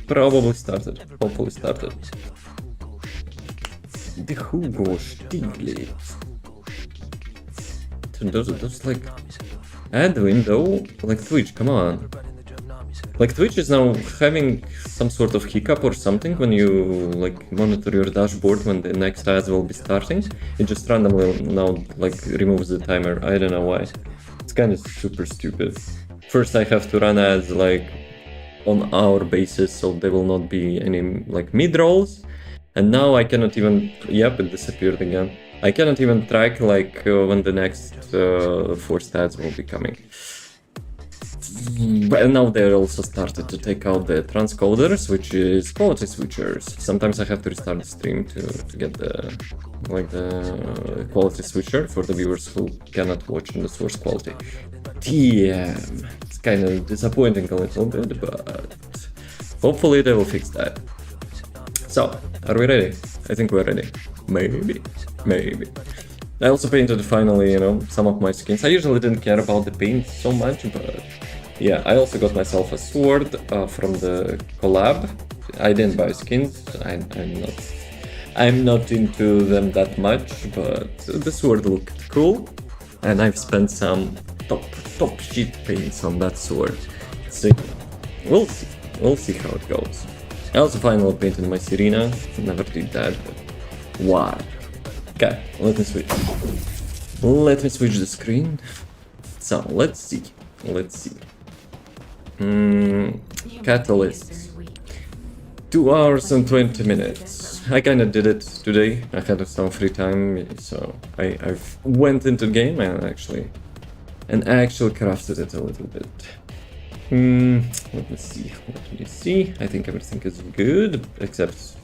Probably started. Hopefully started. The Hugo Stiglitz. Those like add window like Twitch, come on. Like Twitch is now having some sort of hiccup or something when you like monitor your dashboard when the next ads will be starting. It just randomly now like removes the timer. I don't know why. It's kind of super stupid. First I have to run ads like on our basis so there will not be any like mid rolls. And now I cannot even, yep, it disappeared again. I cannot even track like when the next 4 stats will be coming. And now they also started to take out the transcoders, which is quality switchers. Sometimes I have to restart the stream to get the quality switcher for the viewers who cannot watch in the source quality. Damn, it's kind of disappointing a little bit, but hopefully they will fix that. So, are we ready? I think we're ready. Maybe. I also painted finally, you know, some of my skins. I usually didn't care about the paint so much, but yeah, I also got myself a sword from the collab. I didn't buy skins. I'm not into them that much, but the sword looked cool, and I've spent some top shit paints on that sword. So we'll see how it goes. I also finally painted my Serena. Never did that, but why? Okay, let me switch. Let me switch the screen. So let's see. Catalysts. 2 hours and 20 minutes. I kinda did it today. I had some free time, so I went into game and actually crafted it a little bit. Let me see. I think everything is good, except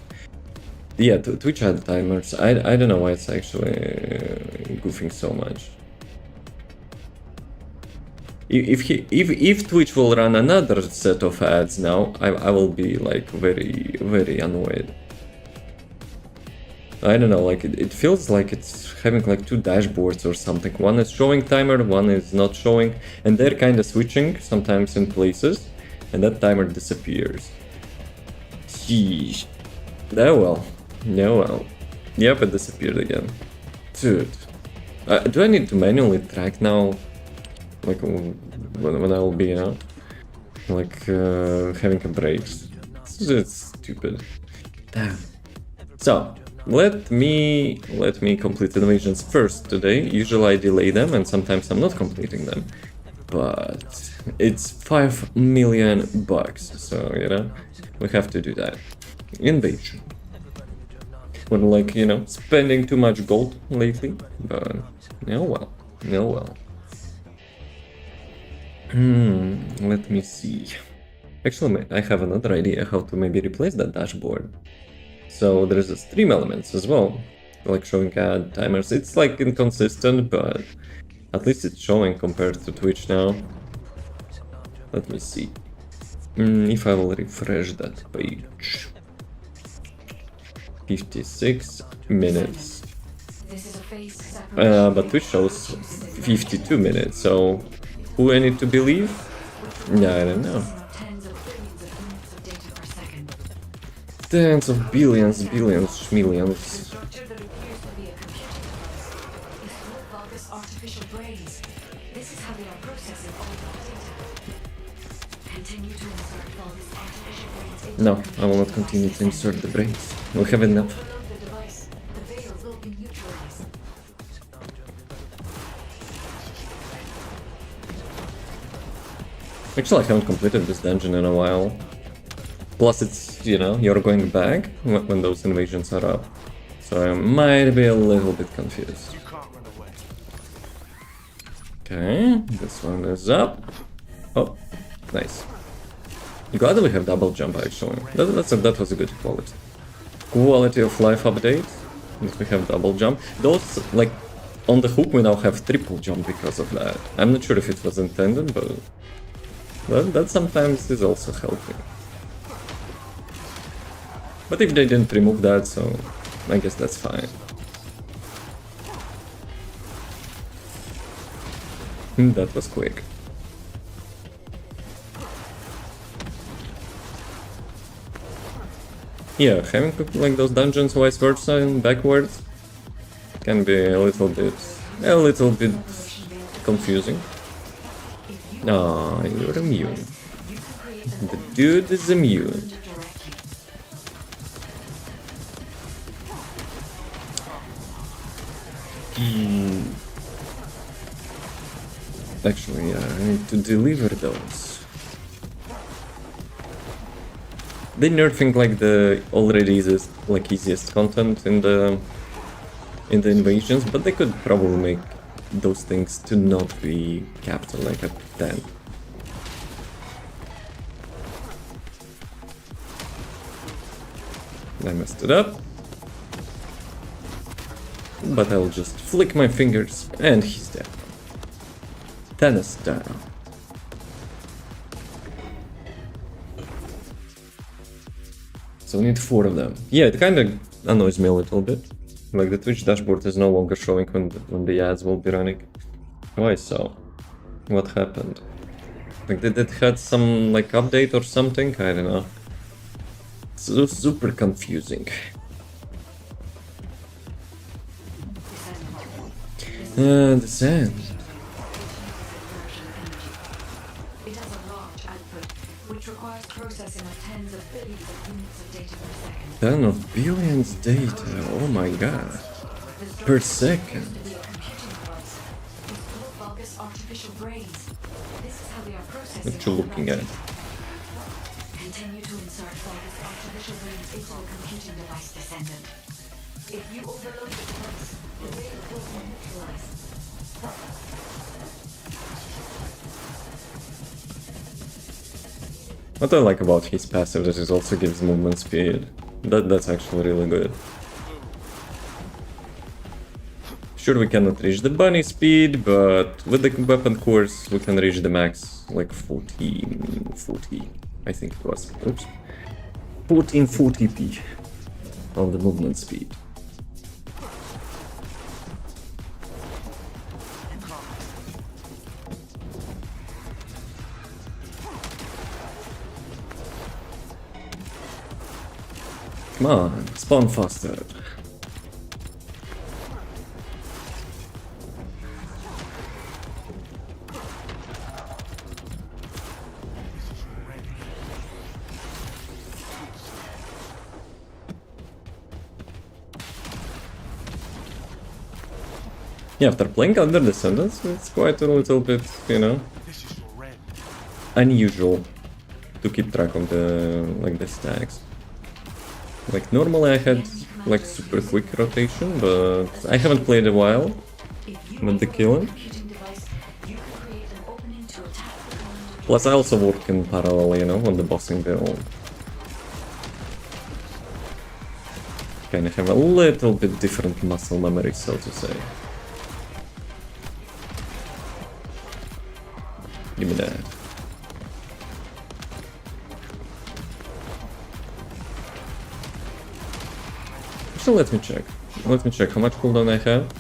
yeah, Twitch had timers. I don't know why it's actually goofing so much. If Twitch will run another set of ads now, I will be like very annoyed. I don't know, like it feels like it's having like 2 dashboards or something. One is showing timer, one is not showing, and they're kind of switching sometimes in places, and that timer disappears. Sheesh. Oh well. Yep, it disappeared again. Dude. Do I need to manually track now? Like when I will be, you know, like having a break. It's stupid. Damn. So let me complete invasions first today. Usually I delay them and sometimes I'm not completing them. But it's $5 million, so you know, we have to do that. Invasion. We're like, you know, spending too much gold lately, but no well. Let me see. Actually, I have another idea how to maybe replace that dashboard. So there's a stream elements as well, like showing ad timers. It's like inconsistent, but at least it's showing compared to Twitch now. Let me see. If I will refresh that page. 56 minutes. But Twitch shows 52 minutes, so who I need to believe? Yeah, I don't know. Tens of billions, millions. No, I will not continue to insert the brains. We have enough. Actually, I haven't completed this dungeon in a while. Plus, it's, you know, you're going back when those invasions are up. So I might be a little bit confused. Okay, this one is up. Oh, nice. Glad we have double jump actually. That was a good quality of life update. That we have double jump. Those, like, on the hook we now have triple jump because of that. I'm not sure if it was intended, but that sometimes is also helping. But if they didn't remove that, so I guess that's fine. That was quick. Yeah, having like those dungeons vice versa and backwards can be a little bit confusing. Ah, you're immune. The dude is immune. Actually, yeah, I need to deliver those. They're nerfing like the already easiest content in the invasions, but they could probably make those things to not be capped like at 10. I messed it up. But I'll just flick my fingers and he's dead. Tennis down. So we need 4 of them. Yeah, it kind of annoys me a little bit. Like the Twitch dashboard is no longer showing when the ads will be running. Why so? What happened? Like did it had some like update or something? I don't know. It's so super confusing. Descent. It has a large output, which requires processing of tens of billions of units of data per second. 10 of billions data, oh my god. Per second. Artificial brains. This is how they are processing. What you looking at? Continue to insert Vulgus artificial brains into the computing device Descendant. If you overload the device, the data will be neutralized. What I like about his passive is it also gives movement speed. That's actually really good. Sure, we cannot reach the bunny speed, but with the weapon course we can reach the max, like 40, I think it was. Oops. 1440p of the movement speed. Come on, spawn faster. Yeah, after playing under Descendants, it's quite a little bit, you know, unusual to keep track of the stacks. Like normally I had like super quick rotation, but I haven't played a while with the killing. Plus I also work in parallel, you know, on the bossing build. Kinda have a little bit different muscle memory, so to say. Give me that. So let me check. Let me check how much cooldown I have.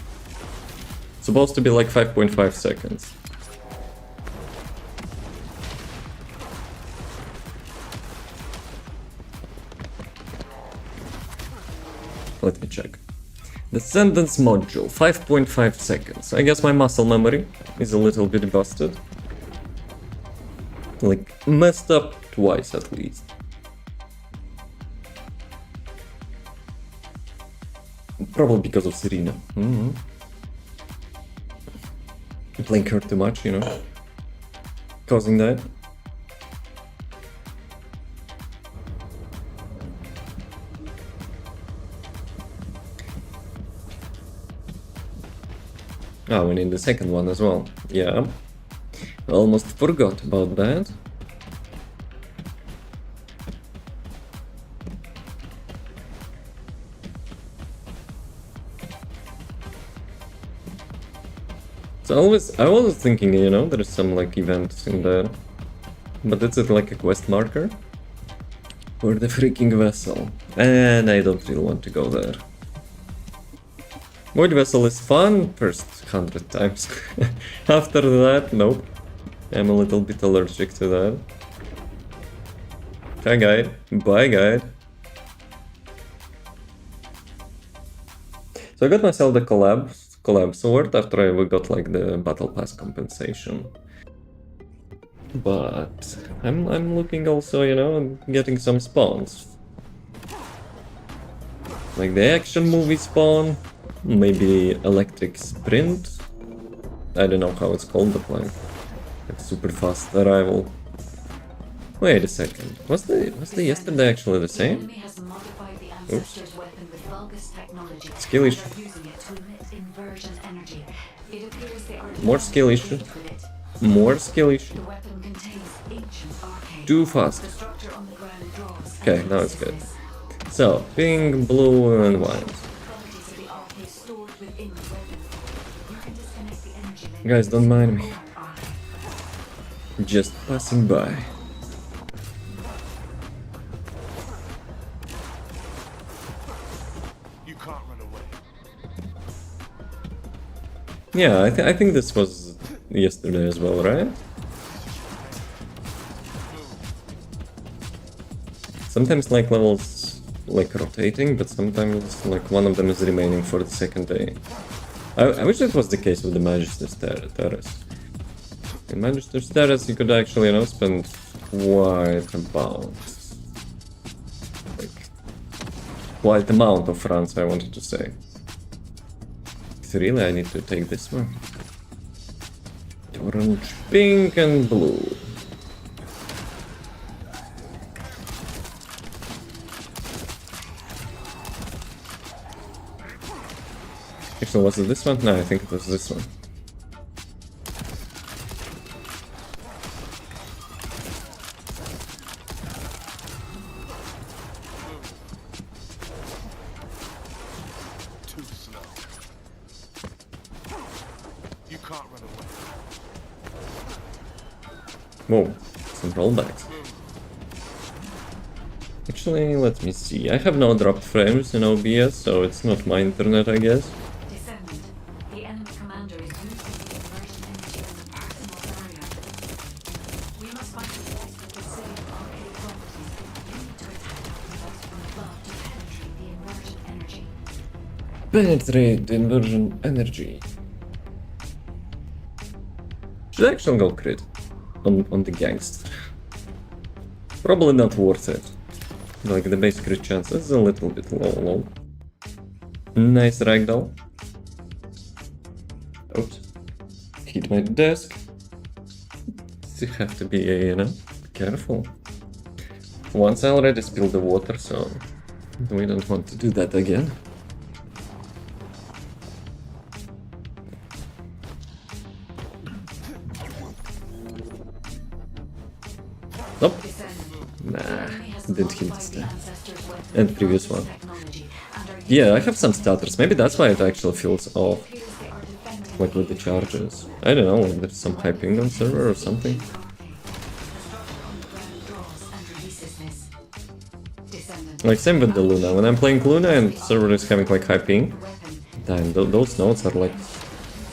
It's supposed to be like 5.5 seconds. Let me check. Descendants module, 5.5 seconds. I guess my muscle memory is a little bit busted. Like, messed up twice at least. Probably because of Serena. Playing her too much, you know. Causing that. Ah, we need the second one as well. Yeah. Almost forgot about that. So I was thinking, you know, there is some like event in there. But it's like a quest marker for the freaking vessel. And I don't really want to go there. Void vessel is fun first 100 times. After that, nope. I'm a little bit allergic to that. Hi guide. Bye guide. So I got myself the collab sword after we got like the battle pass compensation. But I'm looking also, you know, getting some spawns. Like the action movie spawn, maybe electric sprint. I don't know how it's called, but like super fast arrival. Wait a second. Was the yesterday actually the same? Oops. Skill issue. More skill issue. More skill issue. Too fast. Okay, now it's good. So, pink, blue, and white. Guys, don't mind me. Just passing by. You can't run away. Yeah, I think this was yesterday as well, right? Sometimes like levels like rotating, but sometimes like one of them is remaining for the second day. I wish that was the case with the Magister's Terrace. In Magister's Terrace you could actually, you know, spend quite amount of runs, I wanted to say. Really, I need to take this one. Orange, pink, and blue. Actually, was it this one? No, I think it was this one. Too slow. You can't run away. Whoa, some rollbacks. Actually, let me see. I have no dropped frames in OBS, so it's not my internet, I guess. Descendant. The enemy commander is using the inversion energy in the personal barrier. We must find a place that will save arcade properties. You need to attack artifacts from above to penetrate the inversion energy. Penetrate the inversion energy. Should I actually go crit on the gangster? Probably not worth it. Like the base crit chance is a little bit low. Nice ragdoll. Oops. Hit my desk. You have to be, you know, careful. Once I already spilled the water, so we don't want to do that again. Nope. Nah, didn't hit this time. And previous one. Yeah, I have some stutters. Maybe that's why it actually feels off. Like with the charges. I don't know, like there's some high ping on server or something. Like same with the Luna. When I'm playing Luna and server is having like high ping, damn, those notes are like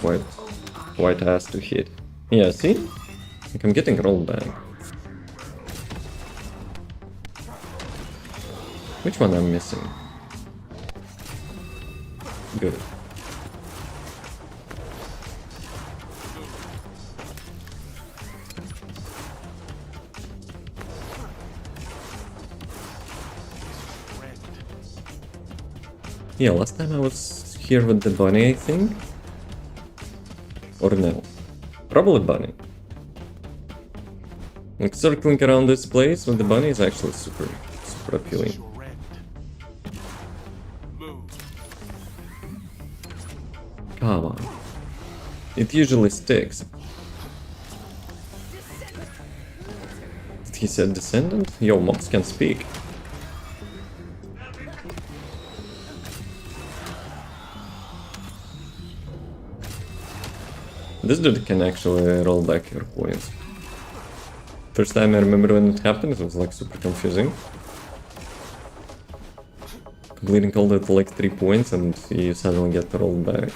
quite ass to hit. Yeah, see? Like I'm getting rolled back. Which one I'm missing? Good. Yeah, last time I was here with the bunny, I think. Or no. Probably bunny. Like circling around this place with the bunny is actually super appealing. Come on. It usually sticks. He said Descendant? Yo, mobs can speak. This dude can actually roll back your points. First time I remember when it happened, it was like super confusing. Completing all that like 3 points and you suddenly get rolled back.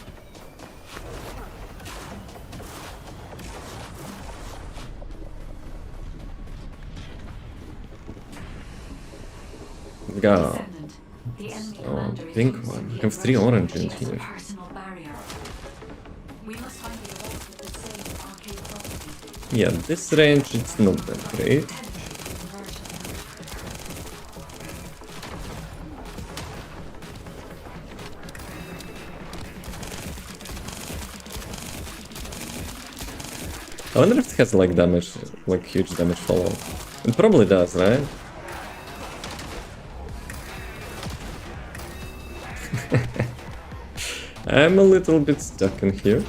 Go. The enemy Oh, commander is pink using one. the I have 3 immersion oranges energy as a here. personal barrier. We must find a device with the same arcade properties. Yeah, this range it's not that great. Penetrate the immersion energy. I wonder if it has like damage, like huge damage follow. It probably does, right? I'm a little bit stuck in here.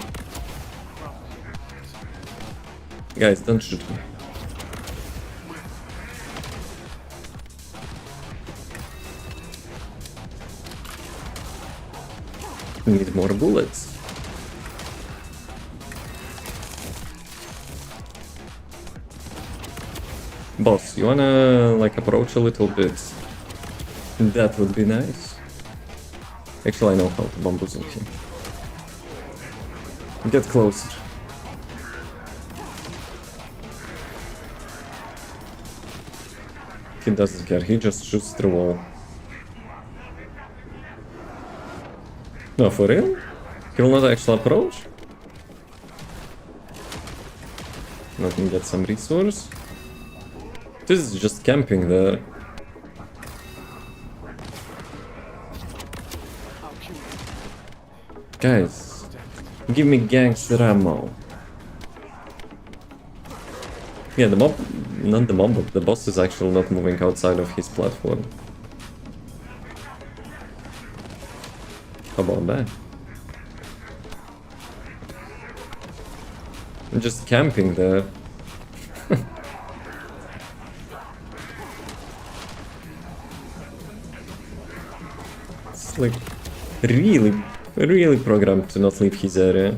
Guys, don't shoot me. Need more bullets. Boss, you wanna like approach a little bit? That would be nice. Actually, I know how to bamboozle him. Get closer. He doesn't care, he just shoots through wall. No, for real? He will not actually approach? Let me get some resource. This is just camping there. Guys, give me gangster ammo. Yeah, the mob, not the mob, but the boss is actually not moving outside of his platform. How about that? I'm just camping there. It's like really programmed to not leave his area.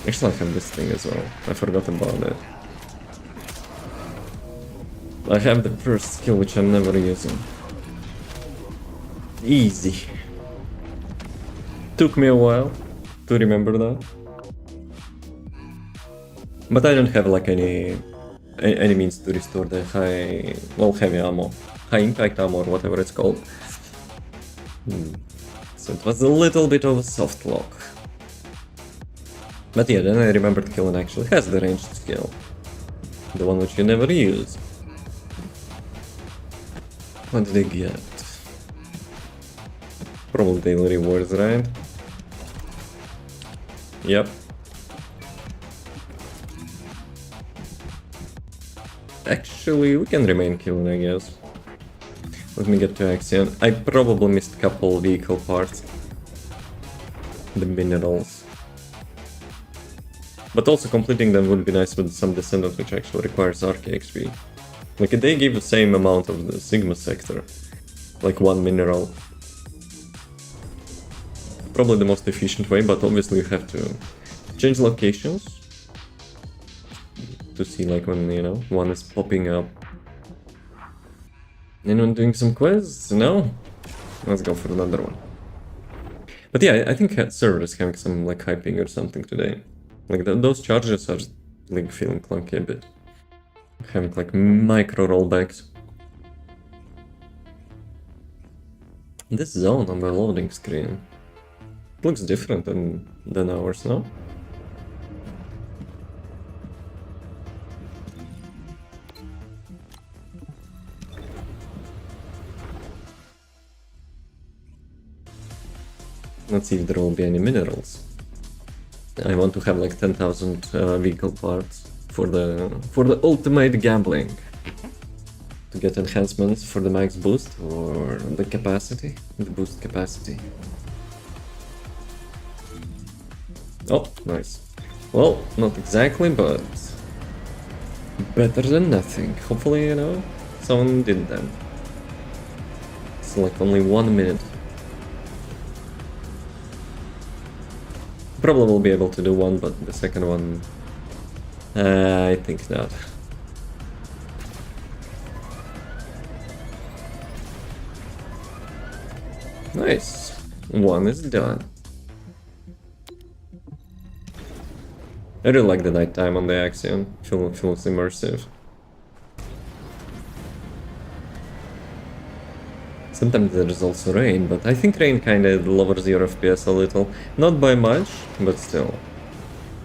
Actually, I have this thing as well. I forgot about it. I have the first skill which I'm never using. Easy. Took me a while to remember that. But I don't have like any means to restore the high, well, heavy ammo. High impact ammo or whatever it's called. So it was a little bit of a soft lock. But yeah, then I remembered Killen actually has the ranged skill. The one which you never use. What did they get? Probably daily rewards, right? Yep. Actually, we can remain Killen, I guess. Let me get to Axion. I probably missed a couple vehicle parts. The minerals. But also completing them would be nice with some Descendant, which actually requires Arc XP. Like, they give the same amount of the Sigma sector. Like 1 mineral. Probably the most efficient way, but obviously you have to change locations. To see like when, you know, one is popping up. Anyone doing some quests? No? Let's go for another one. But yeah, I think server is having some like hyping or something today. Like those charges are like feeling clunky a bit. Having like micro rollbacks. This zone on the loading screen looks different than ours, no? Let's see if there will be any minerals. I want to have like 10,000 vehicle parts for the ultimate gambling. To get enhancements for the max boost or the capacity, the boost capacity. Oh, nice. Well, not exactly, but better than nothing. Hopefully, you know, someone did them. It's like only 1 minute. Probably will be able to do one, but the second one, I think not. Nice. One is done. I really like the nighttime on the Axion. Feels immersive. Sometimes there's also rain, but I think rain kinda lowers your FPS a little. Not by much, but still.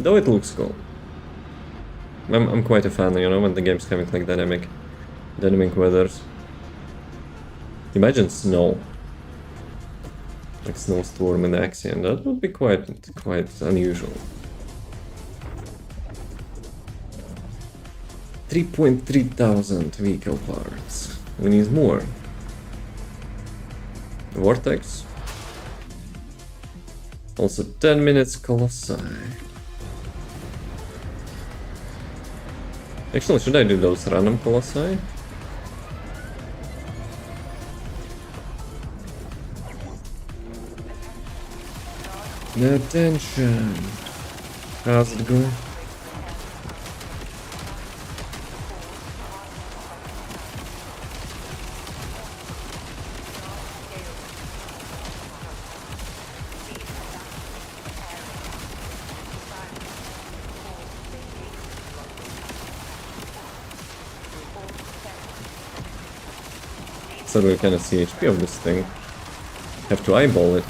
Though it looks cool. I'm quite a fan, you know, when the game's having like dynamic weathers. Imagine snow. Like snowstorm in Axiom. That would be quite unusual. 3,300 vehicle parts. We need more. Vortex. Also 10 minutes Colossi. Actually, should I do those random Colossi? The tension. How's it going? So we kind of see HP of this thing. Have to eyeball it.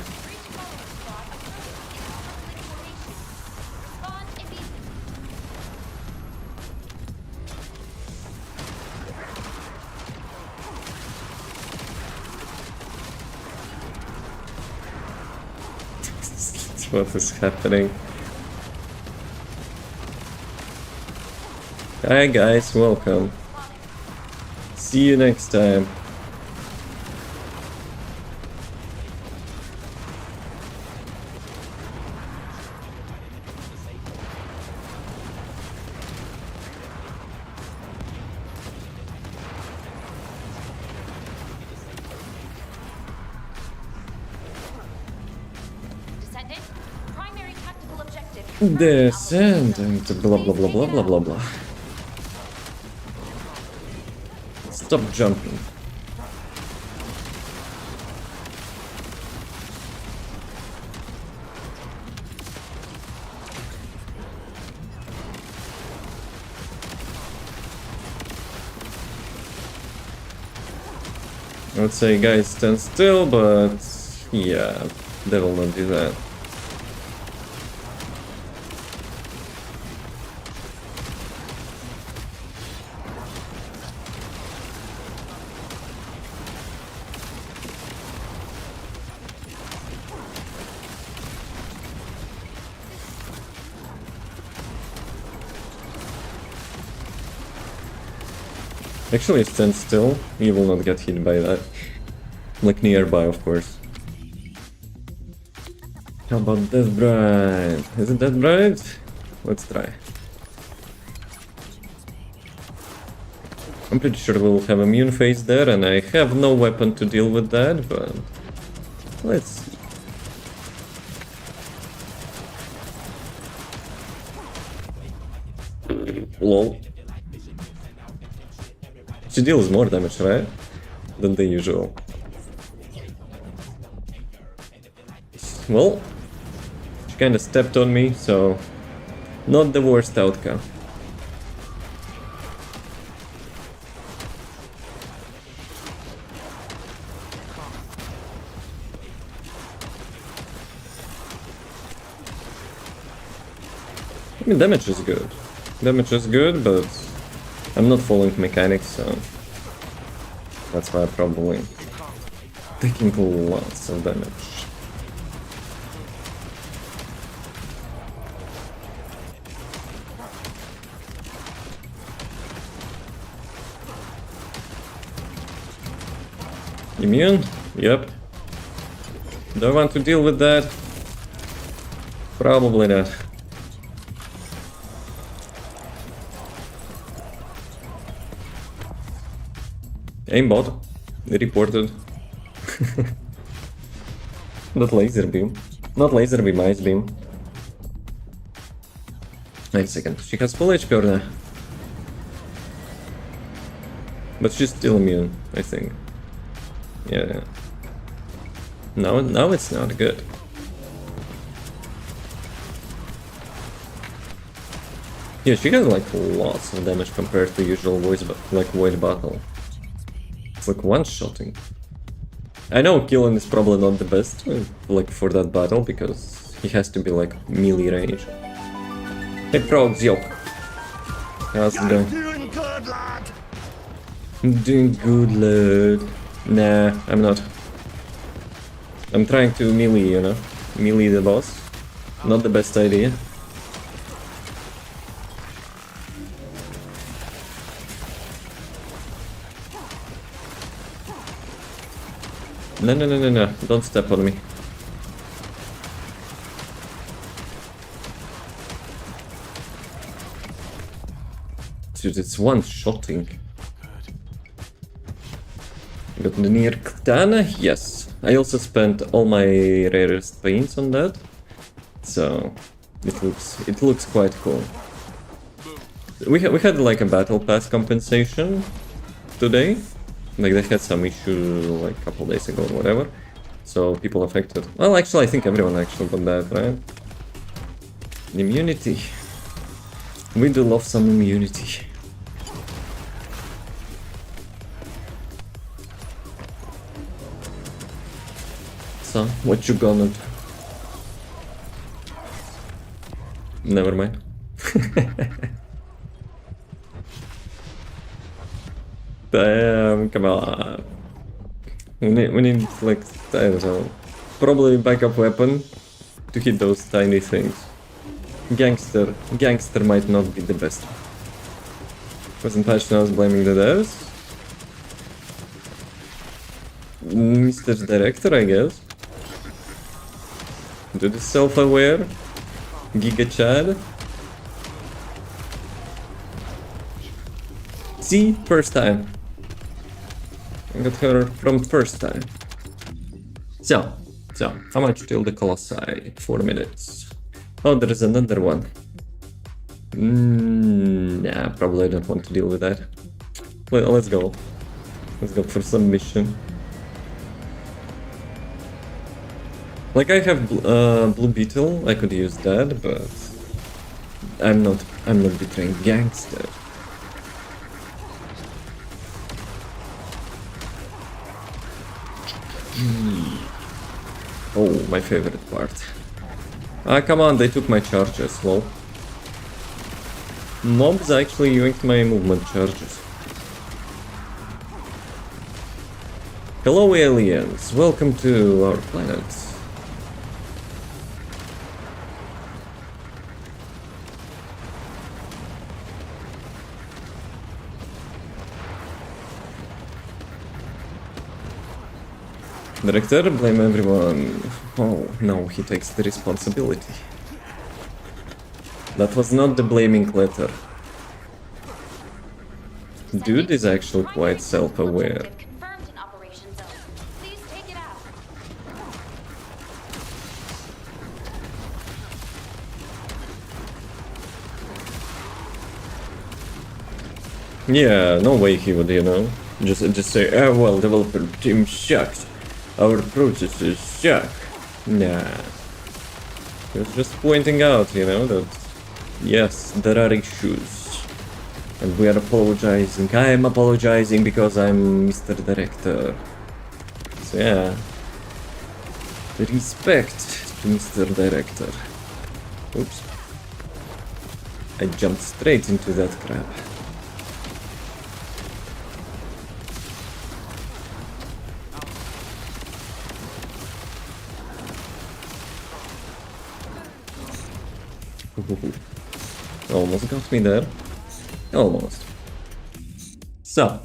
What is happening? Hi guys, welcome. See you next time. Descendant, primary tactical objective. Descendant, blah blah blah blah blah blah blah. Stop jumping. I would say guys stand still, but yeah, they will not do that. Actually, stand still, you will not get hit by that. Like nearby, of course. How about Death Bride? Is it Death Bride? Let's try. I'm pretty sure we'll have immune phase there, and I have no weapon to deal with that, but let's see. Lol. She deals more damage, right? Than the usual. Well, she kinda stepped on me, so not the worst outcome. I mean, damage is good. Damage is good, but I'm not following mechanics, so that's why I'm probably taking lots of damage. Immune? Yep. Do I want to deal with that? Probably not. Aimbot. Reported. Not laser beam. Not laser beam, ice beam. Wait a second. She has full HP or not? But she's still immune, I think. Yeah. Now it's not good. Yeah, she has like lots of damage compared to usual void battle. It's like one-shotting. I know killing is probably not the best, like, for that battle, because he has to be, like, melee range. Hey, Progs, yo. How's it going? Doing good, lad. Doing good, lad. Nah, I'm not. I'm trying to melee, you know? Melee the boss. Not the best idea. No, no, no, no, no. Don't step on me. Dude, it's one-shotting. Got the near katana? Yes. I also spent all my rarest paints on that. So it looks quite cool. We had like a battle pass compensation today. Like they had some issue like a couple days ago or whatever. So people affected. Well, actually I think everyone actually got that, right? Immunity. We do love some immunity. So, what you gonna do? Never mind. Damn, come on. We need like, I don't know, probably backup weapon to hit those tiny things. Gangster might not be the best. Wasn't patched now, I was blaming the devs. Mr. Director, I guess. Do the self-aware. Giga Chad. See? First time. I got her from first time. So, how much till the Colossi? 4 minutes. Oh, there's another one. Nah, probably I don't want to deal with that. Well, let's go. Let's go for some mission. Like I have Blue Beetle, I could use that, but I'm not betraying gangster. Oh, my favorite part. Ah, come on, they took my charges, lol. Mobs actually yanked my movement charges. Hello aliens, welcome to our planet. Director, blame everyone. Oh, no, he takes the responsibility. That was not the blaming letter. Dude is actually quite self-aware. Confirmed in Operation Zone. Please take it out. Yeah, no way he would, you know, just say, oh well, developer team sucks. Our processes suck. Nah. He was just pointing out, you know, that yes, there are issues. And we are apologizing. I am apologizing because I'm Mr. Director. So yeah. Respect to Mr. Director. Oops. I jumped straight into that crap. Almost got me there. Almost. So,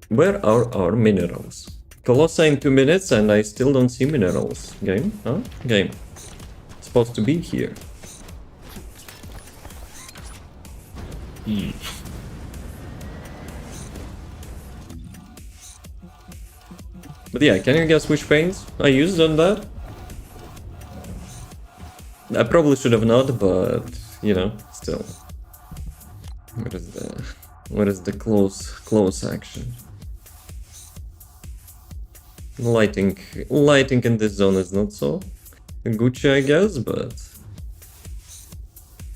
where are our minerals? Colossi in 2 minutes and I still don't see minerals. Game? Huh? Game. It's supposed to be here. But yeah, can you guess which paints I used on that? I probably should have not, but you know, still. Where is the close action? Lighting in this zone is not so Gucci, I guess, but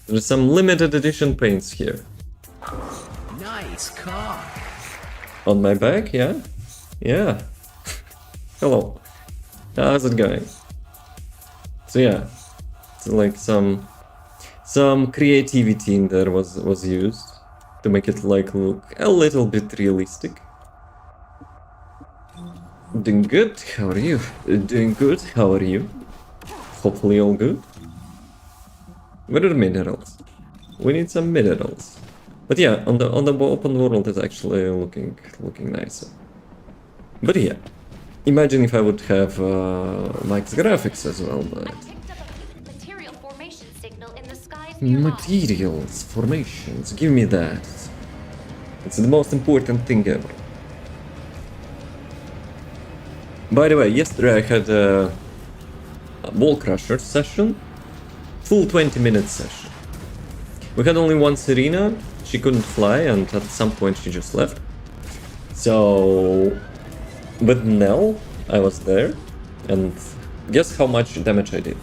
there's some limited edition paints here. Nice car. On my back, yeah? Yeah. Hello. How's it going? So yeah, it's like some creativity in there was used to make it like look a little bit realistic. Doing good. How are you? Doing good. How are you? Hopefully all good. Where are minerals? We need some minerals. But yeah, on the open world is actually looking nicer. But yeah, imagine if I would have Mike's graphics as well. But I picked up a material formation signal in the skies nearby. materials, formations, give me that. It's the most important thing ever. By the way, yesterday I had a Ball Crusher session, full 20-minute session. We had only one Serena, she couldn't fly, and at some point she just left. So, with Nell, I was there, and guess how much damage I did.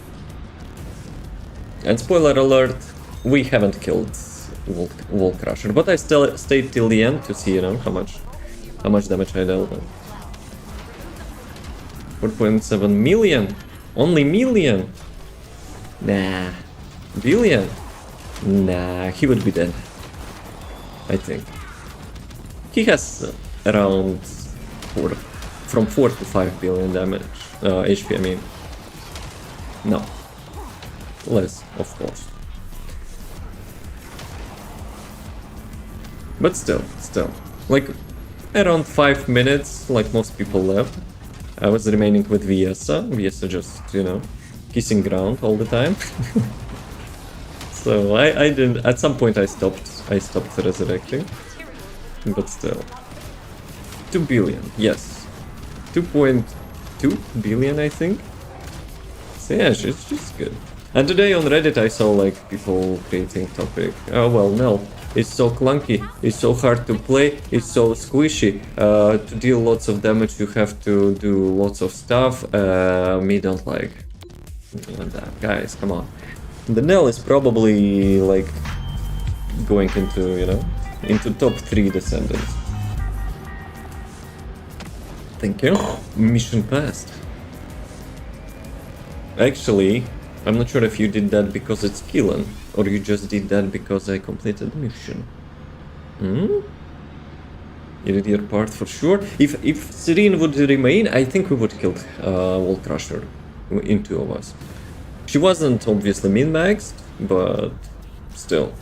And spoiler alert, we haven't killed Wall Crusher, but I still stayed till the end to see, you know, how much damage I dealt. 4.7 million? Only million? Nah. Billion? Nah, he would be dead. I think. He has around from 4 to 5 billion damage. HP, I mean. No. Less, of course. But still. Like, around 5 minutes, like most people left. I was remaining with 𝑣𝒐𝒎𝒖𝒏 just, you know, kissing ground all the time. So I didn't. At some point I stopped resurrecting, but still. 2 billion, yes, 2.2 billion, I think. So yeah, she's good. And today on Reddit I saw like people creating topic. Oh well, no. It's so clunky, it's so hard to play, it's so squishy. To deal lots of damage you have to do lots of stuff. Me don't like that. Guys, come on. The Nell is probably like going into, you know, into top 3 Descendants. Thank you. Mission passed. Actually, I'm not sure if you did that because it's killing, or you just did that because I completed the mission. You did your part for sure. If Serene would remain, I think we would kill Wall Crusher in 2 of us. She wasn't obviously min-maxed, but still,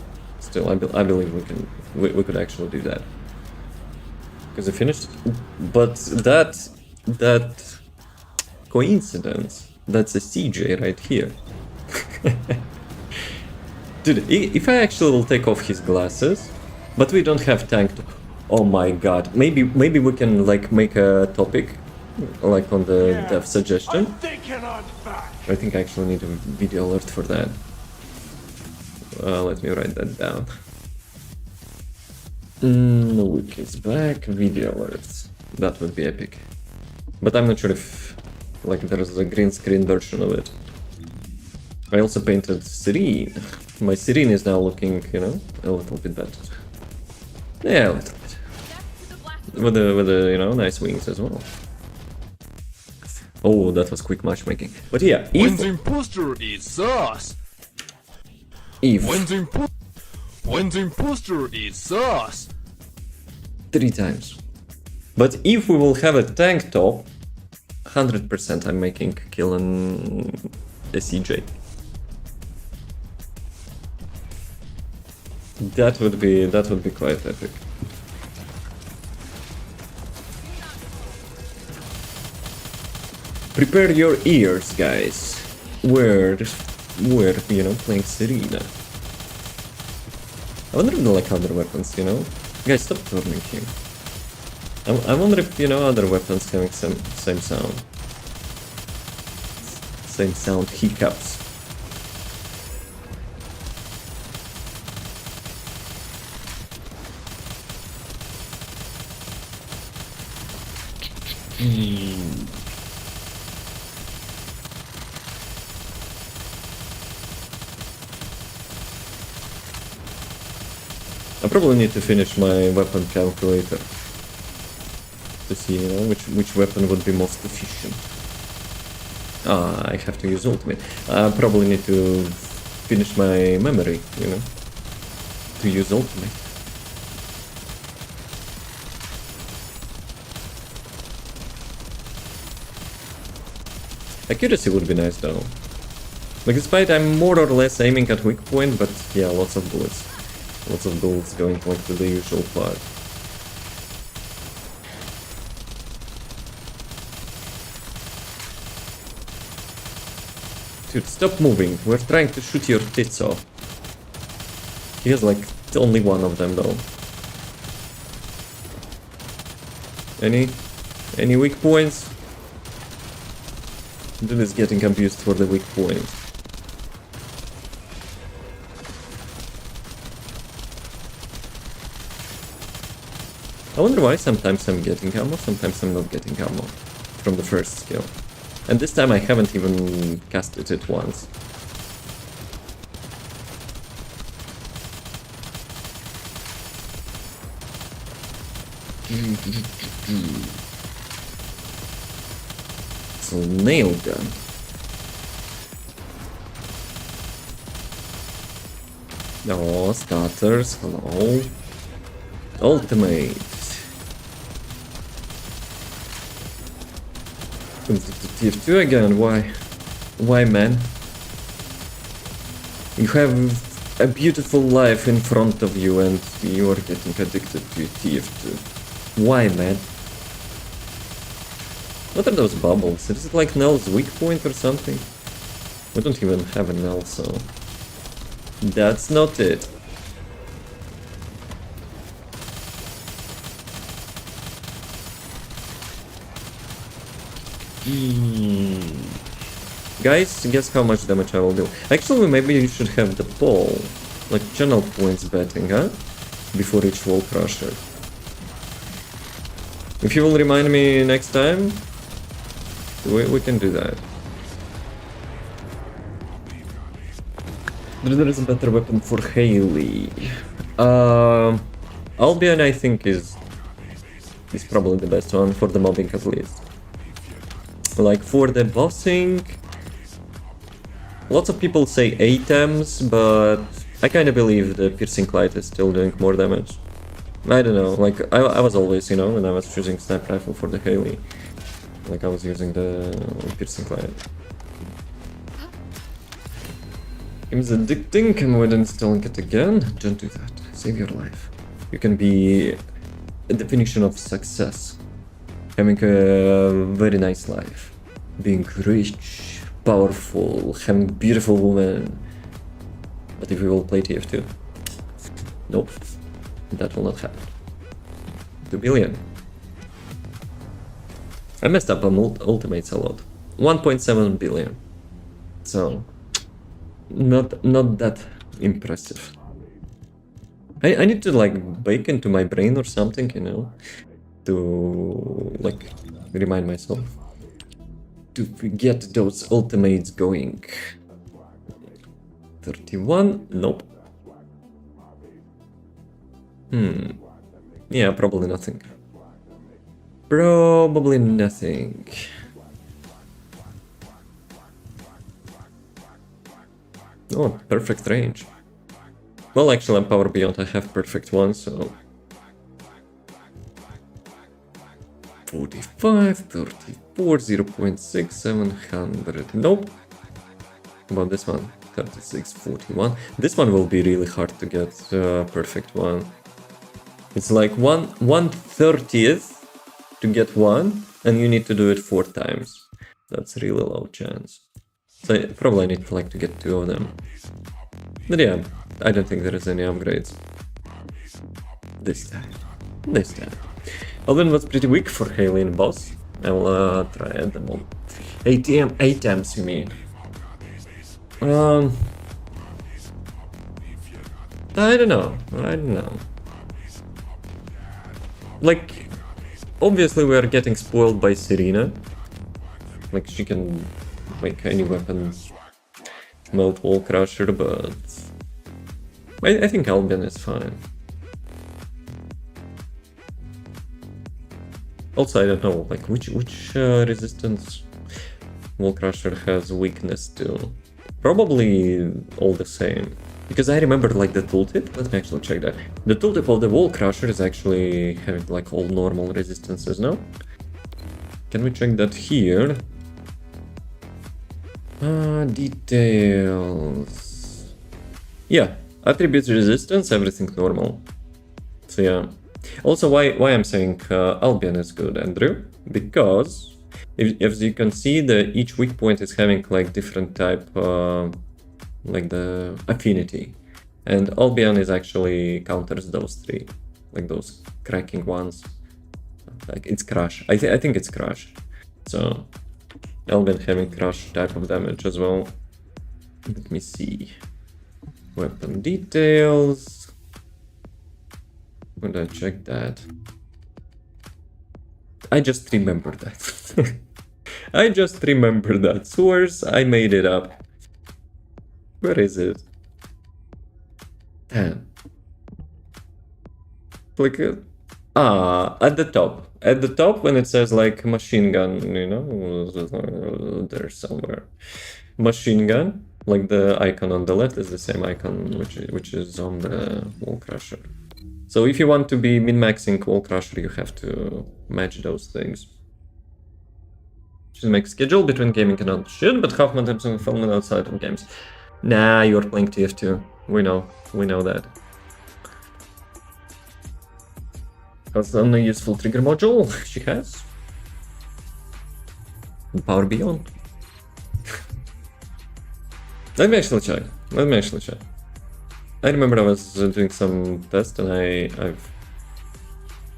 I believe we could actually do that. Because I finished, but that coincidence, that's a CJ right here. Dude, if I actually will take off his glasses, but we don't have tank to... Oh my god, maybe we can like make a topic, like on the dev suggestion. I think I actually need a video alert for that. Let me write that down. Luke is back, video alerts. That would be epic. But I'm not sure if like there's a green screen version of it. I also painted Serene. My Serene is now looking, you know, a little bit better. Yeah, a little bit. With the you know, nice wings as well. Oh, that was quick matchmaking. But yeah, When the imposter is sus. When the imposter is sus. 3 times. But if we will have a tank top, 100% I'm making killing a CJ. That would be quite epic. Prepare your ears, guys. We're you know, playing Serena. I wonder if they like other weapons, you know? Guys, stop turning him. I wonder if, you know, other weapons having same sound. Same sound hiccups. I probably need to finish my weapon calculator. to see, you know, which weapon would be most efficient. I have to use ultimate. I probably need to finish my memory, you know, to use ultimate. Accuracy would be nice though. Like, despite I'm more or less aiming at weak point, but yeah, lots of bullets. Lots of bullets going like to the usual part. Dude, stop moving. We're trying to shoot your tits off. He has like only one of them though. Any weak points? Dude is getting abused for the weak points. I wonder why sometimes I'm getting ammo, sometimes I'm not getting ammo from the first skill. And this time I haven't even casted it once. It's a nail gun. Oh, starters, hello. Ultimate. Tier 2 again, why? Why, man? You have a beautiful life in front of you and you are getting addicted to Tier 2. Why, man? What are those bubbles? Is it like Nell's weak point or something? We don't even have a Nell, so... That's not it. Guys, guess how much damage I will do. Actually, maybe you should have the poll. Like channel points betting, huh? Before each wall crusher. If you will remind me next time, we can do that. There is a better weapon for Haley. Albion, I think, is probably the best one for the mobbing at least. Like for the bossing, lots of people say items, but I kind of believe the piercing light is still doing more damage. I don't know, like I was always, you know, when I was choosing sniper rifle for the Haley, like I was using the piercing light. Game's addicting, and when installing it again, don't do that. Save your life. You can be a definition of success. Having a very nice life. Being rich, powerful, having beautiful women. But if we will play TF2, nope, that will not happen. 2 billion. I messed up on ultimates a lot. 1.7 billion. So, not that impressive. I need to like bake into my brain or something, you know, to like remind myself to get those ultimates going. 31? Nope. Yeah, probably nothing. Probably nothing. Oh, perfect range. Well, actually, I'm power beyond. I have perfect one, so... 45, 34, 0.6, 700. Nope. About this one? 36, 41. This one will be really hard to get perfect one. It's like 1/30th to get one, and you need to do it 4 times. That's really low chance. So I probably need like to get 2 of them. But yeah, I don't think there is any upgrades. This time. Alvin was pretty weak for Haley in boss. I will try at the moment. 8 times you mean? I don't know. Like, obviously we are getting spoiled by Serena. Like, she can make any weapon melt wall crusher, but I think Albion is fine. Also, I don't know, like, which resistance Wall Crusher has weakness to. Probably all the same. Because I remember, like, the tooltip. Let me actually check that. The tooltip of the Wall Crusher is actually having, like, all normal resistances, no? Can we check that here? Details. Yeah, attributes resistance, everything normal. So yeah. Also, why I'm saying Albion is good, Andrew? Because as you can see, each weak point is having like different type, like the affinity, and Albion is actually counters those three, like those cracking ones. Like it's crush. I think it's crush. So Albion having crush type of damage as well. Let me see. Weapon details. When I check that? I just remember that. I just remember that. Source, I made it up. Where is it? Damn. Click it. At the top. At the top when it says like machine gun, you know, there's somewhere. Machine gun, like the icon on the left is the same icon which is on the Wall Crusher. So if you want to be min-maxing Wall Crusher, you have to match those things. Should make schedule between gaming and other shit, but half my times on filming outside of games. Nah, you're playing TF2. We know that. Has an useful trigger module. She has. Power Beyond. Let me actually check. I remember I was doing some test and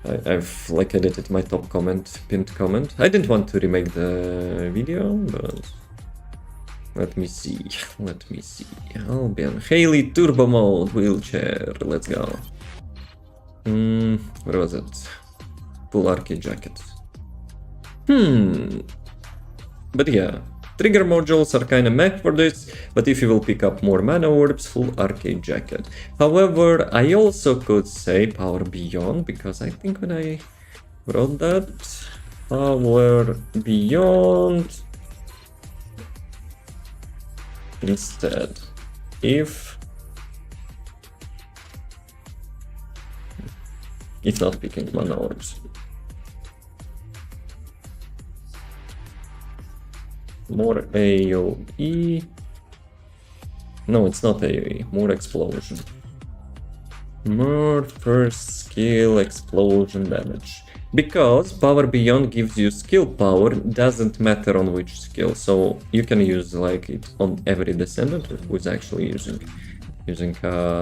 I've like edited my top comment, pinned comment. I didn't want to remake the video, but let me see. Albion, Haley, turbo mode, wheelchair. Let's go. Where was it? Full arcade jacket. But yeah, trigger modules are kinda meh for this, but if you will pick up more mana orbs, full arcade jacket. However, I also could say Power Beyond, because I think when I wrote that, Power Beyond instead, if not picking mana orbs. More AoE. No, it's not AoE. More explosion. More first skill explosion damage. Because Power Beyond gives you skill power, doesn't matter on which skill. So you can use like it on every Descendant who is actually using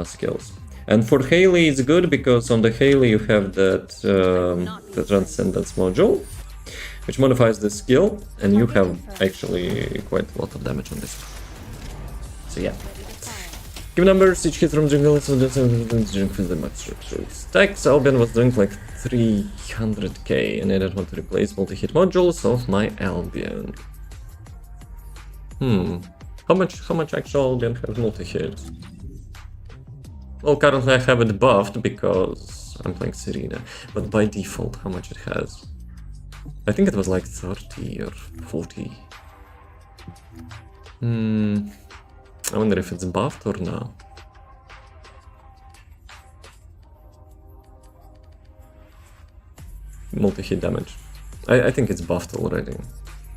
skills. And for Haley it's good because on the Haley you have that the Transcendence module, which modifies the skill, and you have actually quite a lot of damage on this one. So yeah. Give numbers, each hit from jungle is doing for the max stacks. Albion was doing like 300k, and I don't want to replace multi-hit modules of my Albion. How much actual Albion has multi-hit? Well, currently I have it buffed because I'm playing Serena, but by default, how much it has? I think it was like 30 or 40. I wonder if it's buffed or no. Multi-hit damage. I think it's buffed already.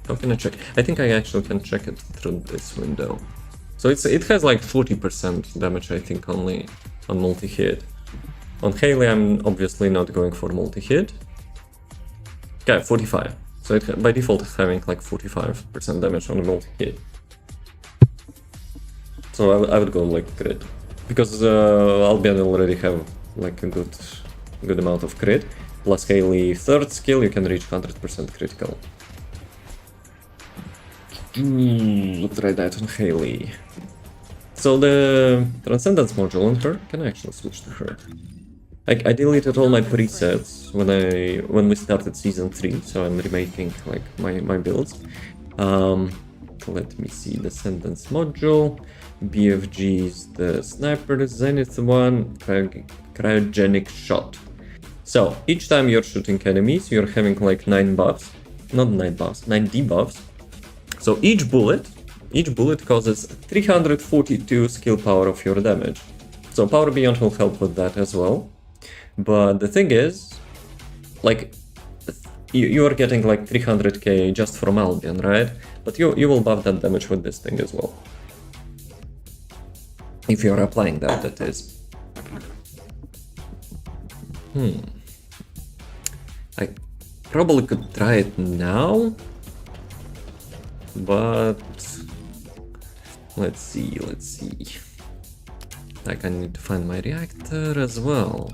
How can I check? I think I actually can check it through this window. So it has like 40% damage, I think, only on multi-hit. On Haley, I'm obviously not going for multi-hit. Okay, 45. So by default it's having like 45% damage on the multi-hit. So I would go like crit. Because Albion already have like a good amount of crit. Plus Haley third skill, you can reach 100% critical. Let's try that on Haley. So the Transcendence module on her, can I actually switch to her? I deleted all my presets when we started season 3, so I'm remaking like my builds. Let me see, Descendants module, BFG is the sniper, Zenith one, cryogenic shot. So each time you're shooting enemies, you're having like 9 buffs, not 9 buffs, 9 debuffs. So each bullet causes 342 skill power of your damage. So Power Beyond will help with that as well. But the thing is, like, you are getting like 300k just from Albion, right? But you will buff that damage with this thing as well. If you're applying that, that is. I probably could try it now, but let's see. Like, I need to find my reactor as well.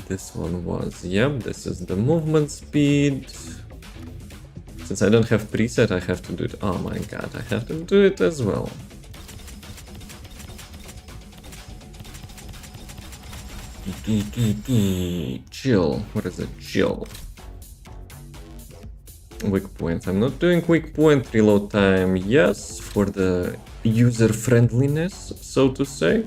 This one was, yep, this is the movement speed. Since I don't have preset, I have to do it. Oh my god, I have to do it as well. Chill. What is it? Chill. Weak point. I'm not doing weak point. Reload time, yes, for the user friendliness, so to say.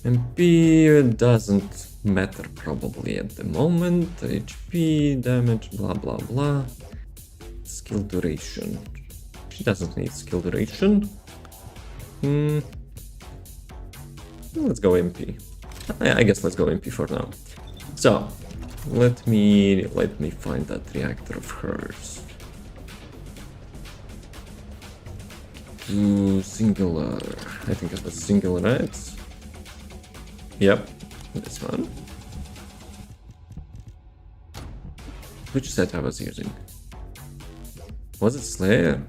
MP doesn't matter probably at the moment. HP, damage, blah blah blah. Skill duration. She doesn't need skill duration. Let's go MP. I guess let's go MP for now. So let me find that reactor of hers. Singular. I think it was singular, right? Yep, this one. Which set I was using? Was it Slayer?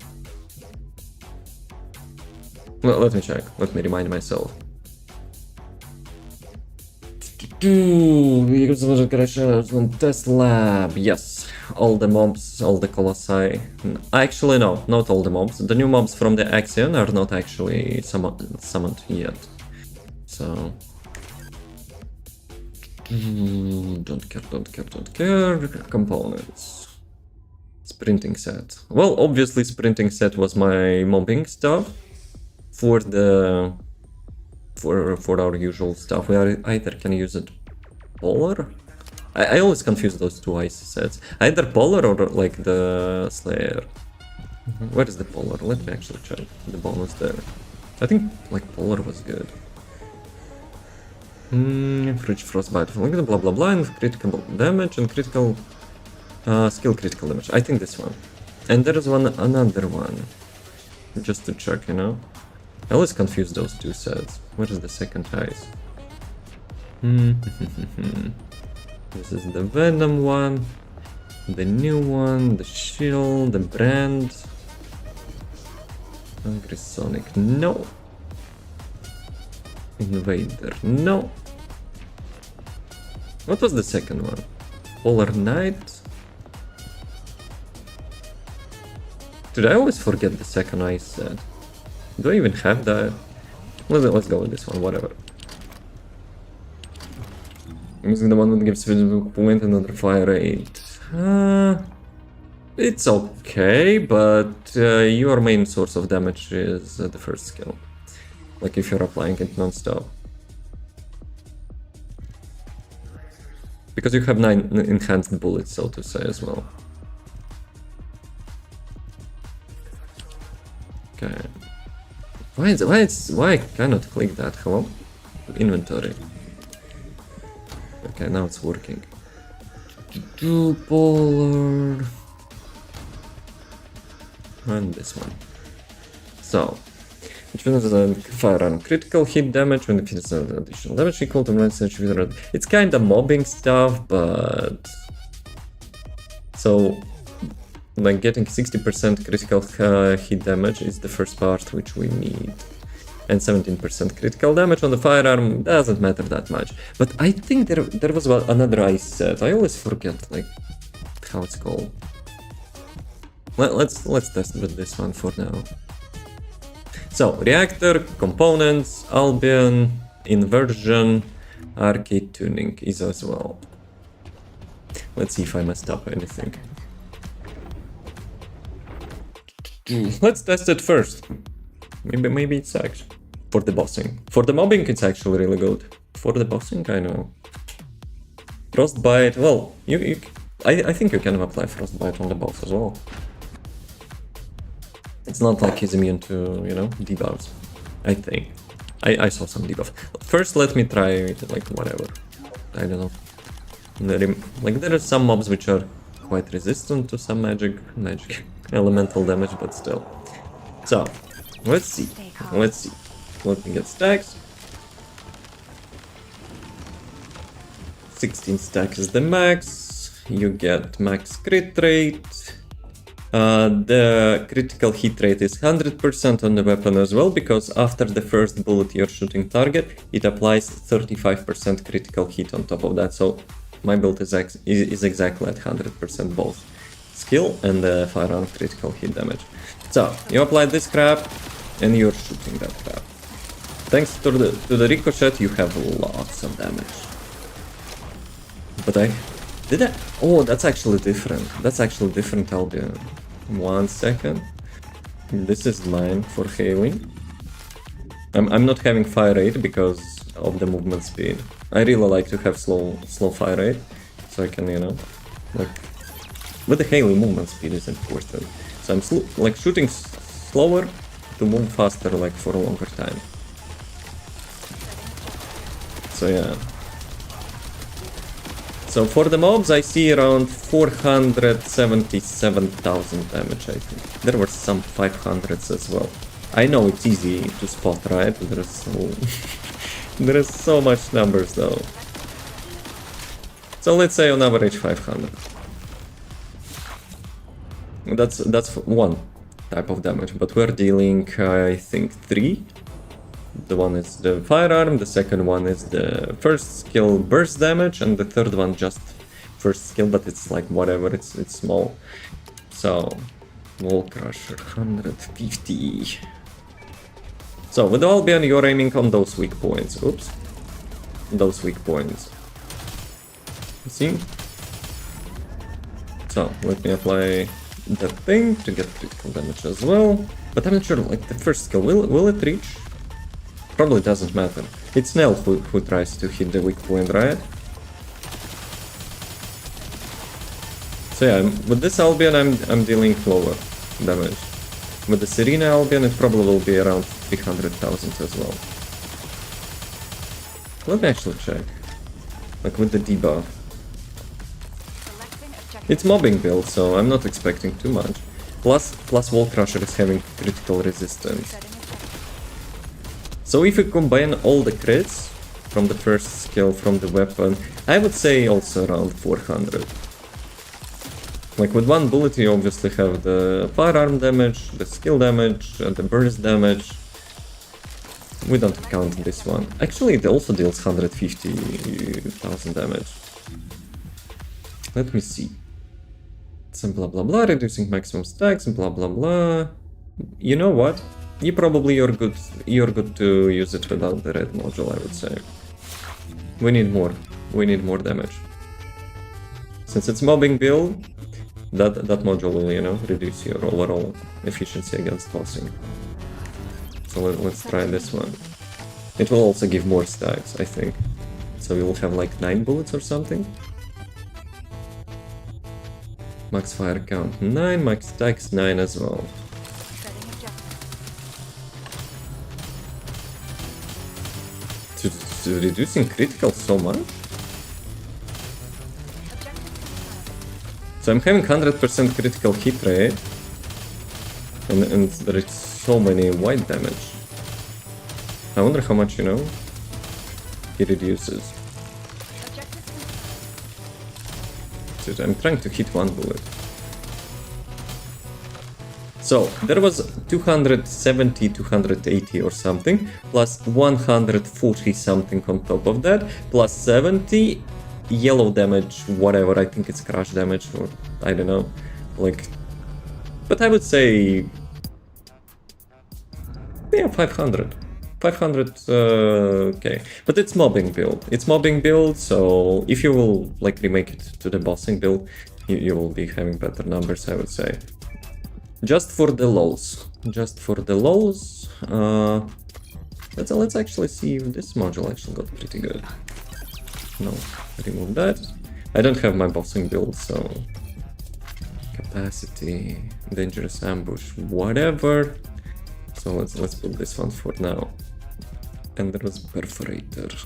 Well, let me check. Let me remind myself. Test lab. Yes, all the mobs, all the colossi. Actually, no, not all the mobs. The new mobs from the Axion are not actually summoned yet. So don't care. Components. Sprinting set. Well, obviously sprinting set was my mobbing stuff. For the for our usual stuff, we either can use it polar. I always confuse those two ice sets. Either polar or like the Slayer. Where is the polar? Let me actually check the bonus there. I think like polar was good. Fridge frostbite, blah blah blah, and critical damage and critical skill critical damage. I think this one. And there is another one. Just to check, you know. I always confuse those two sets. What is the second ice? This is the Venom one, the new one, the Shield, the Brand. Angry Sonic, no. Invader, no. What was the second one? Polar Knight? Dude, I always forget the second ice set. Do I even have that? Let's go with this one, whatever. I'm using the one that gives physical point and another fire rate. It's okay, but your main source of damage is the first skill. Like if you're applying it non-stop. Because you have 9 enhanced bullets, so to say, as well. Okay. Why I cannot click that? Hello? Inventory. Okay, now it's working. Polar. And this one. So, which means a firearm critical hit damage when it hits an additional damage equal to 9 It's kind of mobbing stuff, but so like getting 60% critical hit damage is the first part which we need. And 17% critical damage on the firearm doesn't matter that much. But I think there was another ice set. I always forget like how it's called. Let's test with this one for now. So reactor, components, Albion, inversion, arcade tuning is as well. Let's see if I messed up anything. Let's test it first. Maybe it sucks. For the bossing. For the mobbing, it's actually really good. For the bossing, I know. Frostbite, well, I think you can apply Frostbite on the boss as well. It's not like he's immune to, you know, debuffs, I think. I saw some debuff. First, let me try it, like, whatever. I don't know. There are some mobs which are quite resistant to some magic elemental damage, but still. So, let's see. Let me get stacks. 16 stacks is the max. You get max crit rate. The critical hit rate is 100% on the weapon as well, because after the first bullet you're shooting target, it applies 35% critical hit on top of that. So my build is exactly at 100% both skill and firearm critical hit damage. So you apply this crap and you're shooting that crap. Thanks to the ricochet, you have lots of damage. But oh, that's actually different. That's actually different, Albion. 1 second. This is mine for hailing. I'm not having fire rate because of the movement speed. I really like to have slow fire rate, so I can, you know, like, with the hailing movement speed is important. So I'm like shooting slower to move faster, like for a longer time. So yeah. So for the mobs, I see around 477,000 damage, I think. There were some 500s as well. I know it's easy to spot, right? There is so much numbers though. So let's say on average 500. That's one type of damage, but we're dealing, I think, 3. The one is the firearm, the second one is the first skill burst damage, and the third one just first skill, but it's like whatever, it's small. So, Wall Crusher, 150. So, with Albion, you're aiming on those weak points. Oops. Those weak points. See? So, let me apply that thing to get critical damage as well. But I'm not sure, like, the first skill, will it reach? Probably doesn't matter. It's Nell who tries to hit the weak point, right? So yeah, with this Albion I'm dealing lower damage. With the Serena Albion it probably will be around 300,000 as well. Let me actually check. Like with the debuff. It's mobbing build, so I'm not expecting too much. Plus Wall Crusher is having critical resistance. So if you combine all the crits from the first skill, from the weapon, I would say also around 400. Like with one bullet you obviously have the firearm damage, the skill damage, and the burst damage. We don't count this one. Actually it also deals 150,000 damage. Let me see. Some blah blah blah, reducing maximum stacks, blah blah blah. You know what? You're good to use it without the red module, I would say. We need more damage. Since it's mobbing build, that module will, you know, reduce your overall efficiency against bossing. So let's try this one. It will also give more stacks, I think. So we will have like 9 bullets or something. Max fire count 9, max stacks 9 as well. Reducing critical so much? So I'm having 100% critical hit rate, and there is so many white damage. I wonder how much, you know, he reduces. Dude, I'm trying to hit one bullet. So, there was 270, 280 or something, plus 140 something on top of that, plus 70 yellow damage, whatever, I think it's crash damage, or I don't know, like, but I would say, yeah, 500. 500, okay, but it's mobbing build, so if you will, like, remake it to the bossing build, you will be having better numbers, I would say. Just for the lows. Let's actually see if this module actually got pretty good. No, remove that. I don't have my bossing build, so... Capacity, dangerous ambush, whatever. So let's put this one for now. And there was perforator.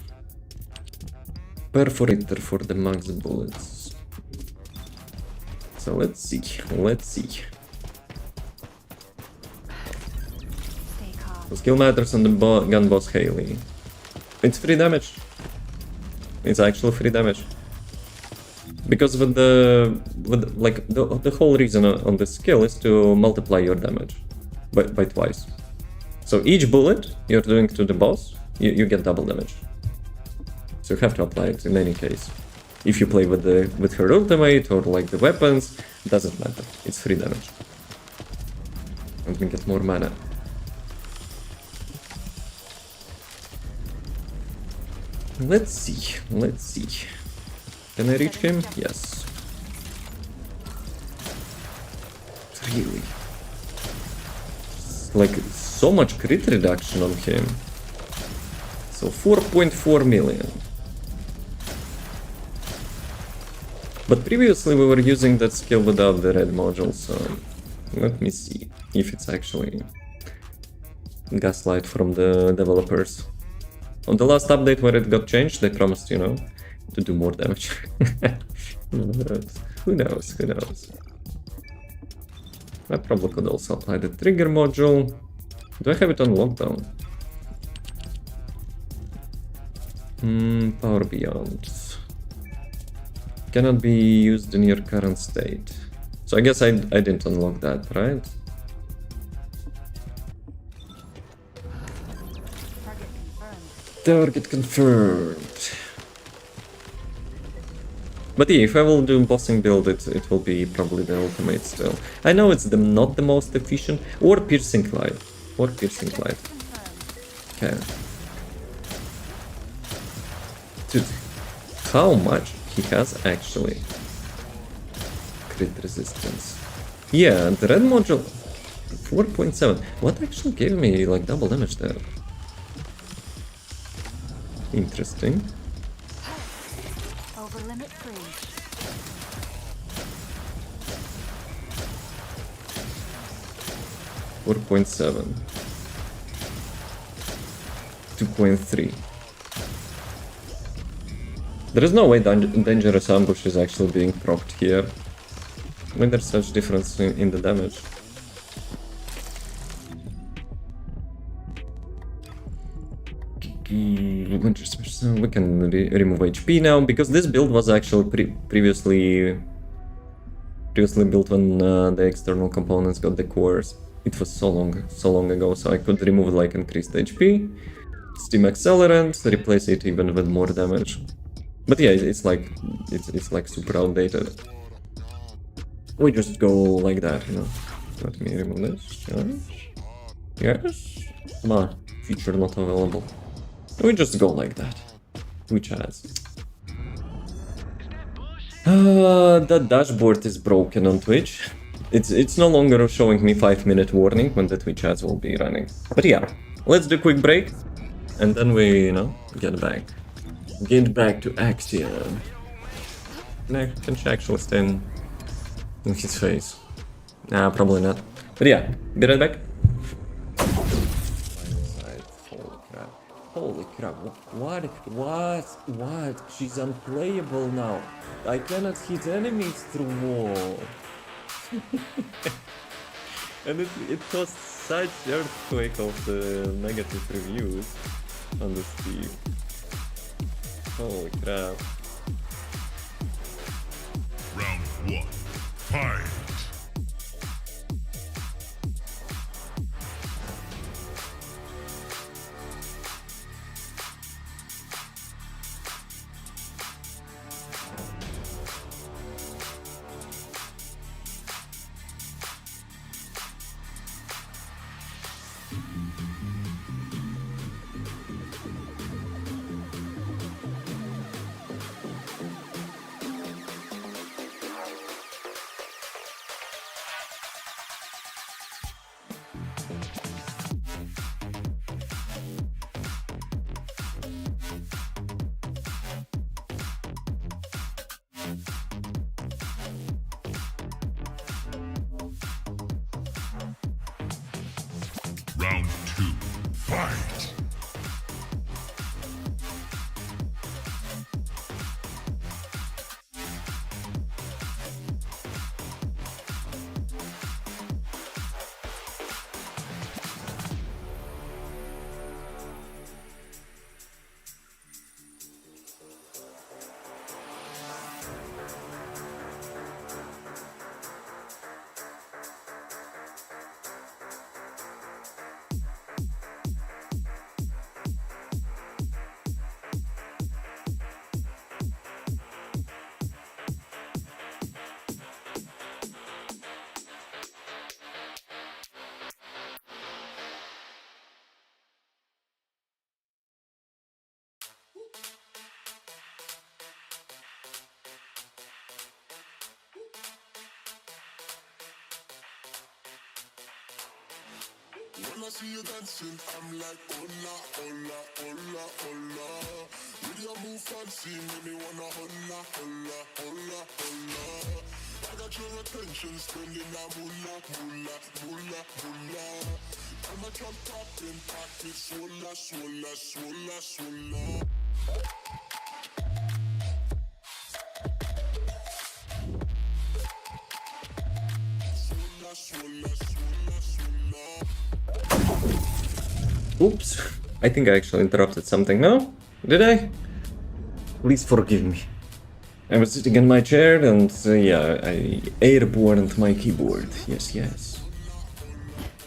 Perforator for the max bullets. So let's see. So skill matters on the gun boss Haley. It's free damage. It's actually free damage. Because with the whole reason on this skill is to multiply your damage by twice. So each bullet you're doing to the boss, you get double damage. So you have to apply it in any case. If you play with her ultimate or like the weapons, it doesn't matter. It's free damage. And we get more mana. Let's see. Can I reach him? Yes. Really? Like, so much crit reduction on him. So 4.4 million. But previously we were using that skill without the red module, so let me see if it's actually gaslight from the developers. On the last update where it got changed, they promised, you know, to do more damage. Who knows? I probably could also apply the trigger module. Do I have it on lockdown? Power Beyond. Cannot be used in your current state. So I guess I didn't unlock that, right? Target confirmed. But yeah, if I will do bossing build, it will be probably the ultimate still. I know it's not the most efficient, or piercing light. Okay. Dude, how much he has actually? Crit resistance. Yeah, the red module 4.7. What actually gave me like double damage there? Interesting. Over limit free. $4.7. 2.3. There is no way dangerous ambush is actually being procced here. When there's such difference in the damage. We can remove HP now, because this build was actually previously built when the external components got the cores. It was so long ago, so I could remove like increased HP, Steam Accelerant, replace it even with more damage. But yeah, it's like super outdated. We just go like that, you know. Let me remove this. Yes. Come on, feature not available. We just go like that. Which has. The dashboard is broken on Twitch. It's no longer showing me 5-minute warning when the Twitch ads will be running. But yeah, let's do a quick break, and then we, you know, get back to action. No, can she actually stand in his face? Nah, probably not. But yeah, be right back. Holy crap, what? She's unplayable now. I cannot hit enemies through wall. And it caused such earthquake of the negative reviews on the Steam. Holy crap. Round 1. Fight! Round 2. Fight! When I see you dancing, I'm like, hola, hola, hola, hola. With your move fancy, make me wanna hola, hola, hola, hola. I got your attention, spending that moolah, moolah, moolah, moolah. I'm a drop popping, pocket, swola, swola, swola, swola. Swola, swola, swola, swola. Oops, I think I actually interrupted something. No? Did I? Please forgive me. I was sitting in my chair and yeah, I airborned my keyboard. Yes, yes.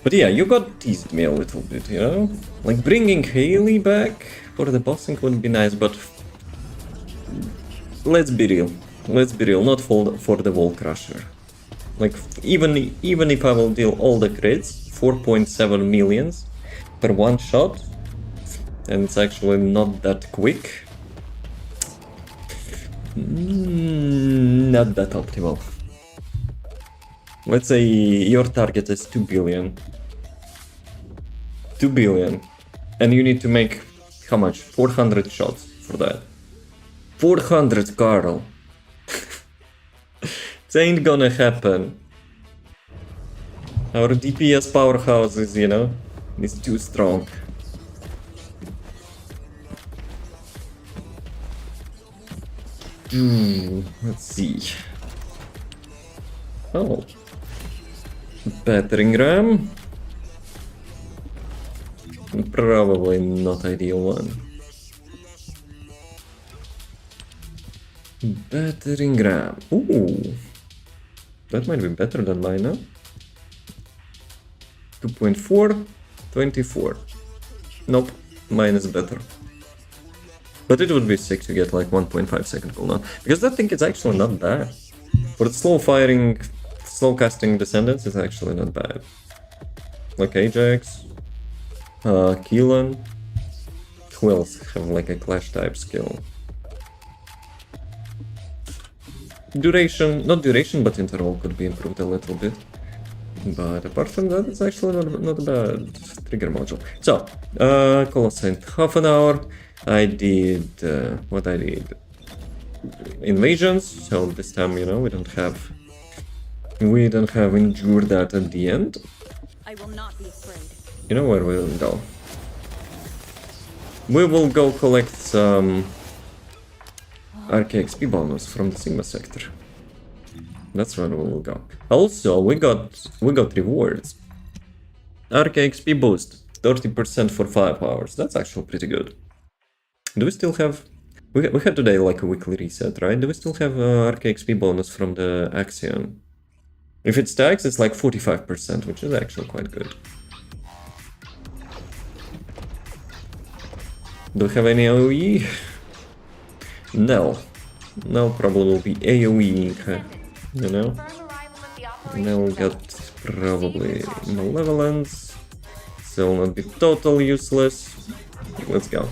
But yeah, you got teased me a little bit, you know? Like bringing Haley back for the bossing would be nice, but let's be real. Let's be real, not for the Wall Crusher. Like even if I will deal all the crits, 4.7 millions per one shot, and it's actually not that quick. Not that optimal. Let's say your target is 2 billion. 2 billion. And you need to make how much? 400 shots for that. 400, Carl. It ain't gonna happen. Our DPS powerhouse is, you know, is too strong. Let's see. Oh. Battering ram. Probably not ideal one. Battering ram. Ooh. That might be better than mine now. 2.4, 24. Nope, mine is better. But it would be sick to get like 1.5 second cooldown, because that thing is actually not bad. For the slow firing, slow casting Descendants is actually not bad. Like Ajax, Keelan. Who else have like a clash type skill? Duration, not duration, but interval could be improved a little bit. But apart from that, it's actually not a bad trigger module. So, Colosseum, half an hour. I did what I did. Invasions, so this time, you know, we don't have Endure that at the end. I will not be afraid. You know where we will go? We will go collect some RKXP bonus from the Sigma sector. That's where we will go. Also, we got rewards. RKXP boost, 30% for 5 hours. That's actually pretty good. Do we still have... We had today like a weekly reset, right? Do we still have RKXP bonus from the Axion? If it stacks, it's like 45%, which is actually quite good. Do we have any AoE? No. No, probably will be AoE, you know? Now we got probably Malevolence. So will not be totally useless. Let's go.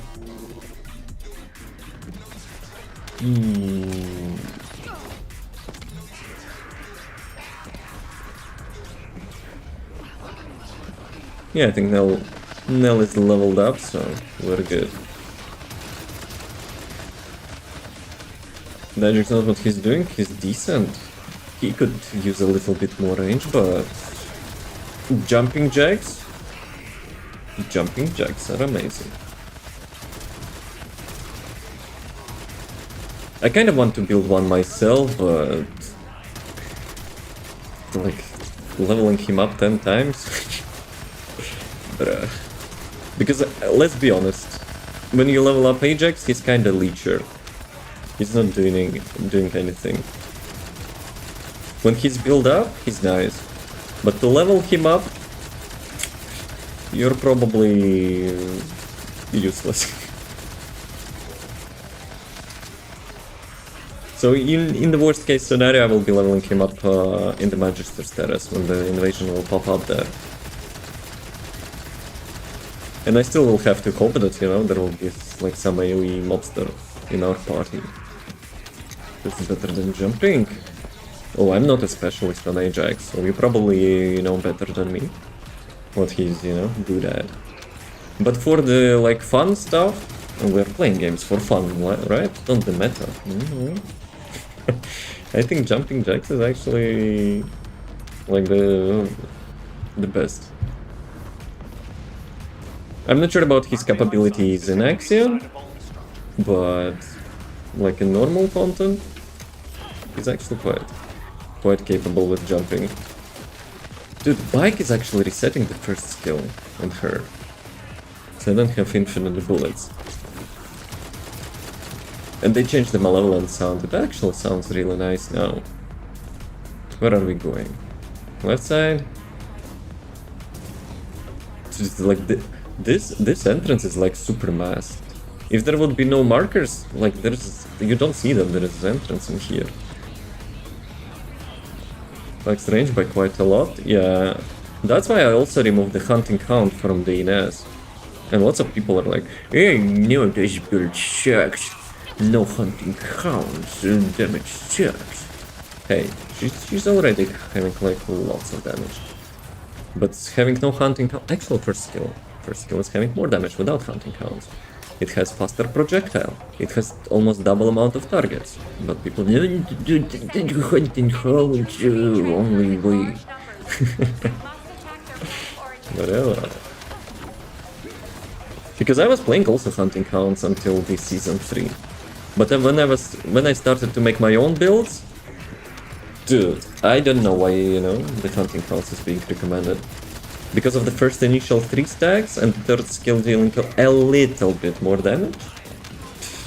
Yeah, I think Nell is leveled up, so we're good. Dajik's not what he's doing, he's decent. He could use a little bit more range, but... Jumping jacks? Jumping jacks are amazing. I kind of want to build one myself, but like leveling him up 10 times. Bruh. Because let's be honest, when you level up Ajax, he's kinda leecher. He's not doing anything. When he's built up, he's nice. But to level him up, you're probably useless. So in the worst case scenario, I will be leveling him up in the Magister's Terrace when the invasion will pop up there. And I still will have to hope that, you know, there will be like some AoE mobster in our party. This is better than jumping. Oh, I'm not a specialist on Ajax, so you probably know better than me what he's, you know, good at. But for the like fun stuff, we're playing games for fun, right? Not the meta. I think jumping jacks is actually like the best. I'm not sure about his capabilities in Axiom, but like in normal content, he's actually quite capable with jumping. Dude, Bike is actually resetting the first skill on her, so I don't have infinite bullets. And they changed the malevolent sound. It actually sounds really nice now. Where are we going? Left side? Just like this entrance is like super masked. If there would be no markers, like you don't see that there is an entrance in here. Like range by quite a lot. Yeah, that's why I also removed the hunting hound from the Ines. And lots of people are like, hey, no, this build sucks. No hunting hounds, damage sucks. Hey, she's already having like lots of damage. But having no hunting hound, actual first skill is having more damage without hunting hounds. It has faster projectile. It has almost double amount of targets. But people don't do hunting hounds only way. Whatever. Because I was playing also hunting hounds until this season 3. But then when I started to make my own builds, dude, I don't know why, you know, the hunting hounds is being recommended. Because of the first initial 3 stacks and third skill dealing a little bit more damage?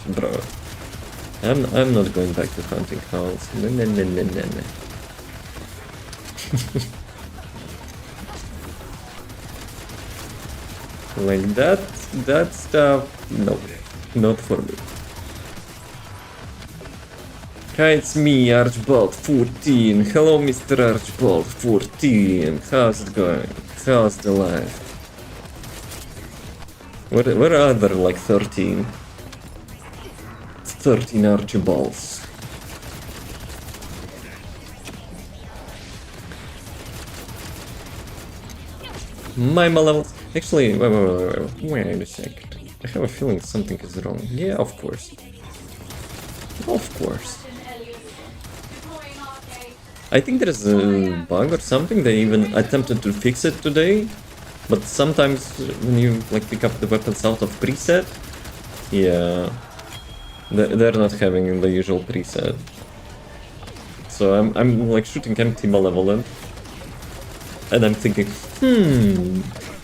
Bro. I'm not going back to hunting hounds. No. Like that stuff, no, not for me. Hi, it's me, 𝑗14. Hello, Mr. 𝑗14. How's it going? How's the life? Where are there like 13? 13 Archibalds. My levels. Actually, wait a second. I have a feeling something is wrong. Yeah, of course. Of course. I think there is a bug or something. They even attempted to fix it today. But sometimes when you like pick up the weapons out of preset, yeah, they're not having the usual preset. So I'm like shooting empty malevolent, and I'm thinking,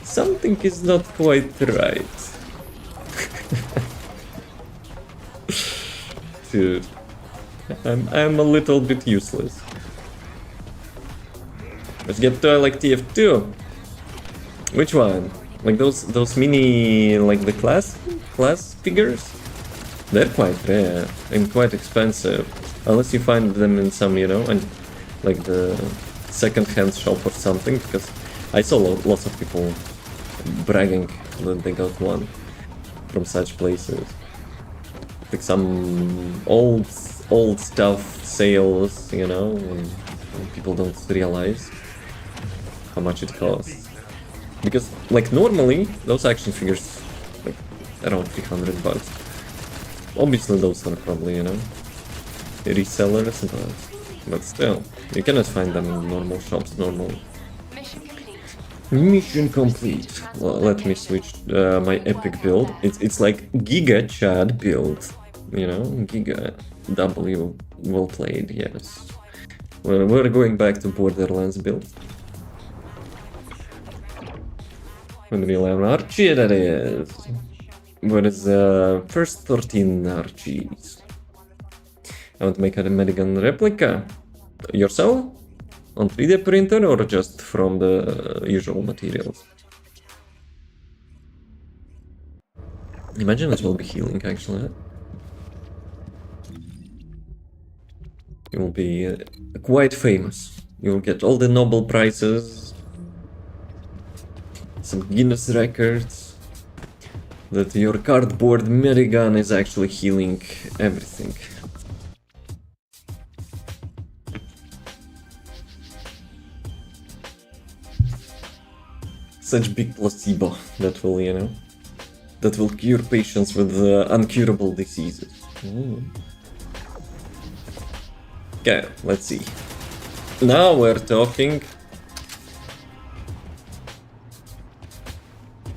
something is not quite right. Dude, I'm a little bit useless. Let's get to like TF2. Which one? Like those mini, like the class figures? They're quite rare and quite expensive. Unless you find them in some, you know, and like the second-hand shop or something, because I saw lots of people bragging that they got one from such places. Like some old stuff sales, you know, and people don't realize how much it costs. Because like normally those action figures like around 300 bucks. Obviously those are probably, you know, resellers, but still, you cannot find them in normal shops normally. Mission complete. Well, let me switch my epic build. It's like Giga Chad build. You know, Giga W. Well played, yes. We're going back to Borderlands build. When we learn Archie, that is. What is the first 13 Archies? I want to make a Medigan replica. Yourself? On 3D printer or just from the usual materials? Imagine it will be healing actually. You will be quite famous. You will get all the Nobel Prizes, some Guinness records, that your cardboard Medigan is actually healing everything. Such big placebo that will, you know, that will cure patients with uncurable diseases. Okay, let's see. Now we're talking.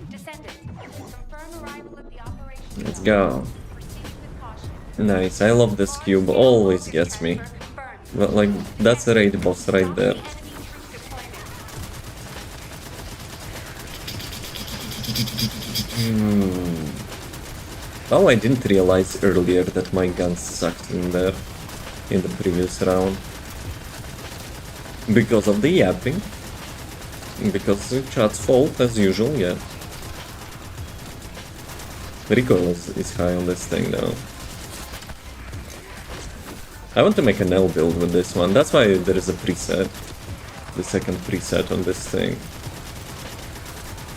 Descendant, confirm arrival at the operation. Let's go. Proceed with caution. Nice, I love this cube, always gets me. Confirmed. But, like, that's the raid boss right there. Enemy troop deployment. Oh, I didn't realize earlier that my guns sucked in there, in the previous round. Because of the yapping. Because the chat's fault, as usual, yeah. Recoil is high on this thing now. I want to make an L build with this one, that's why there is a preset. The second preset on this thing.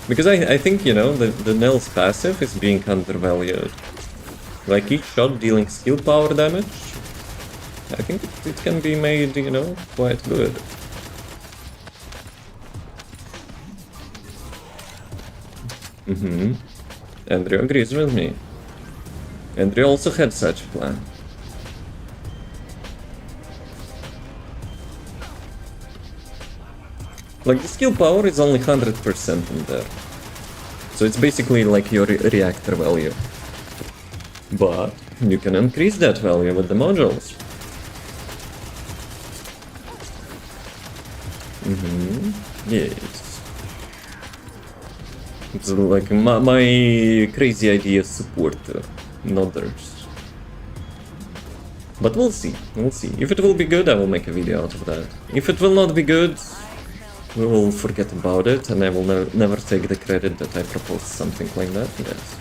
Because I think, you know, the Nell's passive is being undervalued. Like each shot dealing skill power damage, I think it can be made, you know, quite good. Andrew agrees with me. Andrew also had such a plan. Like, the skill power is only 100% in there. So it's basically like your reactor value. But you can increase that value with the modules. Yes. It's like my crazy idea supporter, not theirs. But we'll see, we'll see. If it will be good, I will make a video out of that. If it will not be good, we will forget about it, and I will never take the credit that I proposed something like that, yes.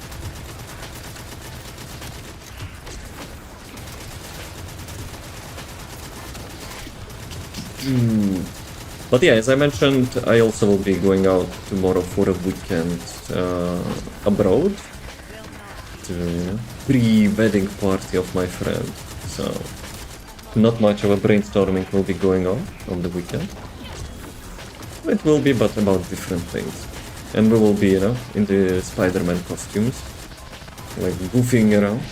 But yeah, as I mentioned, I also will be going out tomorrow for a weekend abroad to, you know, pre-wedding party of my friend. So not much of a brainstorming will be going on the weekend. It will be but about different things. And we will be, you know, in the Spider-Man costumes, like goofing around.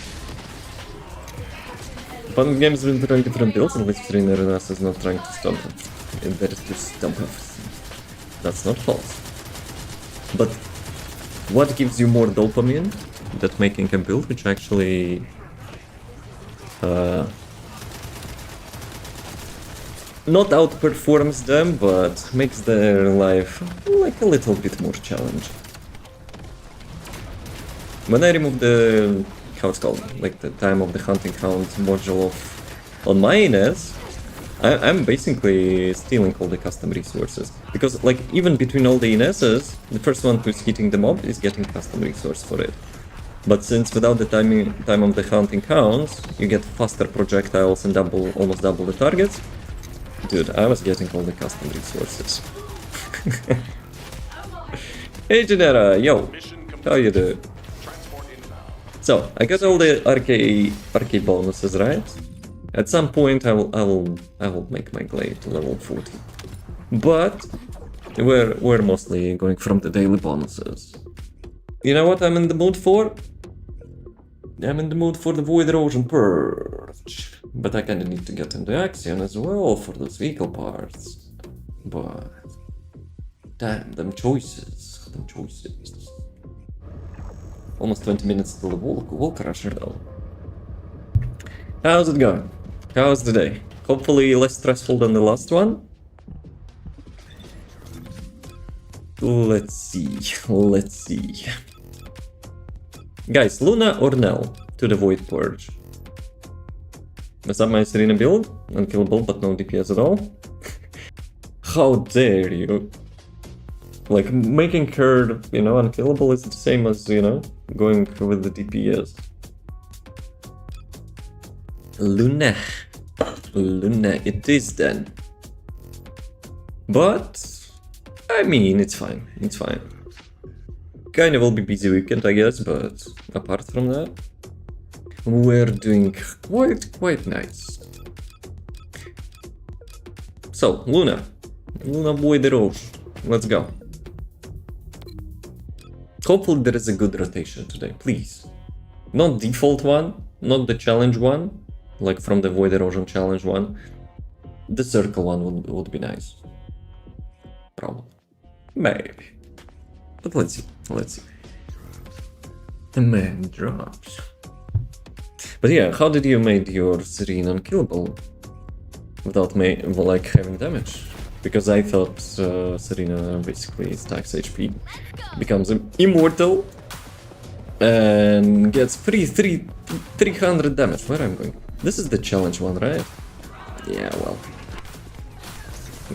Fun games with trying different builds, and which trainer in us is not trying to stop them. And that is to stop everything. That's not false. But what gives you more dopamine than making a build which actually not outperforms them, but makes their life like a little bit more challenging. When I remove the, how it's called, like the time of the hunting hound module on my NS, I'm basically stealing all the custom resources. Because like even between all the NSs, the first one who's hitting the mob is getting custom resource for it. But since without the time of the hunting hounds, you get faster projectiles and almost double the targets, dude, I was getting all the custom resources. Hey Genera, yo, how you doing? So, I got all the RK bonuses, right? At some point I will make my glaive to level 40. But we're mostly going from the daily bonuses. You know what I'm in the mood for? I'm in the mood for the Void Erosion Purge. But I kinda need to get into Axion as well for those vehicle parts. But Damn, them choices. Them choices. Almost 20 minutes till the wall crusher though. How's it going? How's the day? Hopefully less stressful than the last one. Let's see. Let's see. Guys, Luna or Nell to the Void Purge? Mess up my Serena build? Unkillable but no DPS at all? How dare you? Like, making her, you know, unkillable is the same as, you know, going with the DPS. Luna. Luna it is then. But, I mean, it's fine. It's fine. Kinda will be busy weekend, I guess, but apart from that, we're doing quite nice. So, Luna. Luna Void Erosion. Let's go. Hopefully there is a good rotation today, please. Not default one, not the challenge one, like from the Void Erosion challenge one. The circle one would be nice. Probably. Maybe. But let's see, let's see. The man drops. But yeah, how did you make your Serene unkillable without like having damage? Because I thought Serena basically stacks HP, becomes immortal, and gets 300 damage. Where I'm going? This is the challenge one, right? Yeah, well.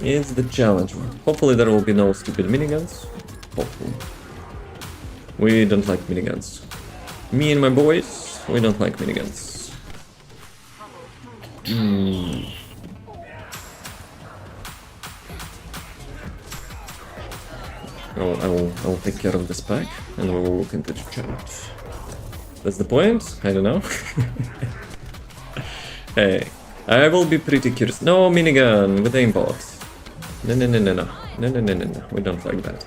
It's the challenge one. Hopefully there will be no stupid miniguns. Hopefully. We don't like miniguns. Me and my boys, we don't like miniguns. I will take care of this pack, and we will look into the chat. That's the point? I don't know. Hey, I will be pretty curious. No minigun with aimbot. No. We don't like that.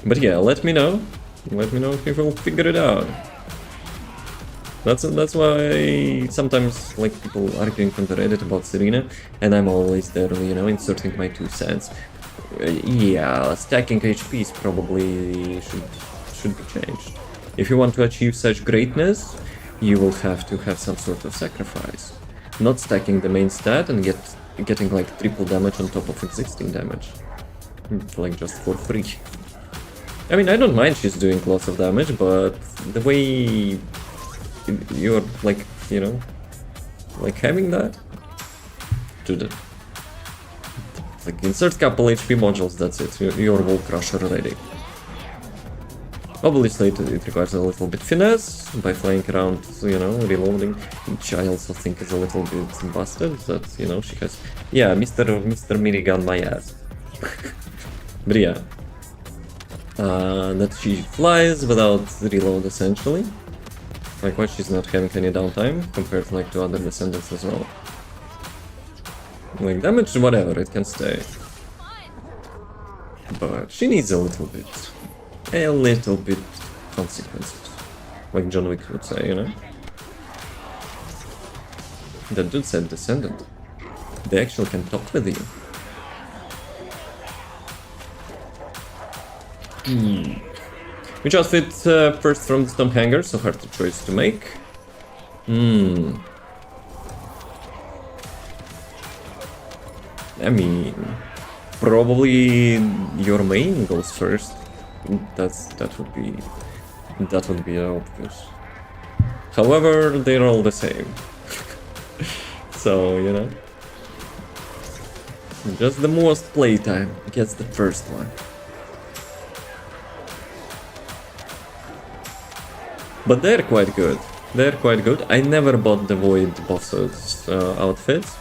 But yeah, let me know. Let me know if you will figure it out. That's why sometimes like people arguing on the Reddit about Serena, and I'm always there, you know, inserting my 2 cents. Yeah, stacking HPs probably should be changed. If you want to achieve such greatness, you will have to have some sort of sacrifice. Not stacking the main stat and getting like triple damage on top of existing damage. Like just for free. I mean, I don't mind she's doing lots of damage, but the way you're like, you know, like having that, dude. Like insert couple HP modules, that's it. Your wall crusher ready. Obviously it requires a little bit finesse by flying around, you know, reloading, which I also think is a little bit busted, that, you know, she has... Yeah, Mr. Minigun my ass. But yeah. That she flies without reload essentially. Like why she's not having any downtime compared to like to other Descendants as well. Like damage, whatever, it can stay. But she needs a little bit consequences. Like John Wick would say, you know? That dude said Descendant. They actually can talk with you. Which outfit first from the Stomp Hanger? So hard to choice to make. I mean, probably your main goes first. That would be obvious. However, they're all the same. So, you know, just the most playtime gets the first one. But they're quite good. They're quite good. I never bought the Void Boss's outfits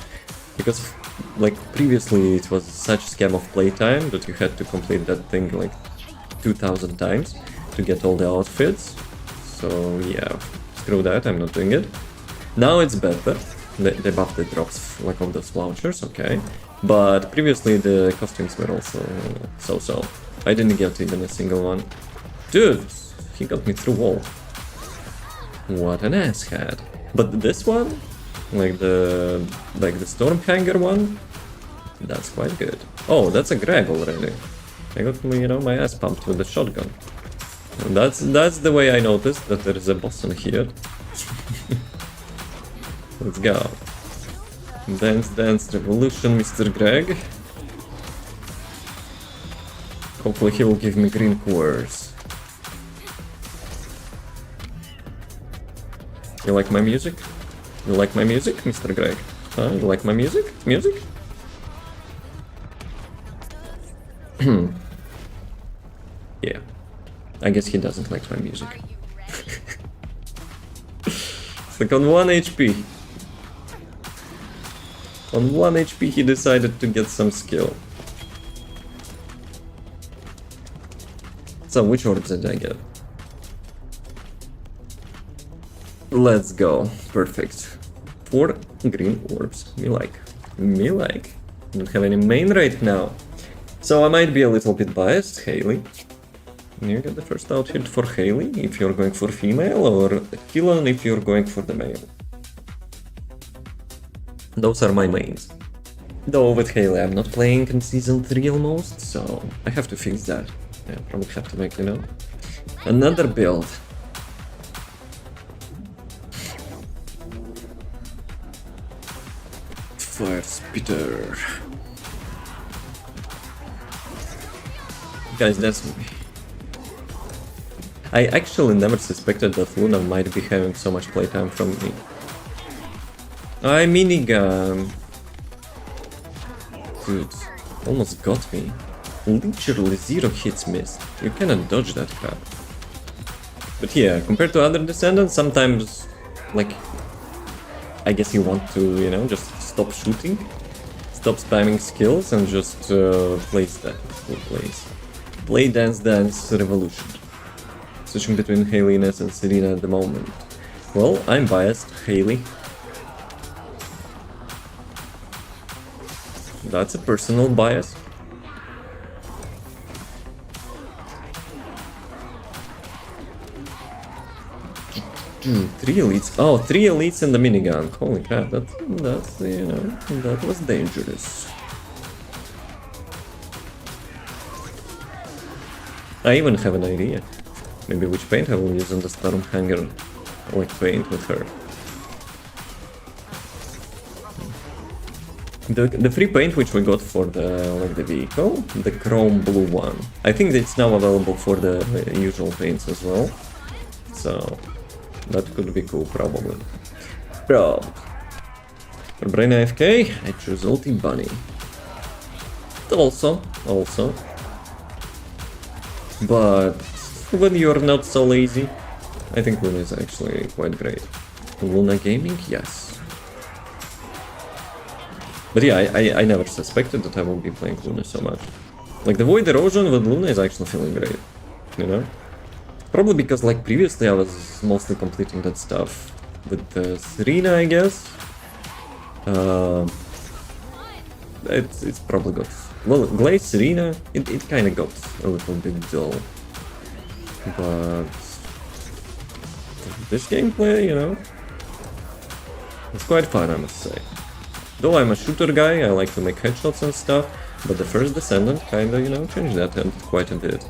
because, like, previously it was such scam of playtime that you had to complete that thing like 2000 times to get all the outfits. So yeah, screw that, I'm not doing it. Now it's better. They buffed the drops like of those launchers, okay. But previously the costumes were also so-so. I didn't get even a single one. Dude, he got me through wall. What an asshat. But this one, like the Stormhanger one, that's quite good. Oh, that's a Greg already. I got, you know, my ass pumped with the shotgun. And that's the way I noticed that there is a boss in here. Let's go. Dance Dance Revolution, Mr. Greg. Hopefully he will give me green cores. You like my music? You like my music, Mr. Greg? Huh? You like my music? Music? Yeah. I guess he doesn't like my music. It's like on 1 HP. On 1 HP he decided to get some skill. So which orbs did I get? Let's go. Perfect. 4 green orbs. Me like. Me like. Don't have any main right now. So I might be a little bit biased. Hayley. You get the first outfit for Hayley if you're going for female, or Killen if you're going for the male. Those are my mains. Though with Hayley I'm not playing in Season 3 almost, so I have to fix that. Yeah, probably have to make, you know, another build. Fire Spitter. Guys, that's me. I actually never suspected that Luna might be having so much playtime from me. I minigun. Dude, almost got me. Literally 0 hits missed. You cannot dodge that crap. But yeah, compared to other Descendants, sometimes, like, I guess you want to, you know, just stop shooting, stop spamming skills, and just play Dance Dance Revolution. Switching between Hayley, Ness, and Serena at the moment. Well, I'm biased, Hayley. That's a personal bias. Three elites. Oh, 3 elites in the minigun. Holy crap, that's, you know, that was dangerous. I even have an idea. Maybe which paint I will use on the Storm Hanger, like paint with her. The free paint which we got for the vehicle, the chrome blue one. I think it's now available for the usual paints as well. So that could be cool, probably. For Brain AFK, I choose Ulti Bunny. Also. But when you're not so lazy, I think Luna is actually quite great. Luna Gaming, yes. But yeah, I never suspected that I would be playing Luna so much. Like the Void Erosion with Luna is actually feeling great, you know? Probably because like previously I was mostly completing that stuff with Serena, I guess. It's probably got... Well, Glaze Serena, it kinda got a little bit dull. But this gameplay, you know, it's quite fun, I must say. Though I'm a shooter guy, I like to make headshots and stuff, but the first Descendant kinda, you know, changed that quite a bit.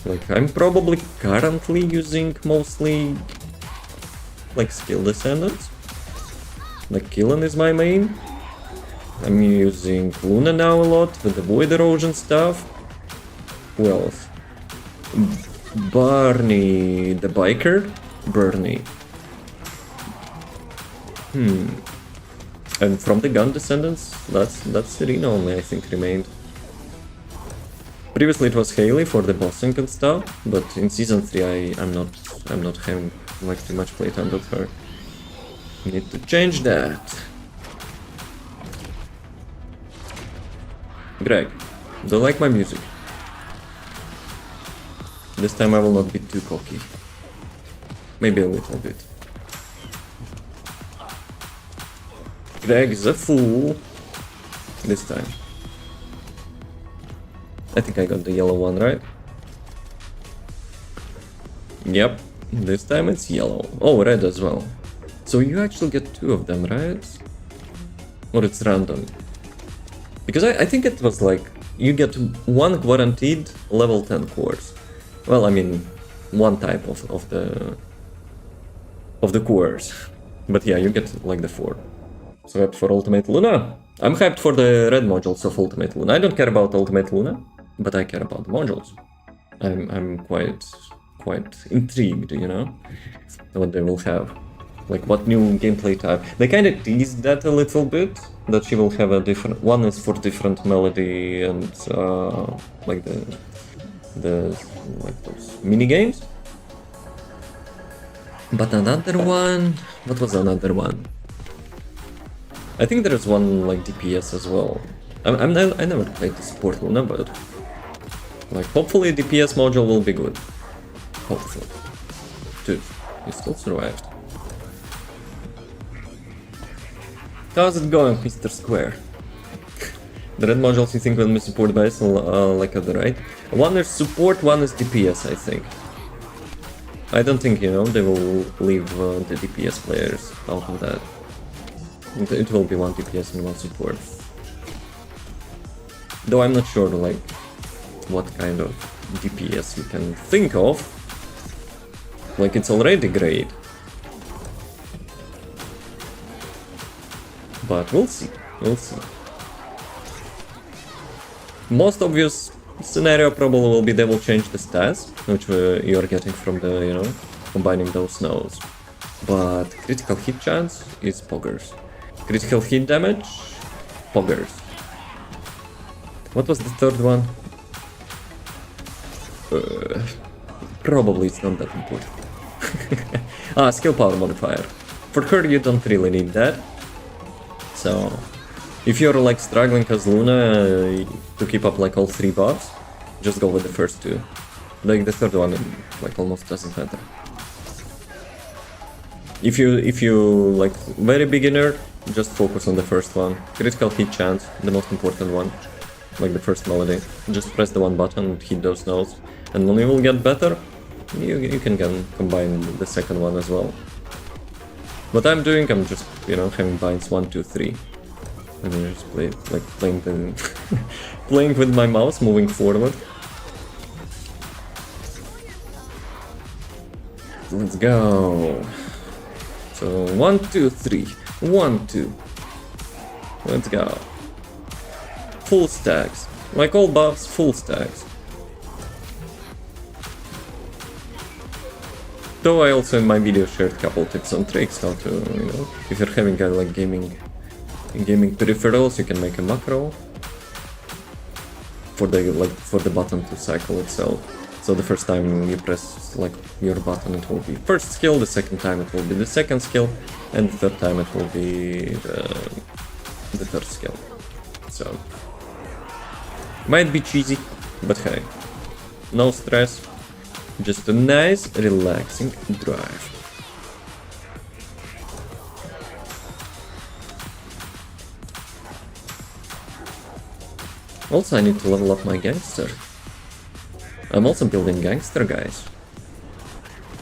Like, I'm probably currently using mostly, like, skill Descendants. Like, Killen is my main. I'm using Luna now a lot with the Void Erosion stuff. Who else? Barney, the biker? Bernie. And from the gun Descendants, that's Serena only, I think, remained. Previously it was Hayley for the bossing and stuff, but in Season 3 I'm not having like too much playtime with her. Need to change that. Greg, do you like my music? This time I will not be too cocky. Maybe a little bit. Greg's a fool. This time. I think I got the yellow one, right? Yep, this time it's yellow. Oh, red as well. So you actually get 2 of them, right? Or it's random? Because I think it was like you get one guaranteed level 10 cores. Well, I mean, one type of the cores. But yeah, you get like the 4. So hyped for Ultimate Luna. I'm hyped for the red modules of Ultimate Luna. I don't care about Ultimate Luna, but I care about the modules. I'm quite intrigued, you know, what they will have. Like what new gameplay type. They kind of teased that a little bit, that she will have a different one is for different melody and like the like those mini games. But another one, what was another one? I think there is one like DPS as well. I never played the support Luna, but like hopefully DPS module will be good. Hopefully. Dude, you still survived. How's it going, Mr. Square? The red modules you think will be supported by us, like other, right? One is support, one is DPS, I think. I don't think, you know, they will leave the DPS players out of that. It will be one DPS and one support. Though I'm not sure, like, what kind of DPS you can think of. Like, it's already great. But we'll see, we'll see. Most obvious scenario probably will be they will change the stats, which you are getting from the, you know, combining those nodes. But critical hit chance is poggers. Critical hit damage, poggers. What was the third one? Probably it's not that important. Skill power modifier. For her you don't really need that. So, if you're like struggling as Luna to keep up like all 3 buffs, just go with the first 2. Like the third one, like almost doesn't matter. If you like very beginner, just focus on the first one. Critical hit chance, the most important one, like the first melody. Just press the one button and hit those notes, and when you will get better, you can combine the second one as well. What I'm doing, I'm just, you know, having binds 1, 2, 3. And then just playing playing with my mouse, moving forward. Let's go. So 1, 2, 3. 1, 2. Let's go. Full stacks. Like all buffs, full stacks. Though I also in my video shared a couple tips and tricks how to, you know, if you're having like gaming peripherals, you can make a macro for the button to cycle itself. So the first time you press like your button, it will be first skill, the second time it will be the second skill, and the third time it will be the third skill. So might be cheesy, but hey, no stress. Just a nice, relaxing drive. Also, I need to level up my gangster. I'm also building gangster, guys.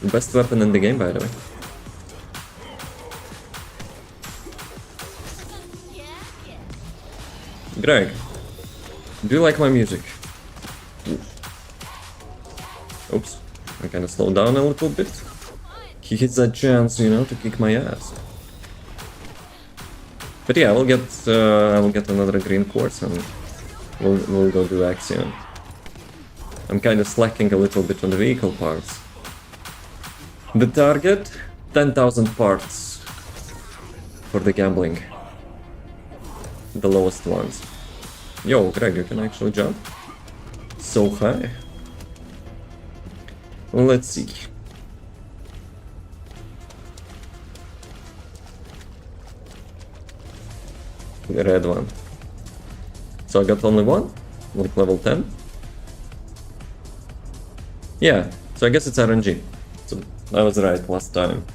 The best weapon in the game, by the way. Greg, do you like my music? Oops. I kinda slowed down a little bit. He hits that chance, you know, to kick my ass. But yeah, I will get another green quartz and we'll go do Axion. I'm kinda slacking a little bit on the vehicle parts. The target, 10,000 parts for the gambling. The lowest ones. Yo, Greg, you can actually jump? So high. Let's see. The red one. So I got only one? Like level 10? Yeah, so I guess it's RNG. So I was right last time.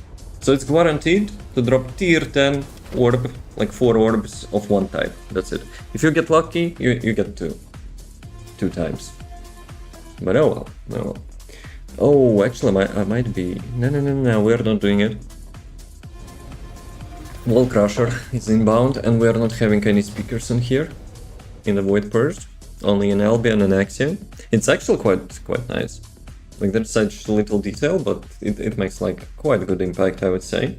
So it's guaranteed to drop tier 10 orb, like 4 orbs of one type. That's it. If you get lucky, you get 2. 2 times. But oh well, oh well. Oh, actually, I might be... No, we're not doing it. Wall Crusher is inbound, and we're not having any speakers in here, in the Void Purge. only in Albion and Axiom. It's actually quite nice. Like, there's such little detail, but it makes like quite a good impact, I would say.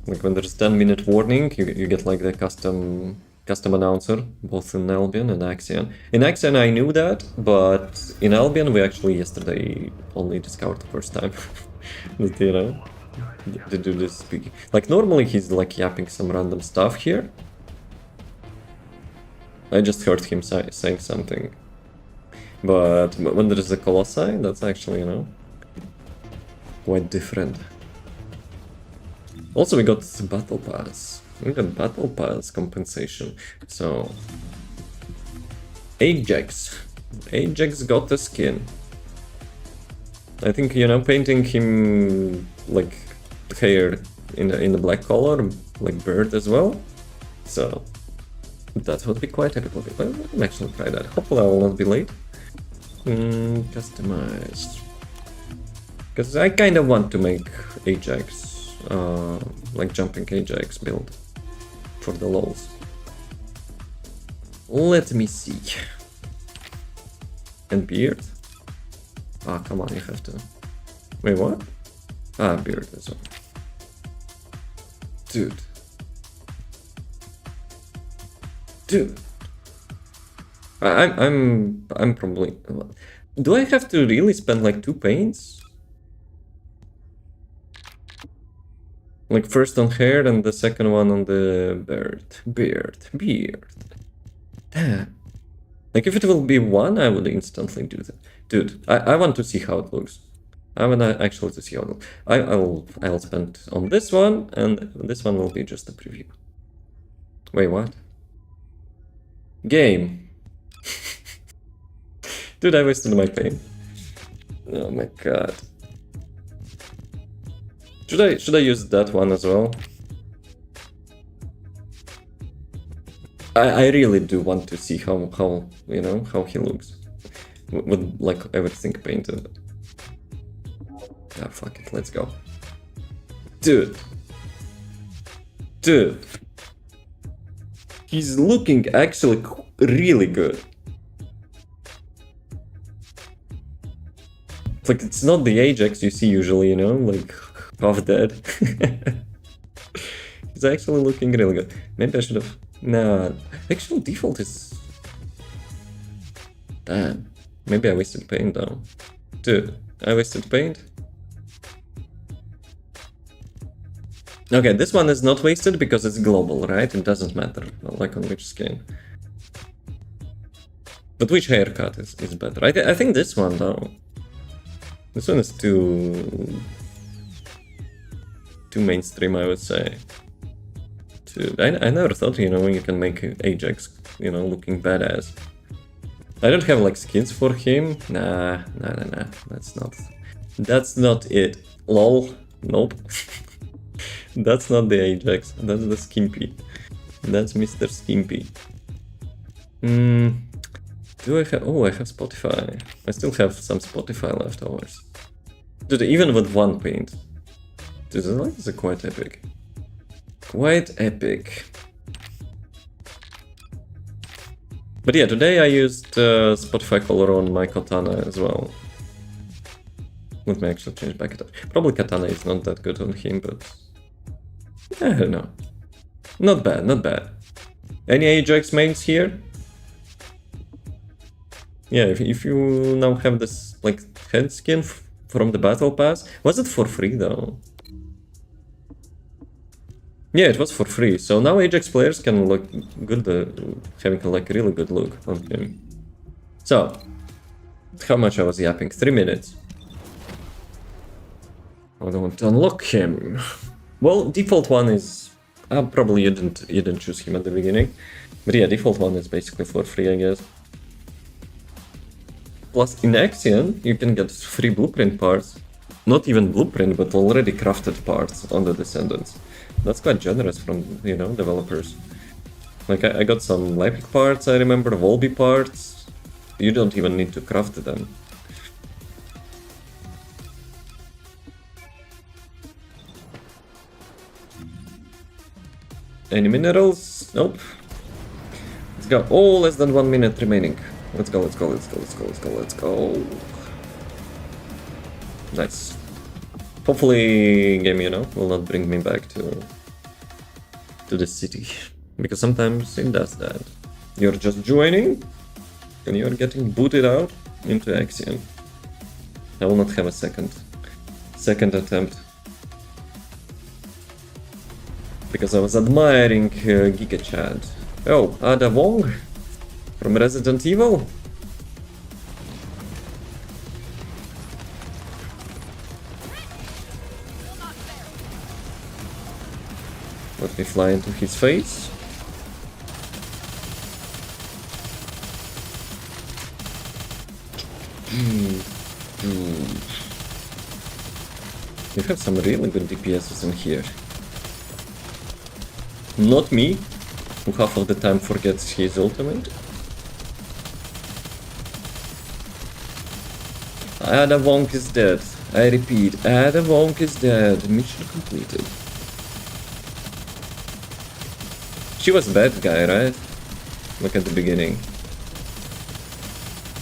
Like when there's 10-minute warning, you get like the custom announcer, both in Albion and Axiom. In Axiom I knew that, but in Albion we actually yesterday only discovered the first time. That, you know, to do this speaking. Like normally he's like yapping some random stuff here. I just heard him saying something. But when there is a Colossi, that's actually, you know, quite different. Also, we got Battle Pass. We got Battle Pass compensation. So, Ajax. Ajax got the skin. I think, you know, painting him like hair in the black color, like bird as well. So, that would be quite epic. I'll actually try that. Hopefully, I will not be late. Customized. Because I kind of want to make Ajax, like jumping Ajax build for the lols. Let me see. And beard? Ah, come on, you have to. Wait, what? Ah, beard as well. Dude. I'm probably... Do I have to really spend like 2 paints? Like first on hair and the second one on the beard. Damn. Like if it will be 1, I would instantly do that. Dude, I want to see how it looks. I want actually to see how it looks. I'll spend on this one, and this one will be just a preview. Wait, what? Game. Dude, I wasted my paint. Oh my god. Should I use that one as well? I really do want to see how you know how he looks with like everything painted. Yeah, fuck it, let's go. Dude. He's looking actually really good. It's like it's not the Ajax you see usually, you know, like half dead. He's actually looking really good. Maybe I should have... Nah, actual default is... Damn. Maybe I wasted paint though. Dude, I wasted paint? Okay, this one is not wasted because it's global, right? It doesn't matter, like on which skin. But which haircut is better? I think this one though. This one is too mainstream, I would say. I never thought, you know, you can make Ajax, you know, looking badass. I don't have like skins for him. Nah. That's not it. Lol. Nope. That's not the Ajax. That's the Skimpy. That's Mr. Skimpy. Do I have... Oh, I have Spotify. I still have some Spotify leftovers. Dude, even with 1 paint. Dude, this is quite epic. Quite epic. But yeah, today I used Spotify color on my Katana as well. Let me actually change back Katana. Probably Katana is not that good on him, but... I don't know. Not bad. Any Ajax mains here? Yeah, if you now have this, like, head skin from the Battle Pass... Was it for free, though? Yeah, it was for free, so now Ajax players can look good, having like a really good look on him. So, how much I was yapping? 3 minutes. I don't want to unlock him. Well, default one is... probably you didn't choose him at the beginning. But yeah, default one is basically for free, I guess. Plus, in Axiom, you can get free blueprint parts. Not even blueprint, but already crafted parts on the Descendants. That's quite generous from, you know, developers. Like, I got some Leipzig parts, I remember, 𝑱𝒐𝒊𝒏 parts. You don't even need to craft them. Any minerals? Nope. go. Oh, less than 1 minute remaining. Let's go, let's go, let's go, let's go, let's go, let's go. Nice. Hopefully game, you know, will not bring me back to the city. Because sometimes it does that. You're just joining and you're getting booted out into Axiom. I will not have a second attempt. Because I was admiring Giga Chad. Oh, Ada Wong from Resident Evil. Let me fly into his face. You have some really good DPSs in here. Not me, who half of the time forgets his ultimate. Ada Wong is dead. I repeat, Ada Wong is dead. Mission completed. She was bad guy, right? Like at the beginning.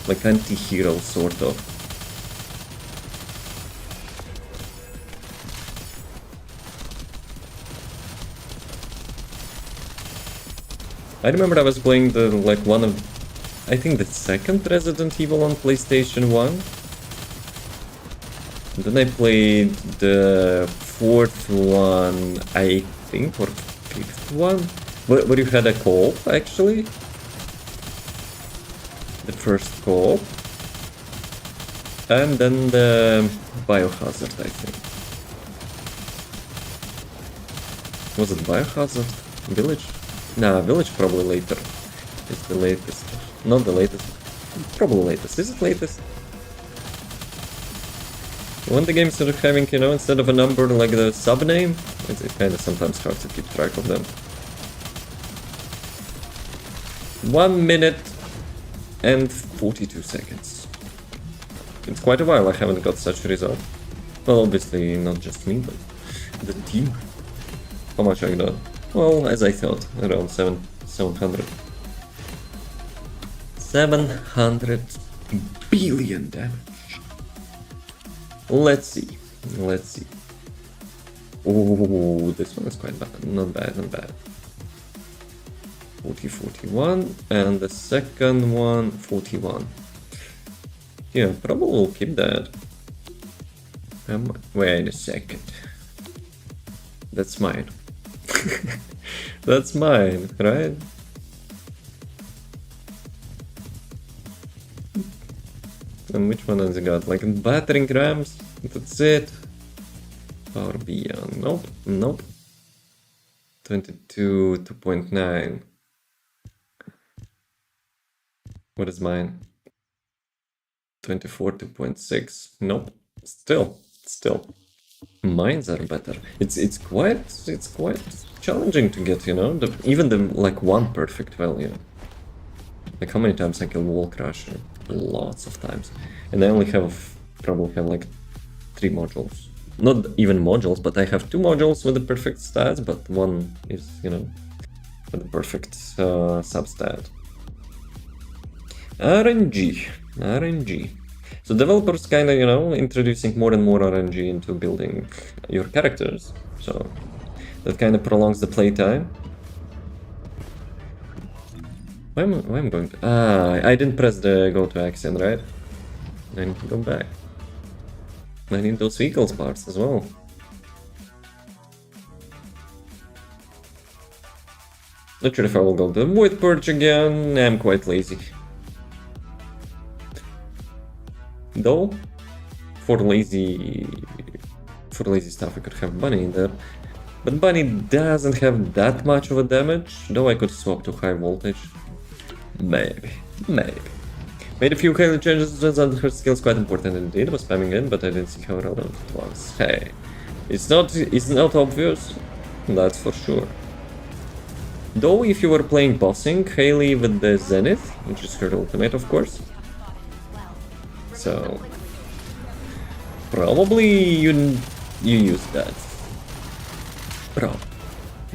Like anti-hero, sort of. I remember I was playing the, like, one of, I think the second Resident Evil on PlayStation 1. And then I played the fourth one, I think, or fifth one, where you had a co-op, actually. The first co-op. And then the Biohazard, I think. Was it Biohazard? Village? Nah, Village probably later. It's the latest. Not the latest. Probably latest. Is it latest? When the games are having, you know, instead of a number like the sub-name, it's kind of sometimes hard to keep track of them. 1 minute and 42 seconds. It's quite a while I haven't got such a result. Well, obviously not just me, but the team. How much I got? Well, as I thought, around 700. 700 billion damage. Let's see. Let's see. Oh, this one is quite bad. Not bad, not bad. 40, 41, and the second one, 41. Yeah, probably will keep that. Wait a second. That's mine. That's mine, right? And which one has it got? Like battering rams? That's it. Power beyond. Nope, nope. 22, 2.9. What is mine? 24, 2.6. Nope. Still. Mines are better. It's quite challenging to get, you know, even the like one perfect value. Like how many times I kill Wall Crusher? Lots of times. And I only probably have like 3 modules. Not even modules, but I have 2 modules with the perfect stats, but one is, you know, with the perfect substat. RNG. So developers kind of, you know, introducing more and more RNG into building your characters. So that kind of prolongs the playtime. Why am I going to... I didn't press the go to action, right? I need to go back. I need those vehicles parts as well. Not sure if I will go to the Void Purge again. I'm quite lazy. Though, for lazy stuff I could have Bunny in there. But Bunny doesn't have that much of a damage, though I could swap to high voltage. Maybe. Made a few highly changes, and her skill's quite important indeed. I was spamming in, but I didn't see how relevant it was. Hey, it's not obvious, that's for sure. Though if you were playing bossing, Hayley with the Zenith, which is her ultimate of course. So probably you use that.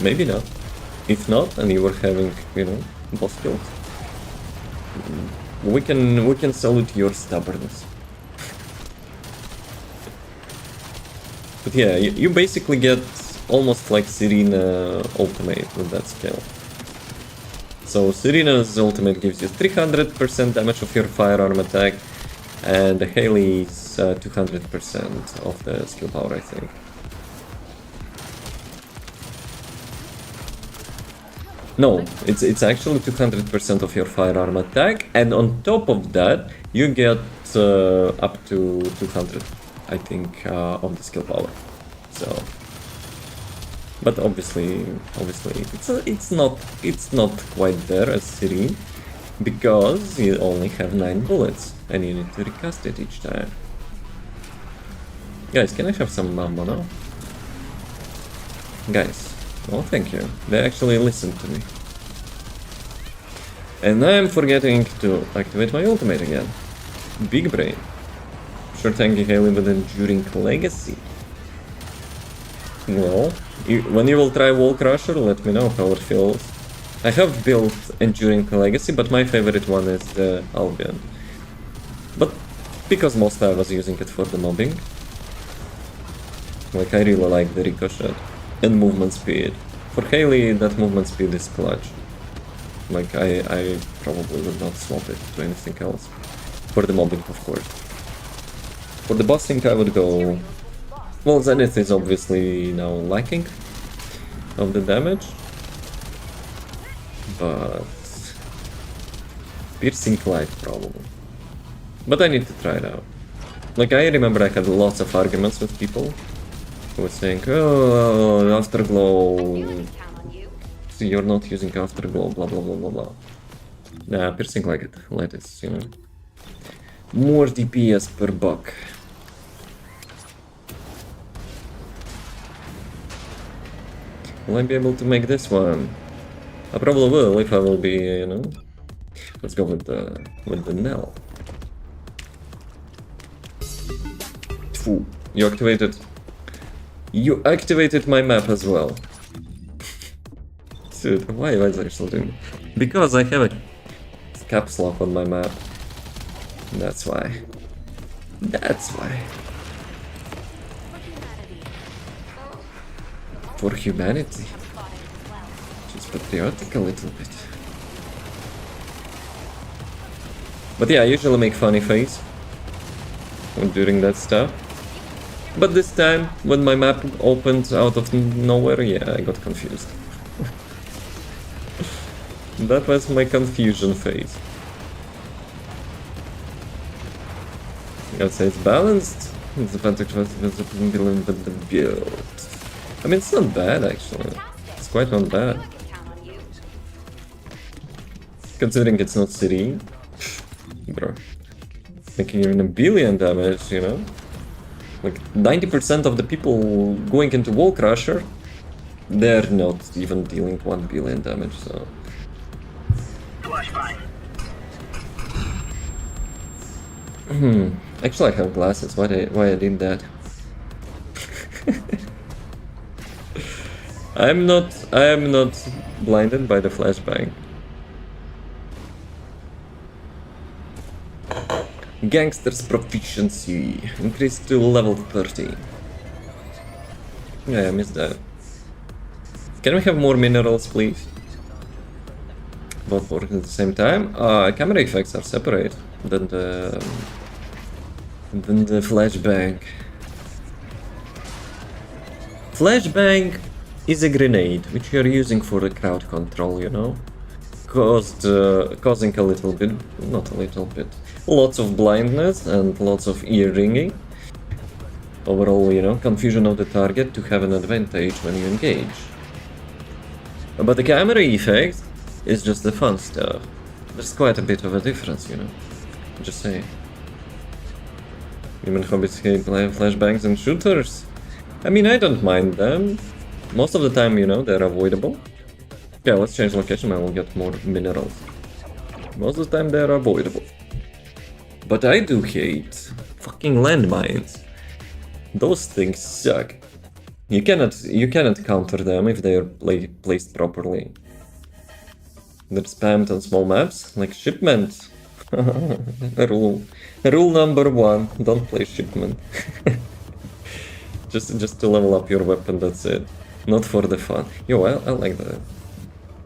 Maybe not. If not, and you were having, you know, boss kills, we can salute your stubbornness. But yeah, you basically get almost like Serena ultimate with that skill. So Serena's ultimate gives you 300% damage of your firearm attack, and the Hayley's 200% of the skill power, I think. No, it's actually 200% of your firearm attack, and on top of that, you get up to 200, I think, of the skill power. So, but obviously, it's not quite there as Serene, because you only have 9 bullets, and you need to recast it each time. Guys, can I have some mambo now? Guys. Oh, thank you. They actually listened to me. And I'm forgetting to activate my ultimate again. Big brain. Sure, thank you, Hayley, with enduring legacy. Well, when you will try Wall Crusher, let me know how it feels. I have built enduring legacy, but my favorite one is the Albion. But because most I was using it for the mobbing. Like, I really like the ricochet. And movement speed. For Hayley, that movement speed is clutch. Like, I probably would not swap it to anything else. For the mobbing, of course. For the bossing, I would go... Well, Zenith is obviously now lacking of the damage. But... Piercing Light, probably. But I need to try it out. Like, I remember I had lots of arguments with people who was saying, oh, Afterglow, see, you're not using Afterglow, blah blah blah blah blah. Nah, Piercing Light is, you know, more DPS per buck. Will I be able to make this one? I probably will if I will be, you know. Let's go with the Nell. Phew, you activated. You activated my map as well. Dude, why was I still doing it? Because I have a caps lock on my map. That's why. That's why. For humanity. She's patriotic a little bit. But yeah, I usually make funny face when doing that stuff. But this time, when my map opened out of nowhere, yeah, I got confused. That was my confusion phase. I'd say it's balanced. It's advantage with the build. I mean, it's not bad, actually. It's quite not bad. Considering it's not City. Bro. Making even a billion damage, you know? Like 90% of the people going into Wall Crusher, they're not even dealing 1 billion damage, so... Actually, I have glasses. Why I did that? I am not blinded by the flashbang. Gangster's proficiency increased to level 30. Yeah, I missed that. Can we have more minerals, please? Both work at the same time. Camera effects are separate than the flashbang. Flashbang is a grenade which you're using for the crowd control, you know, causing a little bit, not a little bit, lots of blindness and lots of ear ringing. Overall, you know, confusion of the target to have an advantage when you engage. But the camera effect is just the fun stuff. There's quite a bit of a difference, you know. Just saying. Human hobbits hate flashbangs and shooters. I mean, I don't mind them. Most of the time, you know, they're avoidable. Yeah, let's change location, I will get more minerals. Most of the time, they're avoidable. But I do hate fucking landmines. Those things suck. You cannot counter them if they are placed properly. They're spammed on small maps, like shipment. Rule number 1, don't play shipment. just to level up your weapon, that's it. Not for the fun. Yo, I like that.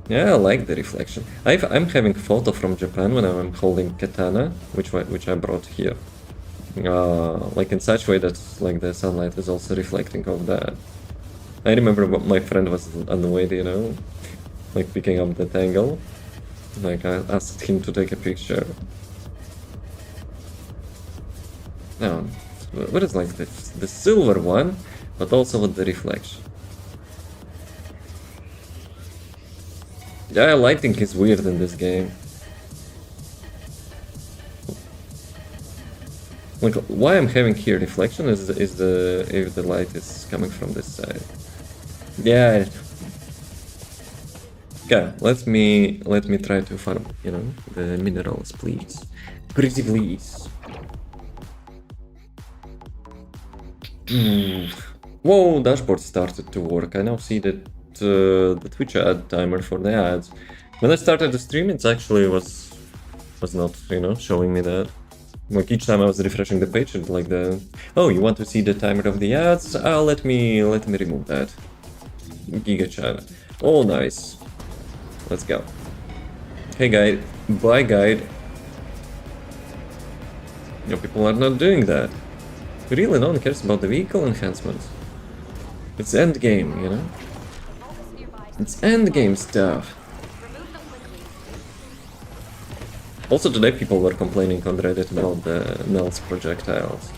Yeah, I like the reflection. I'm having photo from Japan when I'm holding katana, which I brought here. Like in such way that like the sunlight is also reflecting off that. I remember my friend was annoyed, you know, like picking up that angle. Like I asked him to take a picture. No, what is like the silver one, but also with the reflection. Yeah, lighting is weird in this game. Like, why I'm having here reflection is if the light is coming from this side. Yeah. Okay, let me try to farm, you know, the minerals, please. Pretty please. Whoa, dashboard started to work. I now see that the Twitch ad timer for the ads. When I started the stream, it actually was not, you know, showing me that. Like each time I was refreshing the page, it's like the, oh, you want to see the timer of the ads? Let me remove that. Giga chat. Oh, nice. Let's go. Hey guide, bye guide. No, people are not doing that. Really, no one cares about the vehicle enhancements. It's end game, you know? It's end game stuff. Also today people were complaining on Reddit about the Nell's projectiles.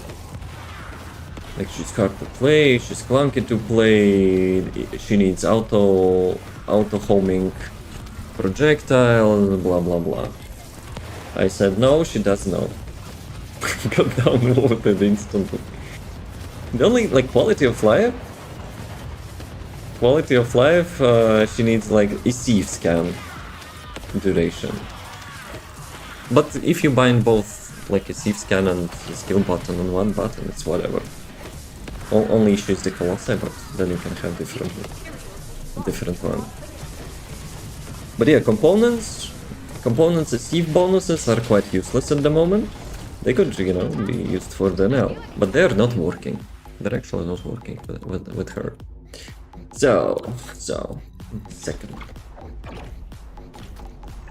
Like she's hard to play, she's clunky to play, she needs auto homing projectile, blah blah blah. I said no, she does know. Got downloaded instantly. The only like quality of life, she needs like a sieve scan duration. But if you bind both like a sieve scan and a skill button on one button, it's whatever. Only issue is the Colossi, but then you can have different one. But yeah, components and sieve bonuses are quite useless at the moment. They could, you know, be used for the Nell, but they're not working. They're actually not working with her. So, second.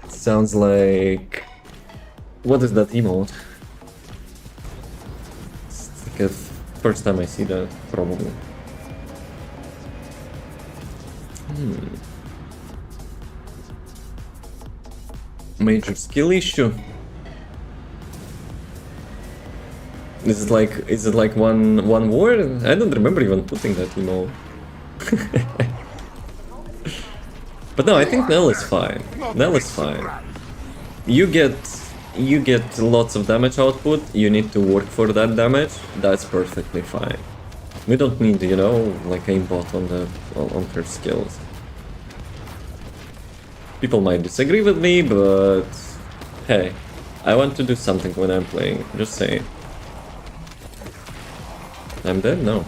Sounds like... What is that emote? It's like a first time I see that, probably. Major skill issue. Is it like one word? I don't remember even putting that emote. But no, I think Nell is fine. Nell is fine. You get lots of damage output, you need to work for that damage, that's perfectly fine. We don't need, you know, like aimbot on her skills. People might disagree with me, but hey, I want to do something when I'm playing, just saying. I'm dead? No.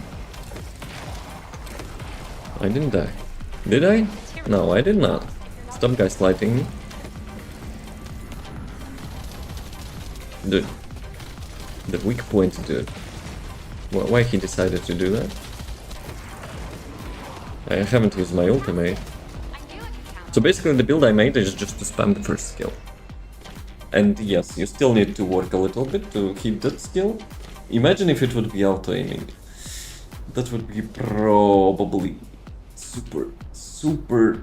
I didn't die. Did I? No, I did not. Stop gaslighting me. Dude. The weak point, dude. Why he decided to do that? I haven't used my ultimate. So basically the build I made is just to spam the first skill. And yes, you still need to work a little bit to hit that skill. Imagine if it would be auto-aiming. That would be probably super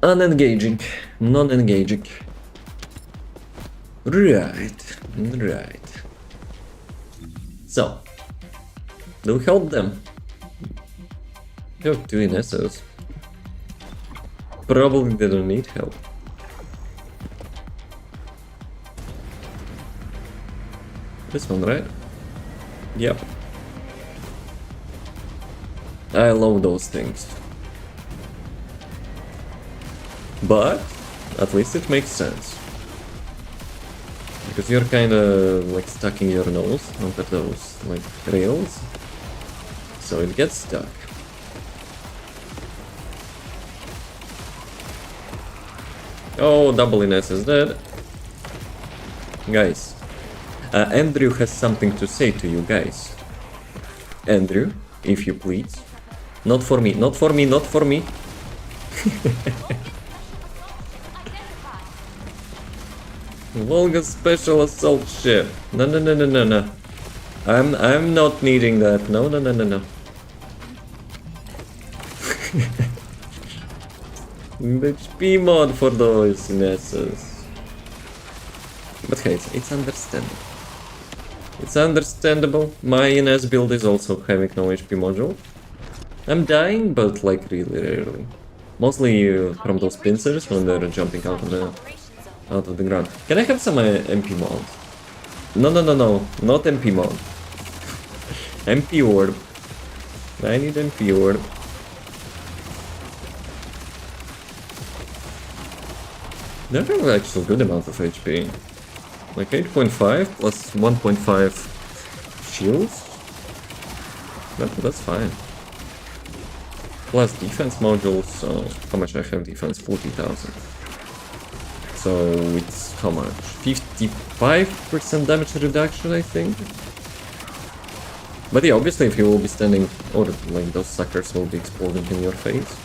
unengaging, non-engaging. Right. So, do we help them? You have two Inessos. Probably they don't need help. This one, right? Yep. I love those things. But, at least it makes sense. Because you're kinda like stucking your nose onto those like rails. So it gets stuck. Oh, double Ines is dead. Guys, Andrew has something to say to you guys. Andrew, if you please. Not for me, not for me, not for me. Volga Special Assault Ship. No, no, no, no, no, no. I'm not needing that. No, no, no, no, no. The HP mod for those Inesses. But hey, it's understandable. It's understandable. My Ines build is also having no HP module. I'm dying, but like really rarely. Mostly from those pincers when they're jumping out of the ground. Can I have some MP mod? No, no, no, no, not MP mod. MP orb. I need MP orb. They have actually a good amount of HP. Like 8.5 plus 1.5 shields. That's fine. Plus defense modules, so how much I have defense? 40,000. So it's how much? 55% damage reduction, I think. But yeah, obviously if you will be standing, or like those suckers will be exploding in your face.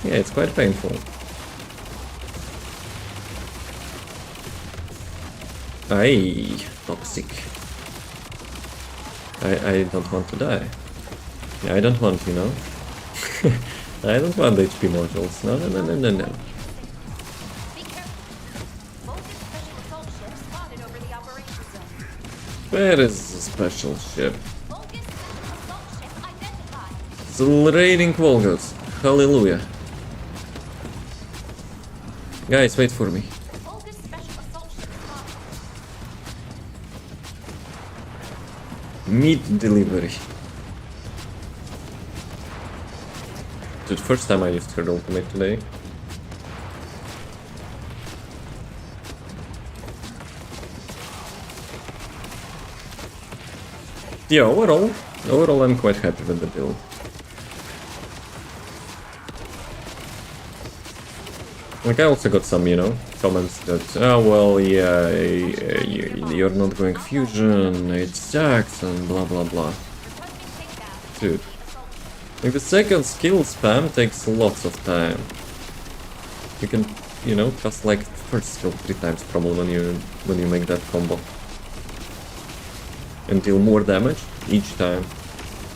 Yeah, it's quite painful. Aye, toxic. I don't want to die. Yeah, I don't want, you know. I don't want HP modules. No, no, no, no, no, no. Be careful. Focus special assault ship spotted over the operations zone. Where is the special ship? Focus special assault ship identified. Accelerating Volgas. Hallelujah. Guys, wait for me. Focus special assault ship spotted. Meat delivery. Dude, first time I used her ultimate today. Yeah, overall I'm quite happy with the build. Like I also got some, you know, comments that, oh well, yeah, you're not going fusion, it sucks, and blah blah blah. Dude. Like the second skill spam takes lots of time. You can, you know, cast like first skill 3 times probably when you make that combo. And deal more damage each time.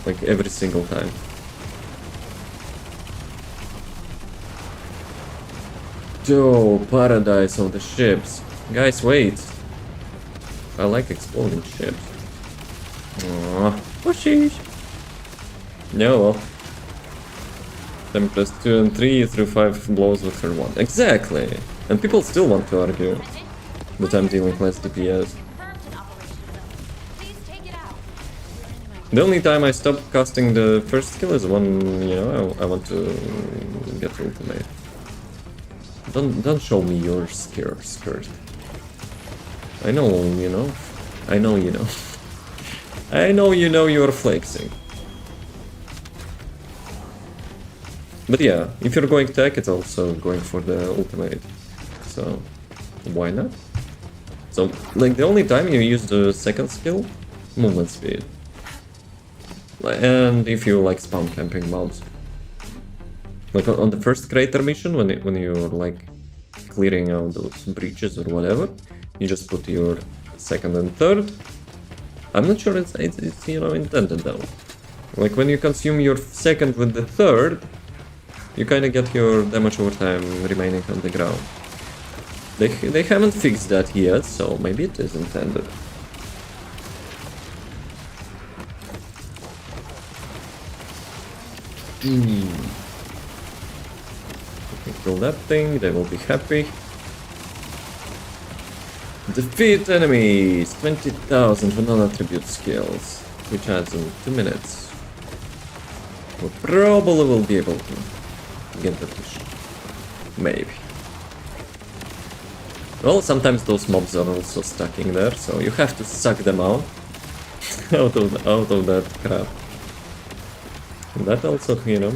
Like every single time. Oh, paradise of the ships. Guys, wait. I like exploding ships. Aww. Oh, sheesh. Yeah, well. Then plus 2 and 3 through 5 blows with her 1. Exactly! And people still want to argue that I'm dealing less DPS. The only time I stop casting the first skill is when, you know, I want to get ultimate. Don't show me your skirt. I know, you know. I know you know. I know you know you're flexing. But yeah, if you're going tech, it's also going for the ultimate. So, why not? So, like, the only time you use the second skill, movement speed. And if you, like, spam camping mobs. Like, on the first crater mission, when you're, like, clearing out those breaches or whatever, you just put your second and third. I'm not sure it's you know, intended, though. Like, when you consume your second with the third, you kind of get your damage over time remaining on the ground. They haven't fixed that yet, so maybe it is intended. Kill that thing, they will be happy. Defeat enemies! 20,000 with non-attribute skills, which adds in 2 minutes. We probably will be able to get that mission. Maybe. Well, sometimes those mobs are also stuck in there, so you have to suck them out. out of that crap. And that also, you know,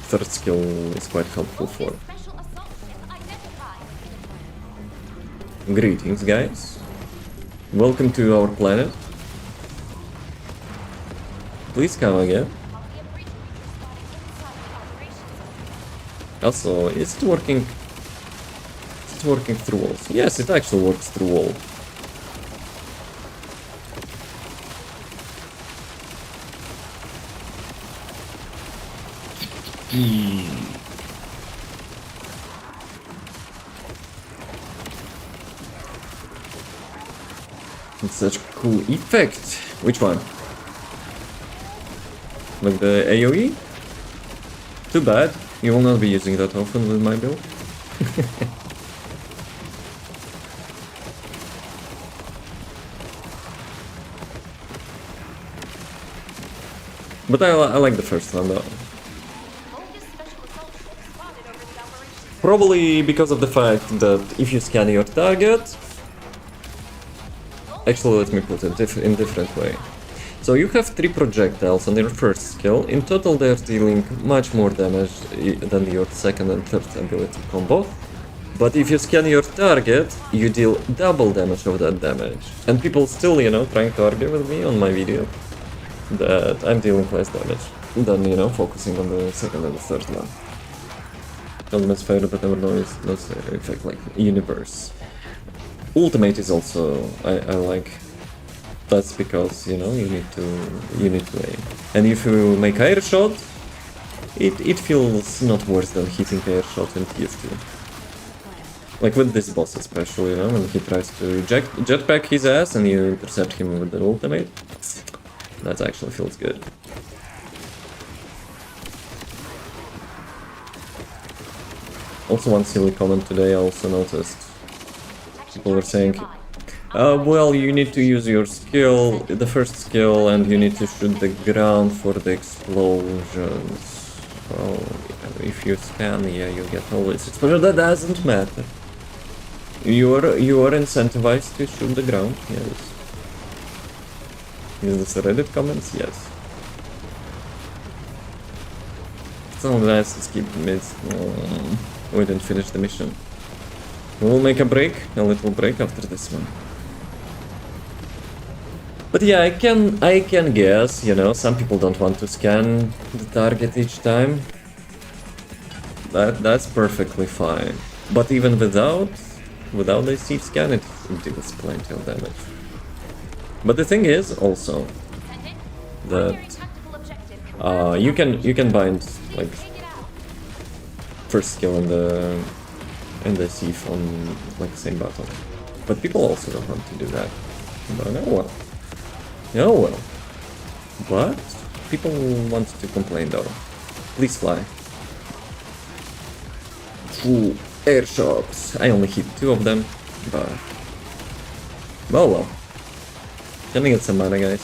third skill is quite helpful for. Greetings, guys. Welcome to our planet. Please come again. Also, is it working? Is it working through walls? Yes, it actually works through wall. It's such a cool effect. Which one? Like the AoE? Too bad. You will not be using that often with my build. But I like the first one though. Probably because of the fact that if you scan your target... Actually, let me put it in different way. So you have 3 projectiles on your first skill. In total they are dealing much more damage than your second and third ability combo. But if you scan your target, you deal double damage of that damage. And people still, you know, trying to argue with me on my video that I'm dealing less damage than, you know, focusing on the second and the third one. Elements failed, but never noise, those effect like universe. Ultimate is also I like. That's because, you know, you need to aim. And if you make air shot, it feels not worse than hitting air shot in TF2. Like with this boss especially, you know, when he tries to jetpack his ass and you intercept him with the ultimate. That actually feels good. Also one silly comment today I also noticed. People were saying, well, you need to use your skill, the first skill, and you need to shoot the ground for the explosions. Oh, if you scan, yeah, you get all this exposure. That doesn't matter. You are incentivized to shoot the ground, yes. Is this Reddit comments? Yes. So let's skip this. We didn't finish the mission. We'll make a little break after this one. But yeah, I can guess, you know, some people don't want to scan the target each time. That's perfectly fine. But even without the sieve scan, it deals plenty of damage. But the thing is also that you can bind like first skill in the sieve on like the same button. But people also don't want to do that. But oh well. Oh well. But people want to complain though. Please fly. Ooh, air shots. I only hit 2 of them, but well. Can we get some mana, guys?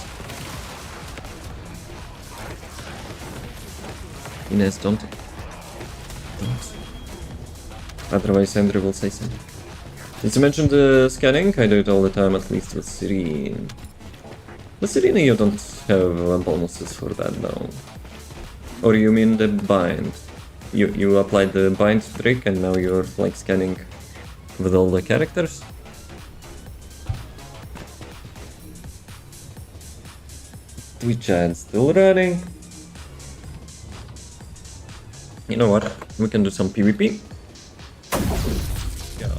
Ines, don't. Otherwise Andrew will say something. Since you mentioned the scanning, I do it all the time, at least with Serene. With Serene you don't have bonuses for that though. Or you mean the bind? You applied the bind trick and now you're like scanning with all the characters? Twitch ad still running. You know what? We can do some PvP. Yeah.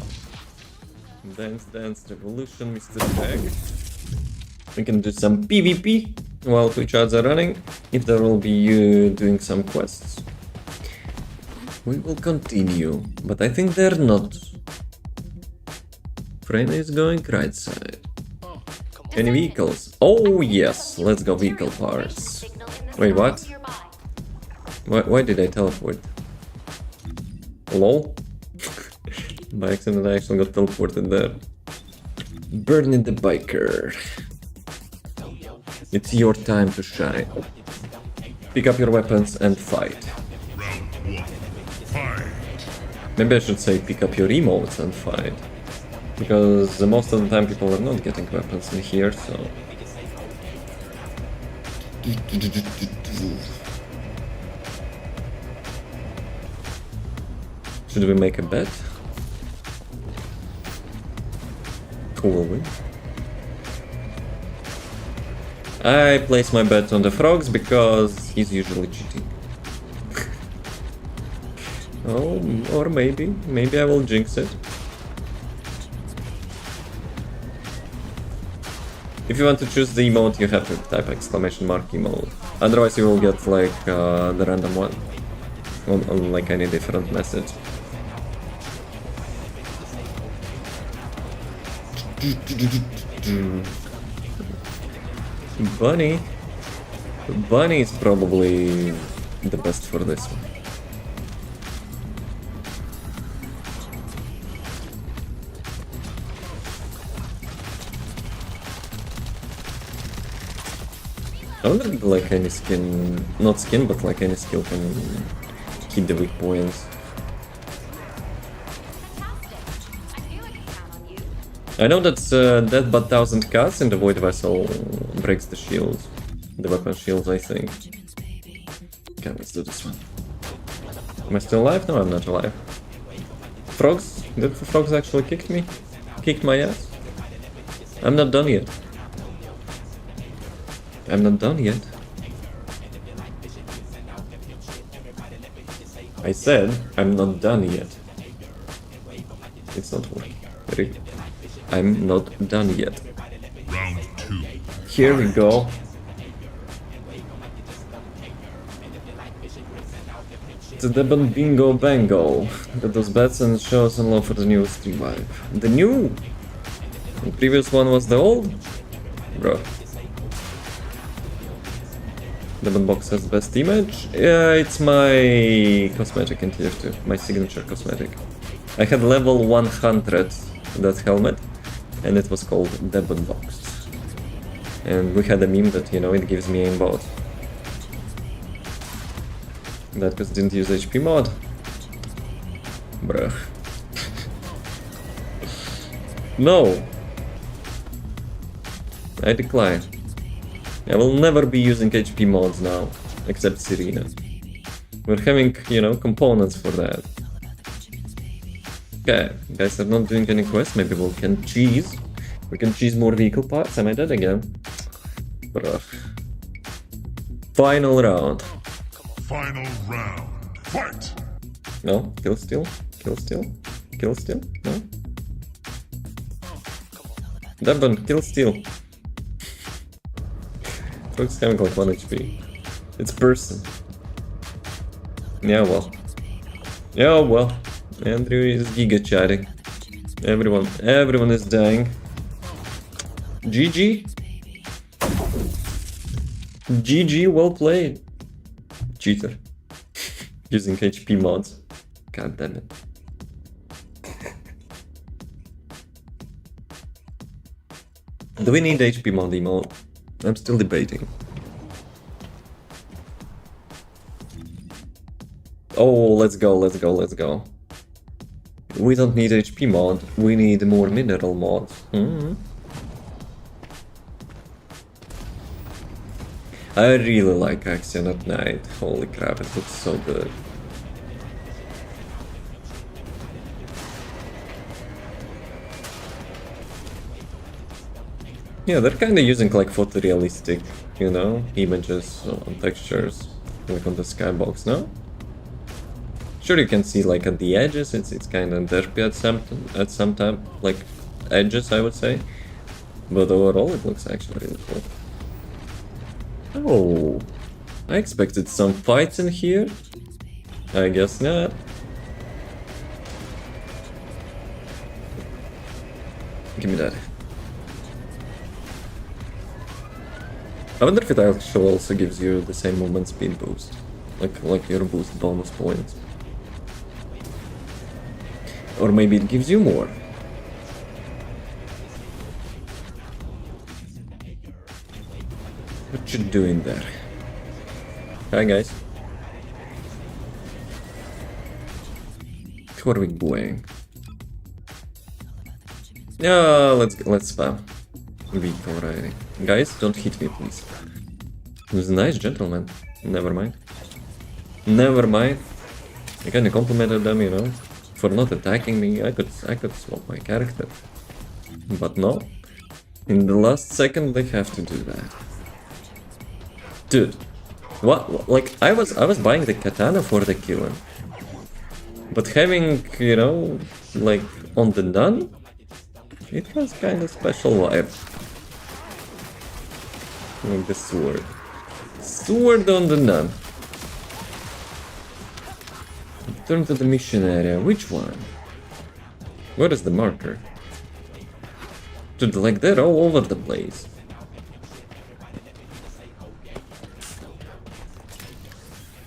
Dance Revolution, Mr. Tag. We can do some PvP while Twitch ads are running. If there will be you doing some quests, we will continue. But I think they're not. Freyna is going right side. Any vehicles? Oh yes, let's go vehicle parts. Wait, what? Why did I teleport? Lol? By accident I actually got teleported there. Burning the biker. It's your time to shine. Pick up your weapons and fight. Maybe I should say pick up your emotes and fight. Because most of the time people are not getting weapons in here, so... Should we make a bet? Who will win? I place my bet on the frogs because he's usually cheating. Oh, or maybe I will jinx it. If you want to choose the emote, you have to type exclamation mark emote. Otherwise you will get like the random one on like any different message. Bunny is probably the best for this one. I don't think like any skin, not skin, but like any skill can hit the weak points. I know that's dead but 1000 cuts and the Void Vessel breaks the shields. The weapon shields, I think. Okay, let's do this one. Am I still alive? No, I'm not alive. Frogs? Did the frogs actually kick me? Kicked my ass? I'm not done yet. I'm not done yet. I said I'm not done yet. It's not working. Ready? I'm not done yet. Round 2. Here we go. It's a Debon Bingo Bango. Get those bets and show some love for the new stream vibe. The new? The previous one was the old? Bro. Debon Box has best image. Yeah, it's my cosmetic in tier 2. My signature cosmetic. I had level 100 that helmet. And it was called Debon Box. And we had a meme that, you know, it gives me aimbot. That because didn't use HP mod. Bruh. No! I decline. I will never be using HP mods now, except Serena. We're having, you know, components for that. Okay, guys are not doing any quests, maybe we can cheese. We can cheese more vehicle parts, am I dead again? Bruh. Final round. Final round. Fight! No? Kill steal? Kill steal? Kill steal? No? Debon, kill steal. Looks having like 1 HP. It's person. Yeah, well. Yeah, well. Andrew is giga chatting. Everyone is dying. GG. GG, well played. Cheater. Using HP mods. God damn it. Do we need HP mod emote? I'm still debating. Oh, let's go. We don't need HP mod, we need more mineral mods. I really like Axion at night. Holy crap, it looks so good. Yeah, they're kinda using like photorealistic, you know, images on textures, like on the skybox, no? Sure, you can see like at the edges, it's kinda derpy at some time, like edges, I would say. But overall, it looks actually really cool. Oh, I expected some fights in here. I guess not. Give me that. I wonder if it actually also gives you the same movement speed boost, like your boost bonus points, or maybe it gives you more. What you doing there? Hi guys. What are we doing? Yeah, let's spam. Weak already. Guys, don't hit me, please. He was a nice gentleman. Never mind. Never mind. I kinda complimented them, you know, for not attacking me. I could swap my character. But no. In the last second they have to do that. Dude. What? Like, I was buying the katana for the killing. But having, you know, like, on the nun, it has kind of special vibe. Like the sword. Sword on the nun. Return to the mission area. Which one? Where is the marker? Dude, like, they're all over the place.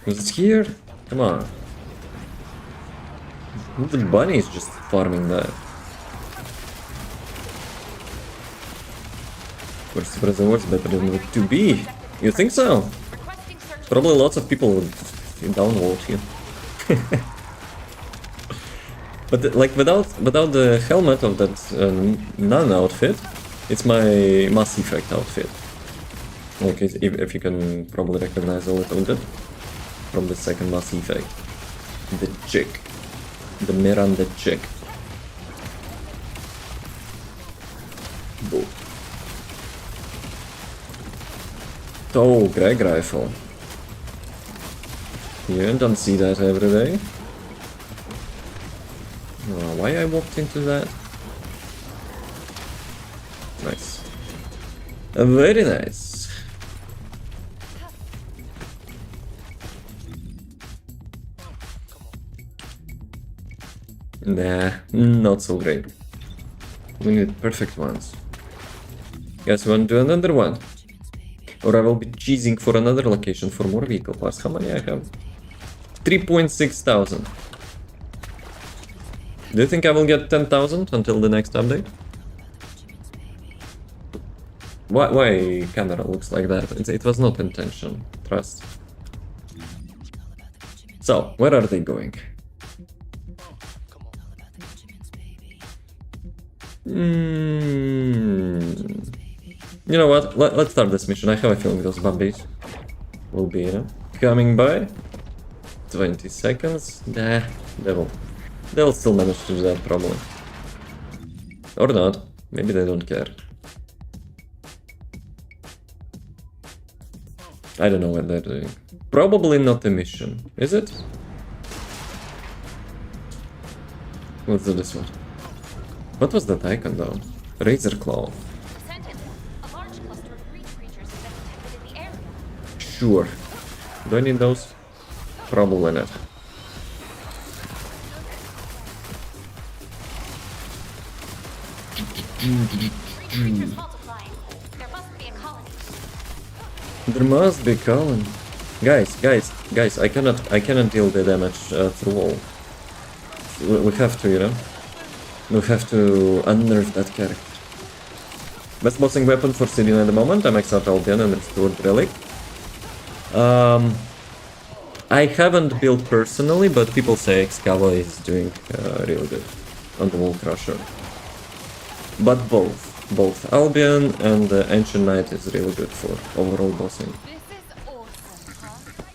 Was it here? Come on. The bunny is just farming that. 𝑭𝒐𝒊𝒏 better than with 𝑗2b. You think so? Requesting search. Probably lots of people would downvote you. But like without the helmet of that nun outfit, it's my Mass Effect outfit. Like if you can probably recognize a little bit from the second Mass Effect. The chick. The Miranda chick. Boom. Oh, Greg rifle. You don't see that every day. Oh, why I walked into that? Nice. Very nice. Nah, not so great. We need perfect ones. Guys, we want to do another one? Or I will be cheesing for another location for more vehicle parts. How many I have? 3.6 thousand. Do you think I will get 10,000 until the next update? Why camera looks like that? It was not intention. Trust. So, where are they going? You know what? Let's start this mission. I have a feeling those zombies will be, you know, coming by. 20 seconds. Nah, they'll still manage to do that probably. Or not. Maybe they don't care. I don't know what they're doing. Probably not a mission, is it? Let's do this one. What was that icon though? Razor Claw. Descendant. A large cluster of green creatures has been detected in the area. Sure. Do I need those? Probably not. Creatures multiplying. There must be a colony. There must be colony. Guys, I cannot deal the damage through wall. We have to, you know. We have to unnerve that character. Best bossing weapon for Sidian at the moment, I'm Max out Albion and Restored Relic. I haven't built personally, but people say 𝑗2b is doing really good on the Wall Crusher. But both Albion and Ancient Knight is really good for overall bossing. This is awesome,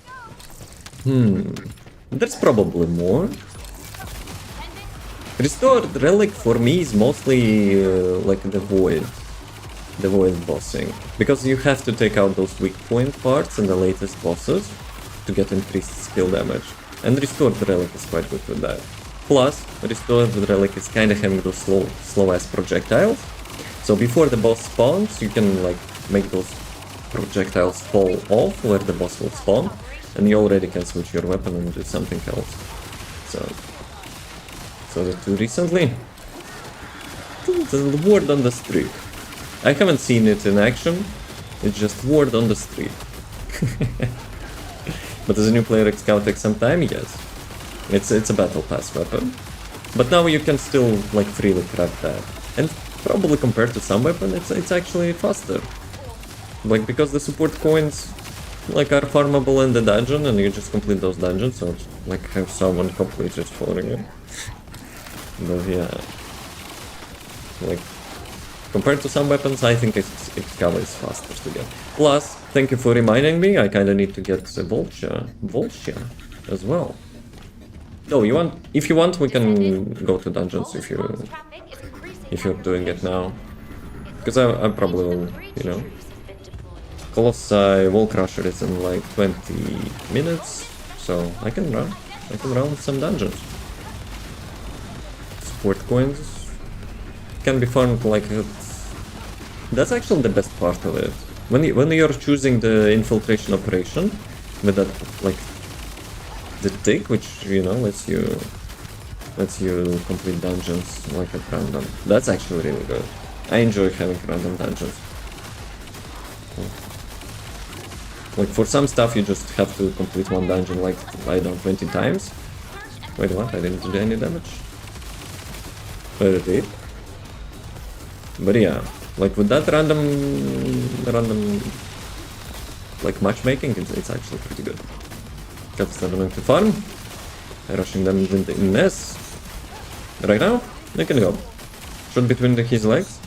huh? There's probably more. Restored Relic for me is mostly like the Void bossing. Because you have to take out those weak point parts in the latest bosses to get increased skill damage. And Restored Relic is quite good with that. Plus, Restored Relic is kinda having those slow-ass projectiles. So before the boss spawns, you can like make those projectiles fall off where the boss will spawn. And you already can switch your weapon and do something else. So the two recently. The word on the street. I haven't seen it in action. It's just word on the street. But as a new player, 𝑗2b takes some time, yes. It's a battle pass weapon. But now you can still like freely craft that. And probably compared to some weapon, it's actually faster. Like because the support coins like are farmable in the dungeon and you just complete those dungeons, so it's like have someone complete it for you. But yeah. Like compared to some weapons, I think 𝑗2b is faster to get. Plus, thank you for reminding me, I kinda need to get the 𝑗2b as well. Oh, if you want, we can go to dungeons if you... Traffic is increasing if you're doing it now. Because I probably will, you know. Colossi Wall Crusher is in like 20 minutes, so I can run with some dungeons. Support coins can be farmed like it. That's actually the best part of it. When you're choosing the infiltration operation with that like the tick, which you know lets you complete dungeons like at random. That's actually really good. I enjoy having random dungeons. Like for some stuff you just have to complete one dungeon like I don't 20 times. Wait, what? I didn't do any damage. But it did. But yeah, like with that random like matchmaking, it's actually pretty good. Got starting to farm, rushing them in the mess. Right now, they can go. Shot between his legs.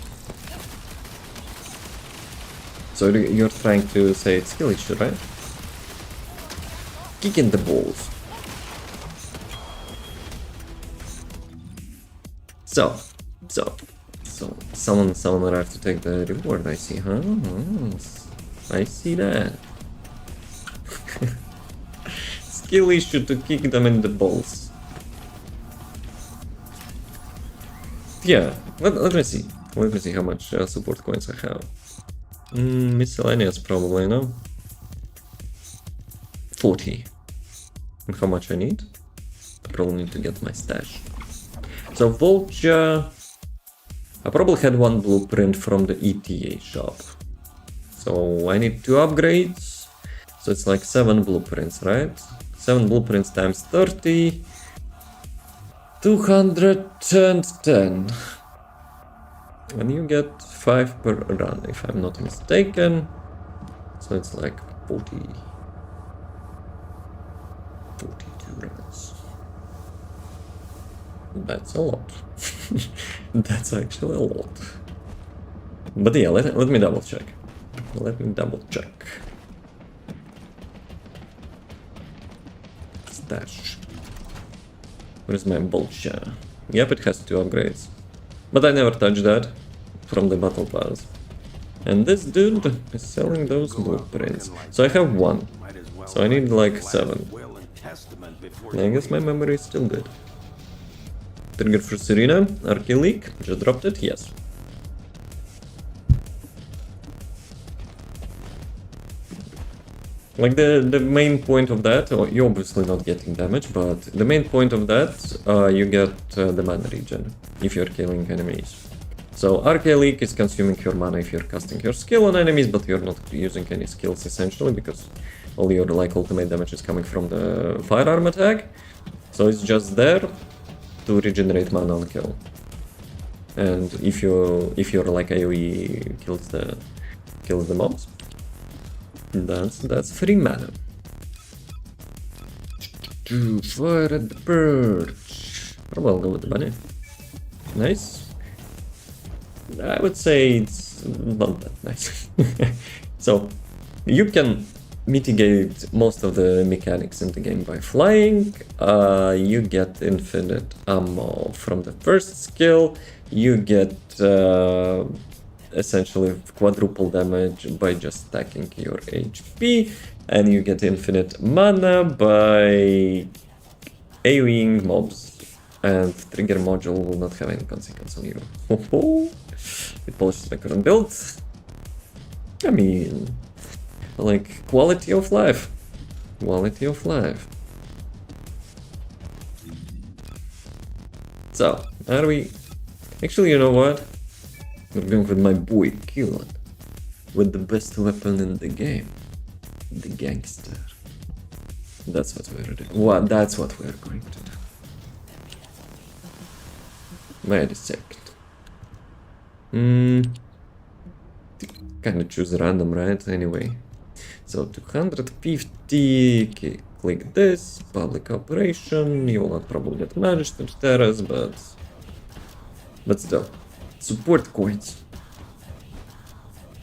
So you're trying to say it's skill issue, right? Kick in the balls. So someone will have to take the reward. I see, huh? I see that. Skill issue to kick them in the balls. Yeah, let me see. Let me see how much support coins I have. Miscellaneous probably, no? 40. And how much I need? I probably need to get my stash. So Vulture... I probably had one blueprint from the ETA shop. So I need 2 upgrades. So it's like 7 blueprints, right? 7 blueprints times 30. 210. And you get 5 per run, if I'm not mistaken. So it's like 42 runs. That's a lot. That's actually a lot. But yeah, let me double check. Let me double check. Stash. Where's my Vulture? Yep, it has 2 upgrades. But I never touched that from the battle pass. And this dude is selling those blueprints. So I have 1. So I need like 7. I guess my memory is still good. Trigger for Serena, Arcane Leak, just dropped it, yes. Like the main point of that, you're obviously not getting damage, but the main point of that, you get the mana regen if you're killing enemies. So Arcane Leak is consuming your mana if you're casting your skill on enemies, but you're not using any skills essentially, because all your like ultimate damage is coming from the firearm attack. So it's just there to regenerate mana on kill. And if you're like AoE kills the mobs, that's free mana. Fire at the perch. Probably I'll go with the bunny. Nice. I would say it's not that nice. So you can mitigate most of the mechanics in the game by flying. You get infinite ammo from the first skill. You get essentially quadruple damage by just stacking your HP, and you get infinite mana by AoEing mobs, and trigger module will not have any consequence on you. It polishes my current build. I mean, like, quality of life. Quality of life. So, are we... Actually, you know what? We're going with my boy Killan. With the best weapon in the game. The gangster. That's what we're doing. What? That's what we're going to do. Wait a second. Kinda choose random, right? Anyway. So 250, click this, public operation, you will not probably get managed to terrace, but still. Support coins.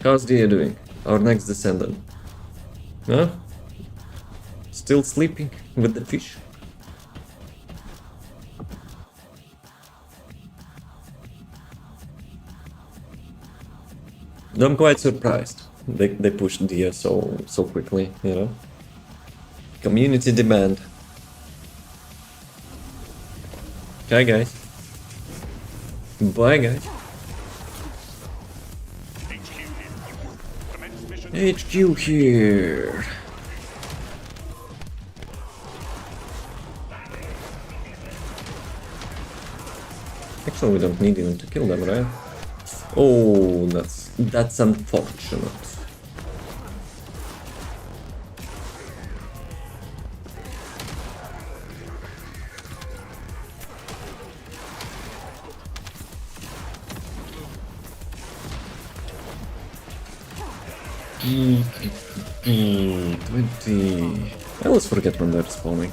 How's the doing? Our next Descendant. Huh? Still sleeping with the fish? I'm quite surprised. They pushed Dia so quickly, you know? Community demand. Okay, guys. Bye, guys. HQ here. Actually, we don't need even to kill them, right? Oh, that's unfortunate. Hmm. 20. I always forget when they're spawning.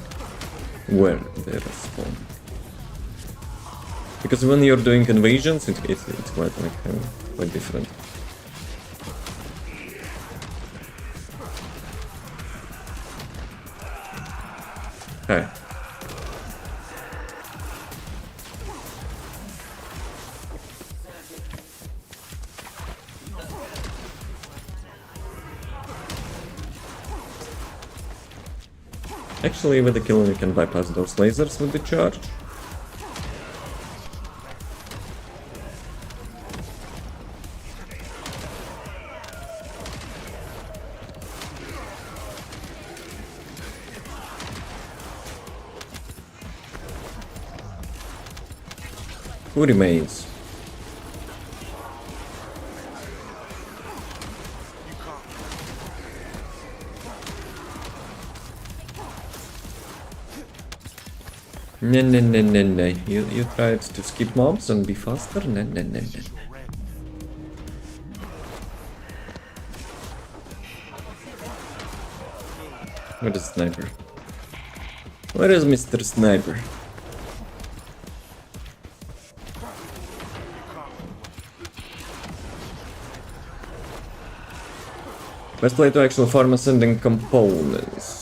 Where they're spawning. Because when you're doing invasions, it's quite like quite different. Hi. Actually, with the kill, you can bypass those lasers with the charge. Who remains? No. You tried to skip mobs and be faster? No. Where is Sniper? Where is Mr. Sniper? Best way to actually farm ascending components.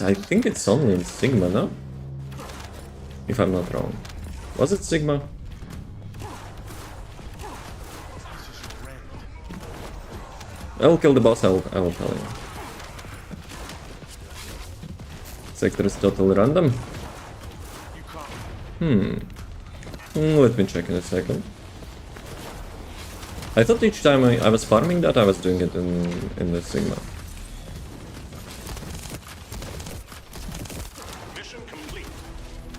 I think it's only in Sigma, no? If I'm not wrong. Was it Sigma? I will kill the boss, I will tell you. Sector is totally random. Let me check in a second. I thought each time I was farming that, I was doing it in the Sigma. Mission complete.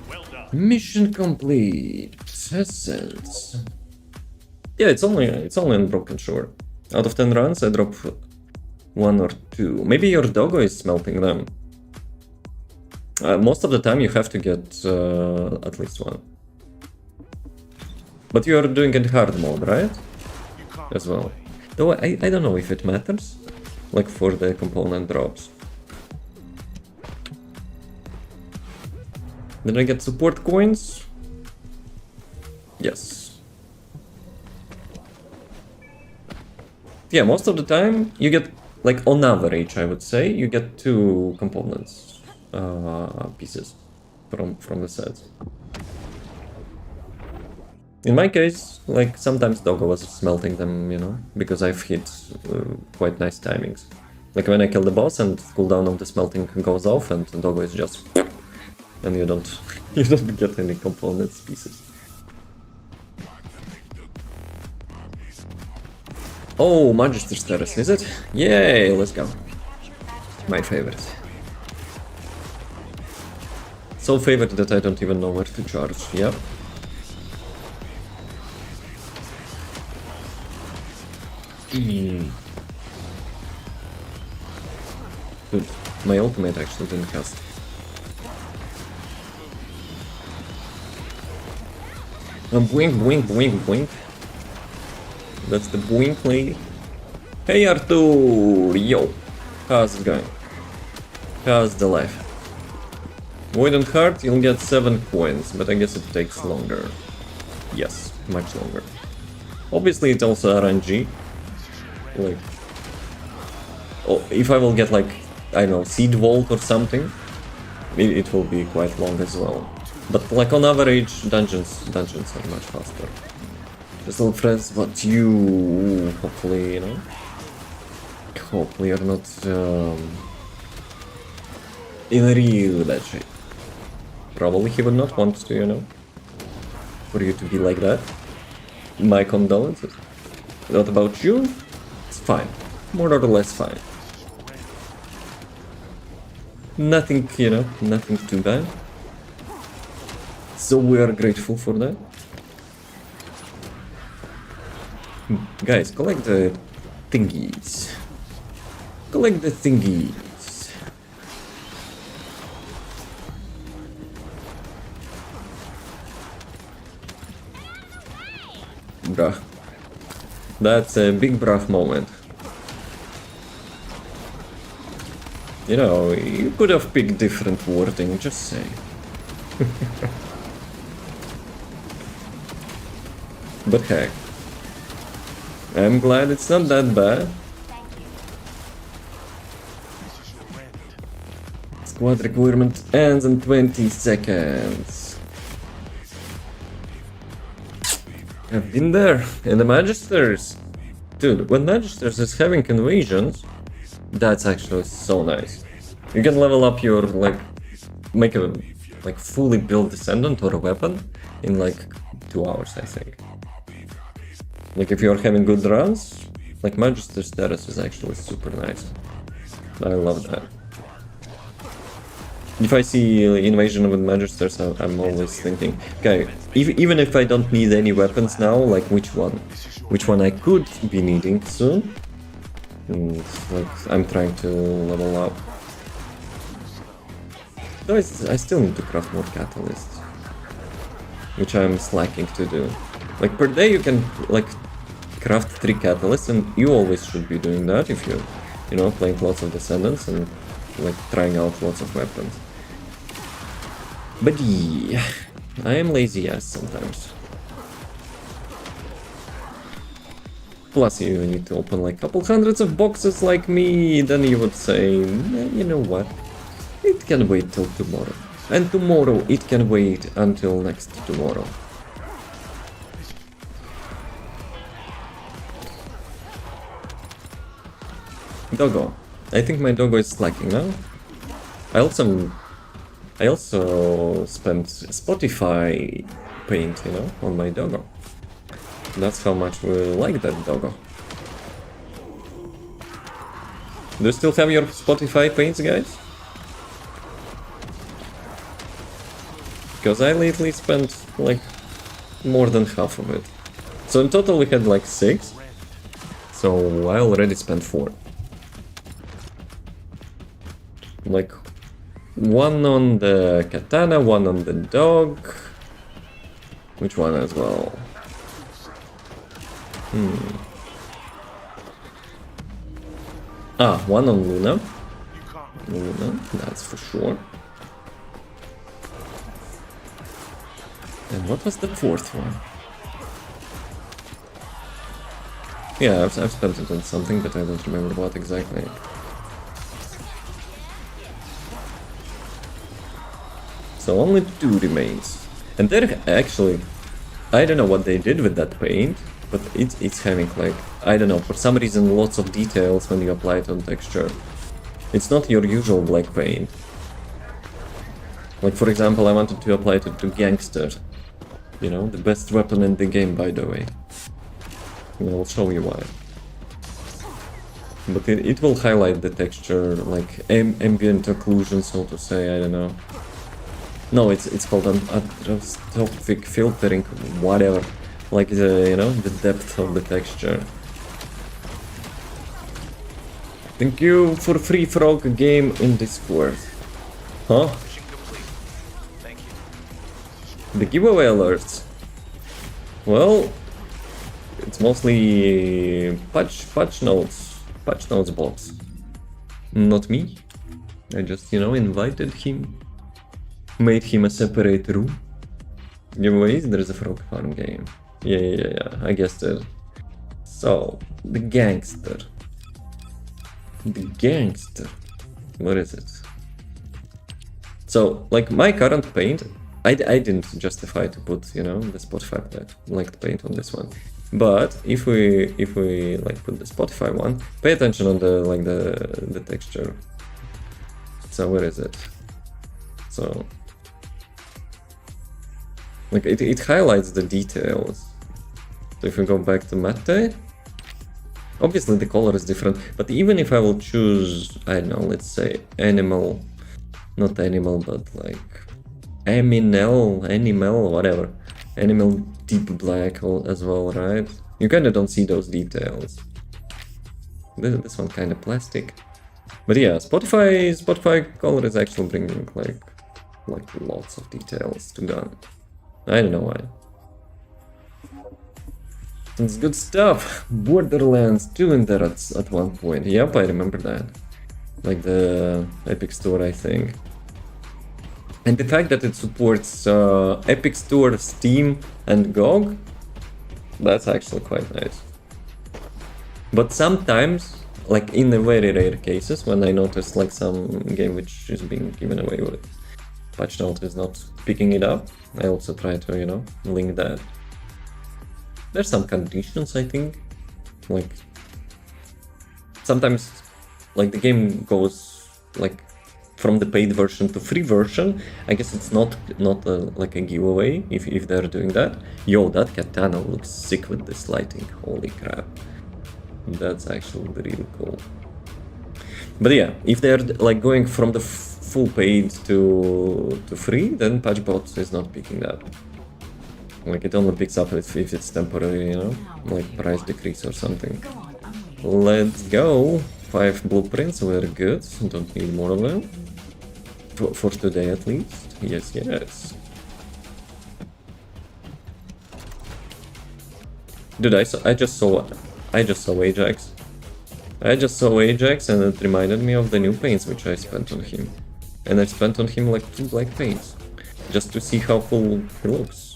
Well done. Mission complete. Essence. Yeah, it's only unbroken, sure. Out of 10 runs, I drop 1 or 2. Maybe your doggo is smelting them. Most of the time you have to get at least 1. But you are doing it hard mode, right? As well. Though I don't know if it matters, like for the component drops. Did I get support coins? Yes. Yeah, most of the time you get, like on average I would say, you get 2 components pieces from the sets. In my case, like, sometimes Doggo was smelting them, you know, because I've hit quite nice timings. Like when I kill the boss and cooldown of the smelting goes off and Doggo is just... and you don't get any components pieces. Oh, Magister's Terrace, is it? Yay, let's go. My favorite. So favorite that I don't even know where to charge, yep. Good. My ultimate actually didn't cast. Boink. That's the boink lady. Hey Arthur! Yo! How's it going? How's the life? Void and Heart, you'll get 7 coins, but I guess it takes longer. Yes, much longer. Obviously it's also RNG. Like... oh, if I will get like, I don't know, Seed Vault or something, it will be quite long as well. But like on average, dungeons are much faster. Just little friends, but you hopefully, you know, hopefully you're not in a real bad shape. Probably he would not want to, you know, for you to be like that. My condolences. What about you? It's fine. More or less fine. Nothing, you know, nothing too bad. So we are grateful for that. Guys, collect the thingies. Collect the thingies. Bruh. That's a big bruh moment. You know, you could have picked different wording, just say. But heck, I'm glad it's not that bad. Squad requirement ends in 20 seconds. I've been there, in the Magisters. Dude, when Magisters is having invasions, that's actually so nice. You can level up your, like, make a, like, fully built Descendant or a weapon in, like, 2 hours, I think. Like, if you're having good runs, like, Magister's status is actually super nice. I love that. If I see invasion with Magisters, I'm always thinking, okay, even if I don't need any weapons now, like, which one? Which one I could be needing soon? And, like, I'm trying to level up. Though I still need to craft more catalysts, which I'm slacking to do. Like, per day you can, like, craft 3 catalysts, and you always should be doing that if you're, you know, playing lots of Descendants and, like, trying out lots of weapons. But yeah, I am lazy ass sometimes. Plus you need to open like couple hundreds of boxes like me, then you would say, you know what, it can wait till tomorrow. And tomorrow it can wait until next tomorrow. Doggo. I think my doggo is slacking now. I also spent Spotify paint, you know, on my doggo. That's how much we like that doggo. Do you still have your Spotify paints, guys? Because I lately spent like more than half of it. So in total we had like 6. So I already spent 4. Like 1 on the katana, 1 on the dog. Which one as well? Ah, 1 on Luna. Luna, that's for sure. And what was the 4th one? Yeah, I've spent it on something, but I don't remember what exactly. So only 2 remains. And they're actually, I don't know what they did with that paint, but it's having like, I don't know, for some reason lots of details when you apply it on texture. It's not your usual black paint. Like for example, I wanted to apply it to Gangster. You know, the best weapon in the game, by the way. And I'll show you why. But it will highlight the texture, like ambient occlusion, so to say, I don't know. No, it's called anisotropic filtering, whatever. Like the, you know, the depth of the texture. Thank you for free frog game in Discord. Huh? The giveaway alerts. Well, it's mostly patch notes bots. Not me. I just, you know, invited him. Made him a separate room. Giveaways, there's a frog farm game. Yeah, I guessed it. So, the gangster. The gangster. What is it? So, like my current paint, I didn't justify to put, you know, the Spotify like paint on this one. But if we like put the Spotify one, pay attention on the like the texture. So where is it? So like it highlights the details. So if we go back to matte, obviously the color is different, but even if I will choose, I don't know, let's say animal, not animal, but like animal, whatever. Animal deep black as well, right? You kind of don't see those details. This one kind of plastic. But yeah, Spotify color is actually bringing like lots of details to gun. I don't know why. It's good stuff. Borderlands 2 in there at one point. Yep, I remember that. Like the Epic Store, I think. And the fact that it supports Epic Store, Steam, and GOG, that's actually quite nice. But sometimes, like in the very rare cases, when I notice like some game which is being given away with patch note is not picking it up, I also try to, you know, link that. There's some conditions, I think. Like sometimes, like the game goes like from the paid version to free version. I guess it's not like a giveaway if they're doing that. Yo, that katana looks sick with this lighting. Holy crap, that's actually really cool. But yeah, if they're like going from the full paid to free, then patchbot is not picking that. Like it only picks up if it's temporary, you know, like price decrease or something. Let's go. 5 blueprints were good. Don't need more of them. For today at least. Yes, yes. Dude, I just saw Ajax. I just saw Ajax and it reminded me of the new paints which I spent on him. And I spent on him like 2 black paints. Just to see how cool he looks.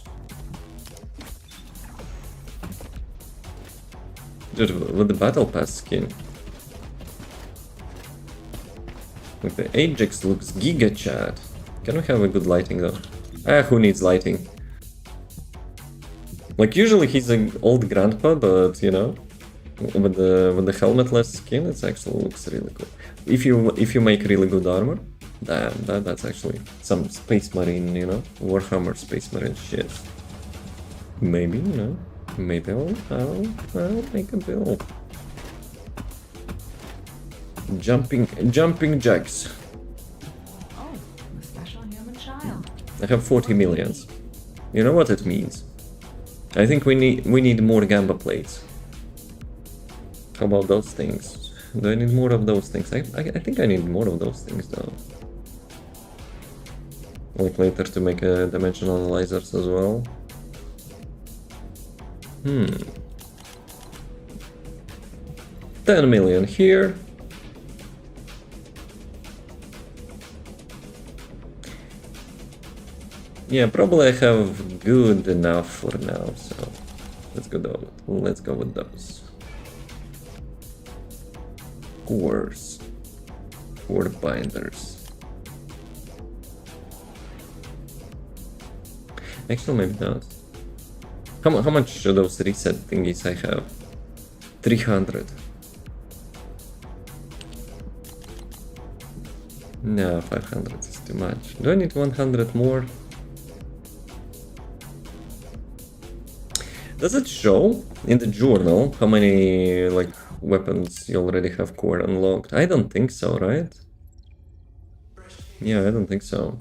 Dude, with the Battle Pass skin. Like the Ajax looks giga chat. Can we have a good lighting though? Ah, who needs lighting? Like usually he's an old grandpa, but you know, with the helmetless skin, it actually looks really cool. If you make really good armor, damn, that's actually some Space Marine, you know, Warhammer Space Marine shit. Maybe, you know. Maybe I'll make a build. Jumping jacks. Oh, a special human child. I have 40 millions. You know what it means? I think we need more Gamba plates. How about those things? Do I need more of those things? I think I need more of those things though. Like later to make dimensional analyzers as well. 10 million here. Yeah, probably I have good enough for now, so let's go with those. Cores. Core binders. Actually, maybe not. How much of those reset thingies I have? 300. No, 500 is too much. Do I need 100 more? Does it show in the journal how many like weapons you already have core unlocked? I don't think so, right? Yeah, I don't think so.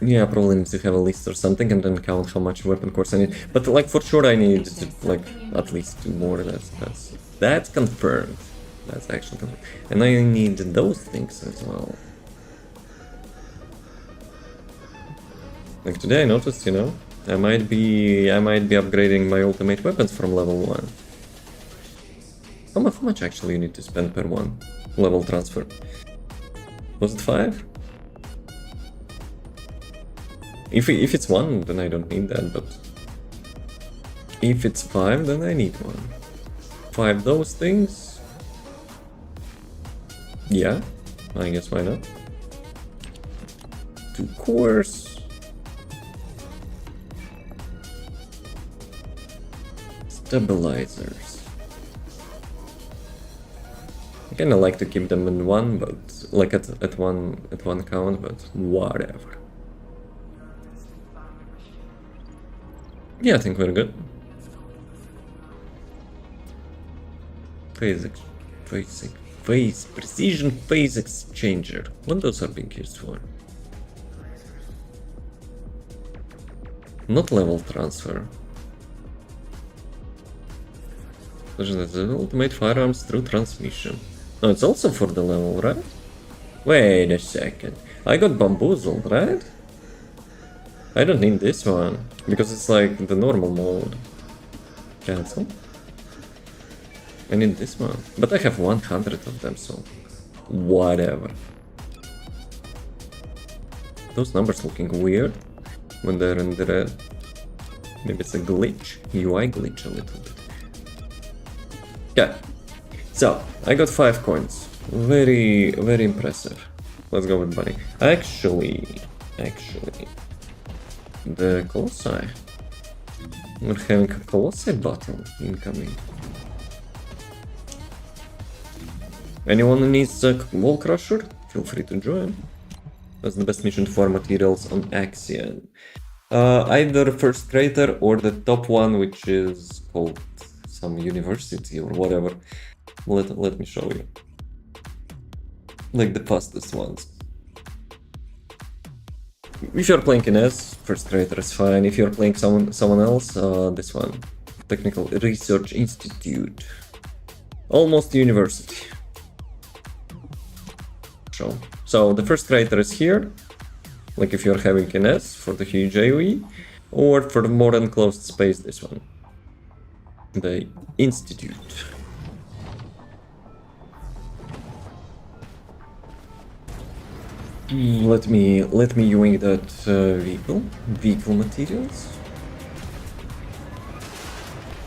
Yeah, probably need to have a list or something and then count how much weapon cores I need. But like for sure I need like at least 2 more. That's confirmed. That's actually confirmed. And I need those things as well. Like today I noticed, you know, I might be upgrading my ultimate weapons from level 1. How much actually you need to spend per one level transfer? Was it 5? If it's 1, then I don't need that, but if it's 5, then I need 1. 5 those things. Yeah, I guess why not? 2 cores. Stabilizers. I kinda like to keep them in one, but like at one count, but whatever. Yeah, I think we're good. Precision phase exchanger. What those are being used for? Not level transfer. The ultimate firearms through transmission. No, it's also for the level, right? Wait a second. I got bamboozled, right? I don't need this one, because it's like the normal mode. Cancel. I need this one, but I have 100 of them, so whatever. Those numbers looking weird when they're in the red. Maybe it's a glitch, UI glitch a little bit. Yeah, so I got 5 coins. Very impressive. Let's go with Bunny. Actually, the Colossi. We're having a Colossi battle incoming. Anyone who needs a wall crusher, feel free to join. That's the best mission for materials on Axion. Either first crater or the top one, which is called some university or whatever. Let me show you. Like the fastest ones. If you're playing in S, first crater is fine. If you're playing someone else, this one. Technical Research Institute. Almost university. So the first crater is here, like if you're having an S for the huge AoE, or for the more enclosed space, this one. The Institute. Let me wing that vehicle materials.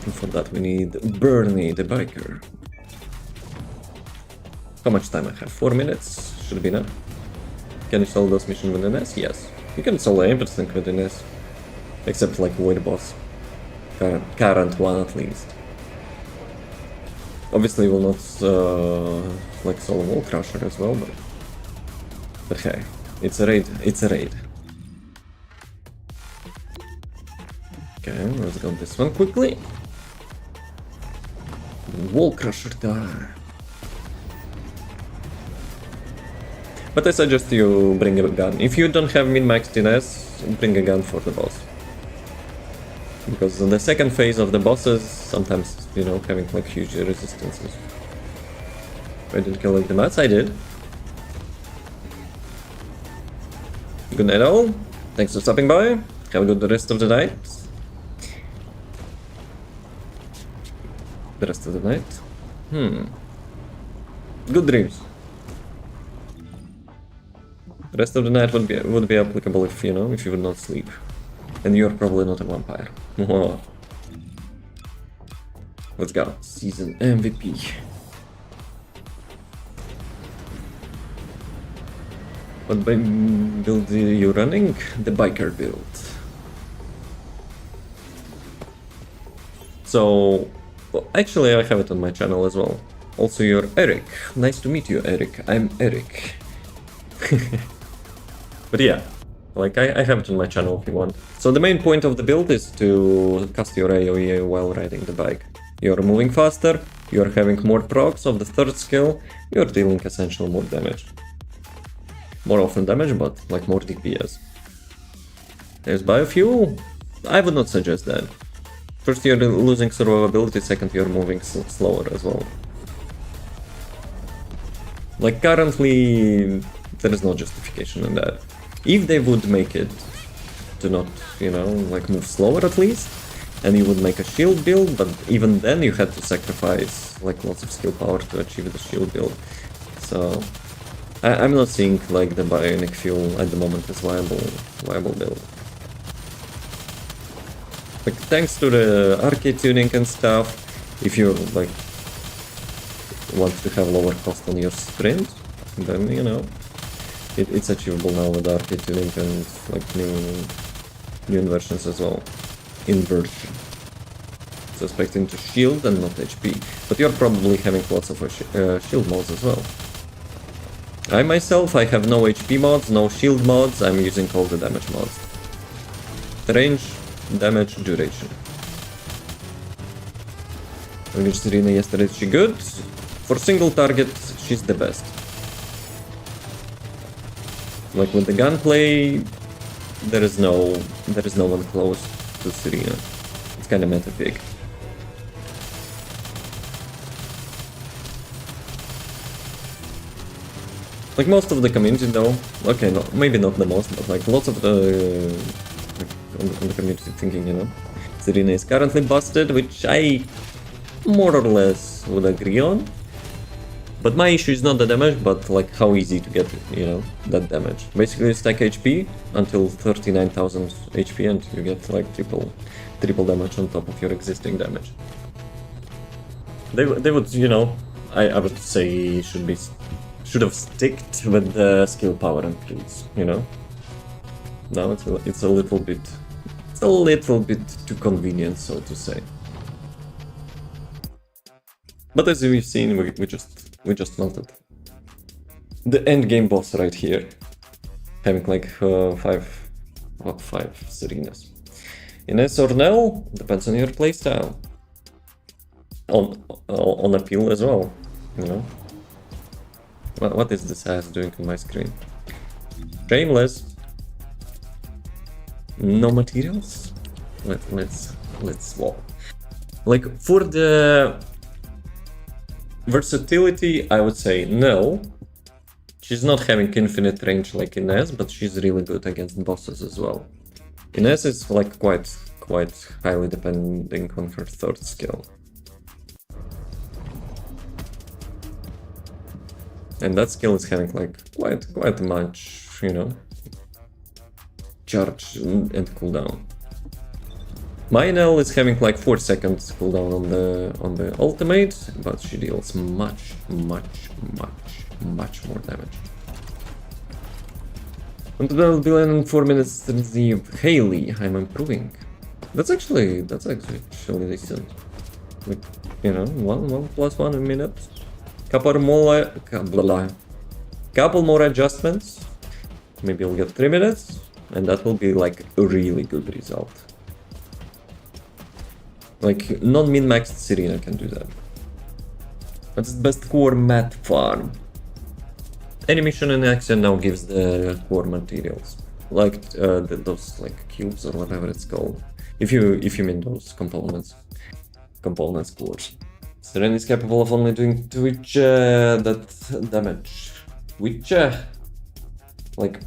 And for that we need Bernie the biker. How much time I have? 4 minutes? Should be enough. Can you solve those missions with an S? Yes. You can solve everything with an S. Except like Void Boss. Current one at least. Obviously will not like solve Wall Crusher as well, but hey, it's a raid. It's a raid. Okay, let's go this one quickly. Wall Crusher die. But I suggest you bring a gun. If you don't have min-maxed in S, bring a gun for the boss. Because in the second phase of the bosses, sometimes, you know, having like huge resistances. I didn't kill like the mats, I did. Good night all. Thanks for stopping by. Have a good rest of the night. The rest of the night. Good dreams. The rest of the night would be applicable if, you know, if you would not sleep. And you're probably not a vampire. Let's go. Season MVP. What build are you running? The biker build. So, well, actually I have it on my channel as well. Also you're Eric. Nice to meet you, Eric. I'm Eric. But yeah, like I have it on my channel if you want. So the main point of the build is to cast your AoE while riding the bike. You're moving faster, you're having more procs of the third skill, you're dealing essentially more damage. More often damage, but like more DPS. There's biofuel? I would not suggest that. First you're losing survivability, second you're moving slower as well. Like currently, there is no justification in that. If they would make it to not, you know, like move slower at least, and you would make a shield build, but even then you had to sacrifice like lots of skill power to achieve the shield build. So I'm not seeing like the bionic fuel at the moment as viable build. Like thanks to the arcade tuning and stuff, if you like want to have lower cost on your sprint, And then, you know, it's achievable now with arcade tuning and like new inversions as well. Inversion. Suspecting to shield and not HP. But you're probably having lots of shield mods as well. I myself, I have no HP mods, no shield mods, I'm using all the damage mods. Range, damage, duration. Reached Serena yesterday, she good. For single target, she's the best. Like with the gunplay, there is no one close to Serena. It's kinda meta pick. Like most of the community though, okay, no, maybe not the most, but like lots of the on the community thinking, you know, Serena is currently busted, which I more or less would agree on. But my issue is not the damage, but like how easy to get, you know, that damage. Basically you stack HP until 39,000 HP and you get like triple damage on top of your existing damage. They would, you know, I would say should have sticked with the skill power and kills, you know. Now it's a little bit too convenient, so to say. But as we've seen, we just melted the end game boss right here, having like five Serenas. Ines or Nell, depends on your playstyle. On appeal as well, you know. What is this ass doing on my screen? Shameless. No materials. Let's swap. Like for the versatility, I would say no. She's not having infinite range like Ines, but she's really good against bosses as well. Ines is like quite highly depending on her third skill. And that skill is having like quite much, you know, charge and cooldown. My Nell is having like 4 seconds cooldown on the ultimate, but she deals much more damage. On the 12 billion in 4 minutes, the Haley, I'm improving. That's actually decent. Like, you know, 1+1 a minute. Couple more adjustments. Maybe I'll get 3 minutes, and that will be like a really good result. Like non-min-maxed Serena can do that. That's the best core mat farm. Any mission in action now gives the core materials, like those like cubes or whatever it's called. If you mean those components cores. Serena is capable of only doing Twitch that damage. Which like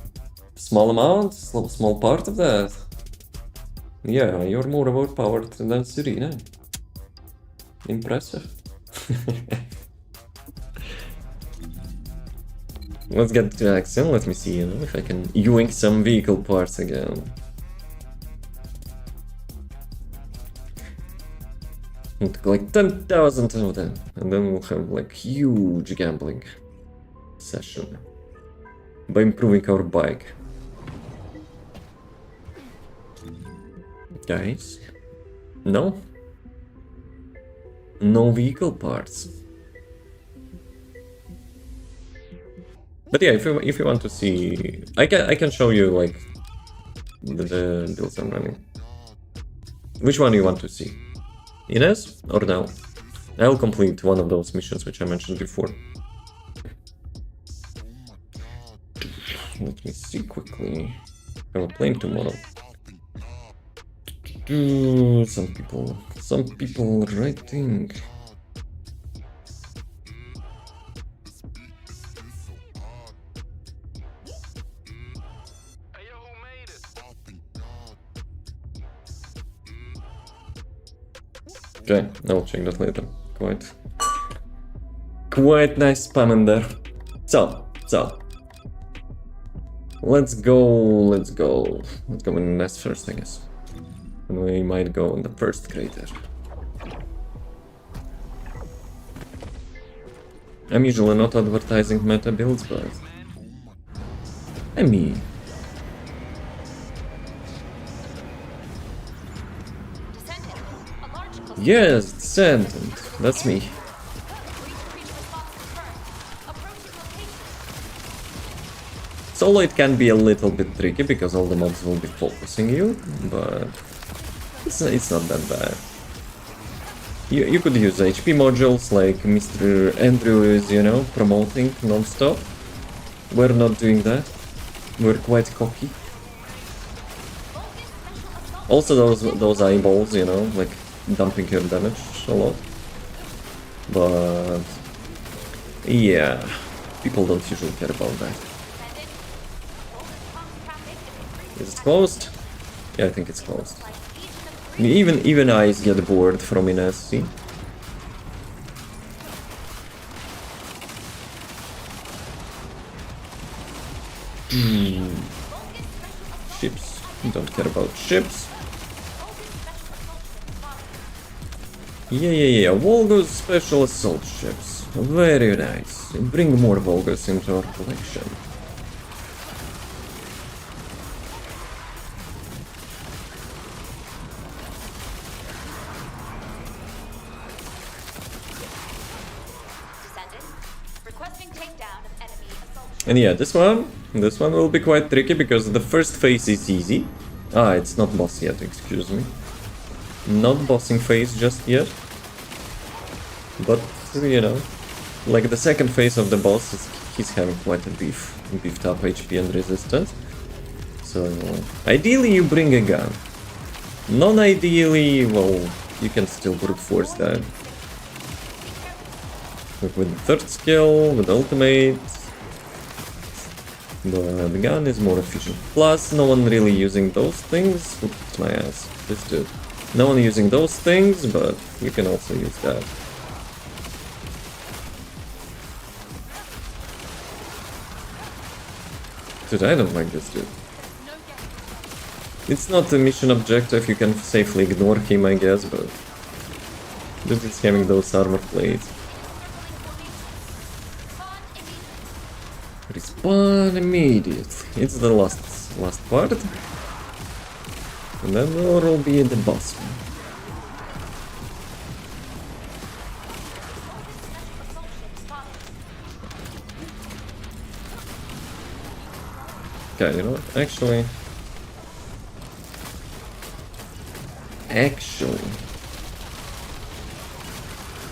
small amount, small part of that. Yeah, you're more overpowered than Serena. Impressive. Let's get to action. Let me see, you know, if I can yoink some vehicle parts again. Like 10,000 of them, and then we'll have like huge gambling session by improving our bike. Guys, no vehicle parts. But yeah, if you want to see, I can show you like the builds I'm running. Which one do you want to see? Ines or now? I'll complete one of those missions which I mentioned before. Let me see quickly. I have a plane tomorrow. Some people writing. Okay, I'll check that later. Quite nice spam in there. So let's go in nest first, I guess. And we might go in the first crater. I'm usually not advertising meta builds, but I mean, Descendant, a large cluster. yes, Descendant, that's me. Breach response confirmed. Approaching location. Solo it can be a little bit tricky because all the mobs will be focusing you, but it's not that bad. You could use HP modules like Mr. Andrew is, you know, promoting non-stop. We're not doing that. We're quite cocky. Also those eyeballs, you know, like dumping your damage a lot. But yeah, people don't usually care about that. Is it closed? Yeah, I think it's closed. Even eyes get bored from Ines, see? Ships. Don't care about ships. Yeah. Volgo's special assault ships. Very nice. Bring more Volgos into our collection. Requesting takedown of enemy assault ship. And yeah, this one will be quite tricky because the first phase is easy. Ah, it's not boss yet, excuse me. Not bossing phase just yet. But, you know, like the second phase of the boss, he's having quite a beefed up HP and resistance. So, ideally you bring a gun. Non-ideally, well, you can still brute force that. With the third skill, with ultimate, the gun is more efficient. Plus, no one really using those things. Oops, my ass. This dude. No one using those things, but you can also use that. Dude, I don't like this dude. It's not a mission objective, you can safely ignore him, I guess, but dude is having those armor plates. Respawn immediately. It's the last part. And then there will be the boss. Okay, you know what? Actually,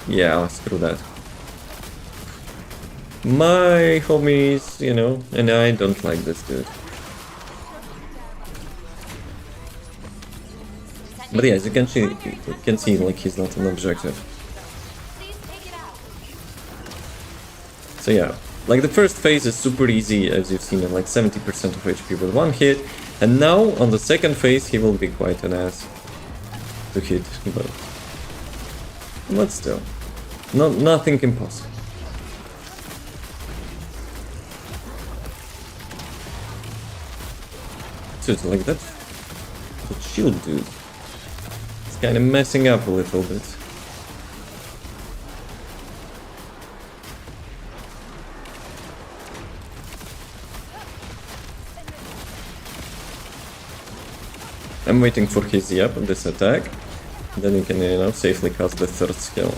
yeah, screw that. My homies, you know, and I don't like this dude. But yeah, as you can see, like, he's not an objective. So yeah, like the first phase is super easy, as you've seen, like 70% of HP with one hit. And now, on the second phase, he will be quite an ass to hit, but still, nothing impossible. Dude, like that shield dude, it's kind of messing up a little bit. I'm waiting for his this attack, then you can, you know, safely cast the third skill.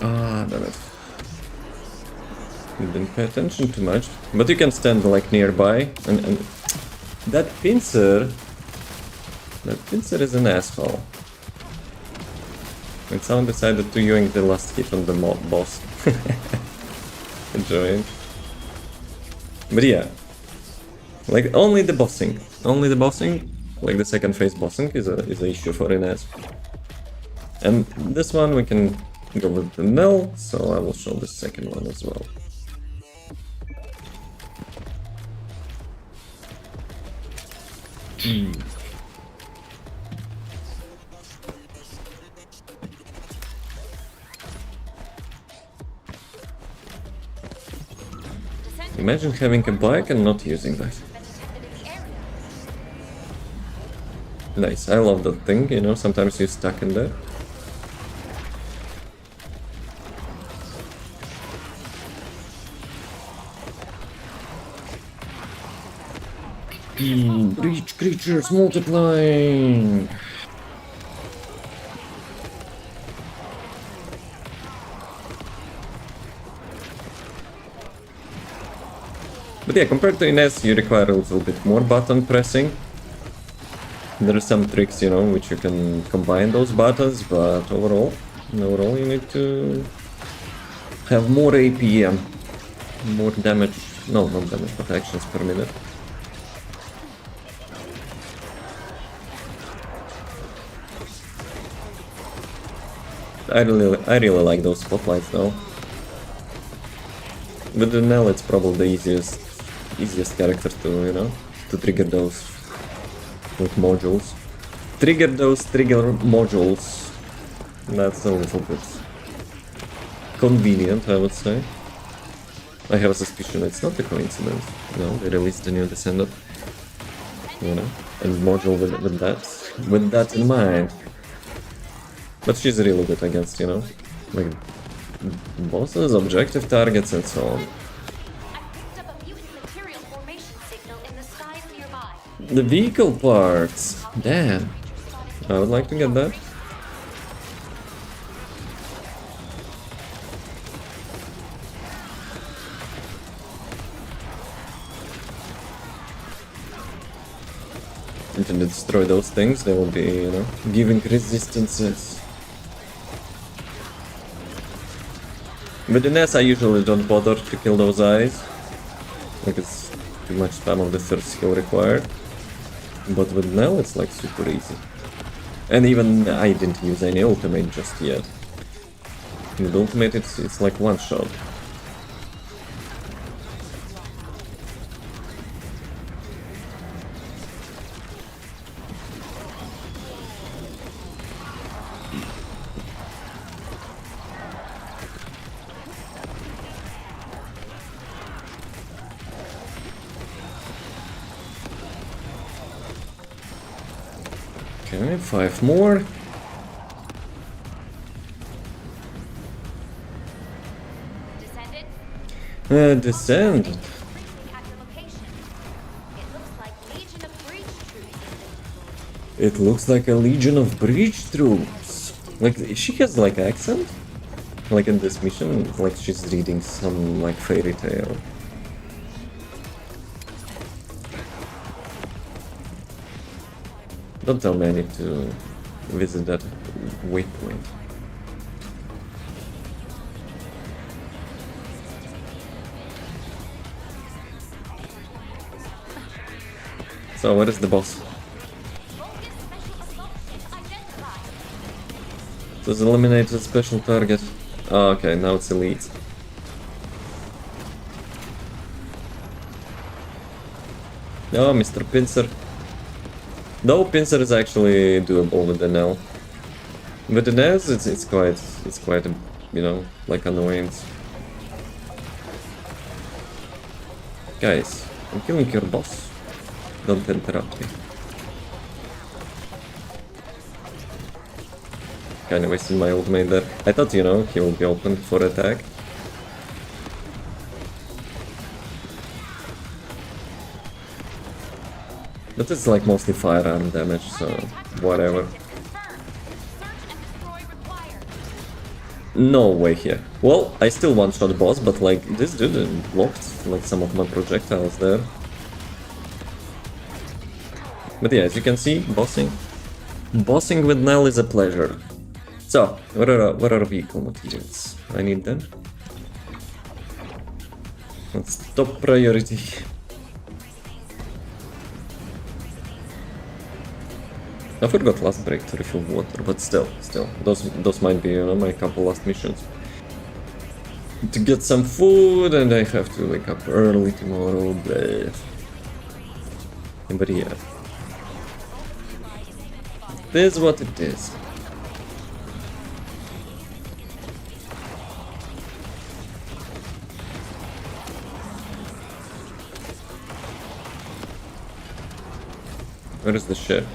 Ah, damn it. Didn't pay attention too much. But you can stand like nearby and that pincer is an asshole. And someone decided to yoink the last hit on the boss. Enjoy it. But yeah. Like only the bossing, like the second phase bossing is a issue for Ines. And this one we can go with the mill, so I will show the second one as well. Imagine having a bike and not using that. Nice, I love that thing, you know, sometimes you're stuck in there. Breach creatures multiplying! But yeah, compared to Ines, you require a little bit more button pressing. There are some tricks, you know, which you can combine those buttons, but overall you need to have more APM, more damage, no, not damage, but actions per minute. I really like those spotlights though. With the Nell, it's probably the easiest character to, you know, to trigger those with modules. Trigger those trigger modules. That's a little bit convenient, I would say. I have a suspicion it's not a coincidence. No, they released the new Descendant, you know, and module with that in mind. But she's really good against, you know, like bosses, objective targets, and so on. I picked up a mutant material formation signal in the skies nearby. The vehicle parts! Damn. I would like to get that. If you destroy those things, they will be, you know, giving resistances. With the NES, I usually don't bother to kill those eyes. Like, it's too much spam of the third skill required. But with Nell, it's like super easy. And even I didn't use any ultimate just yet. With ultimate, it's like one shot. Okay, 5 more. Descendant? Descendant. At your location. It looks like Legion of Breach troops. It looks like a legion of breach troops. Like, she has like accent? Like in this mission, like she's reading some like fairy tale. Don't tell me I need to visit that waypoint. So, what is the boss? Does eliminate a special target. Oh, okay, now it's elite. Oh, Mr. Pincer. Though Pincer is actually doable with the Nell. With the NES, it's quite you know, like annoyance. Guys, I'm killing your boss. Don't interrupt me. Kinda wasted my ultimate there. I thought, you know, he will be open for attack. But it's like mostly firearm damage, so whatever. No way here. Well, I still one-shot boss, but like this dude blocked like some of my projectiles there. But yeah, as you can see, bossing with Nell is a pleasure. So, what are vehicle materials? I need them. That's top priority. I forgot last break to refill water, but still, those might be, you know, my couple last missions. To get some food, and I have to wake up early tomorrow, blah. But yeah. This is what it is. Where is the ship?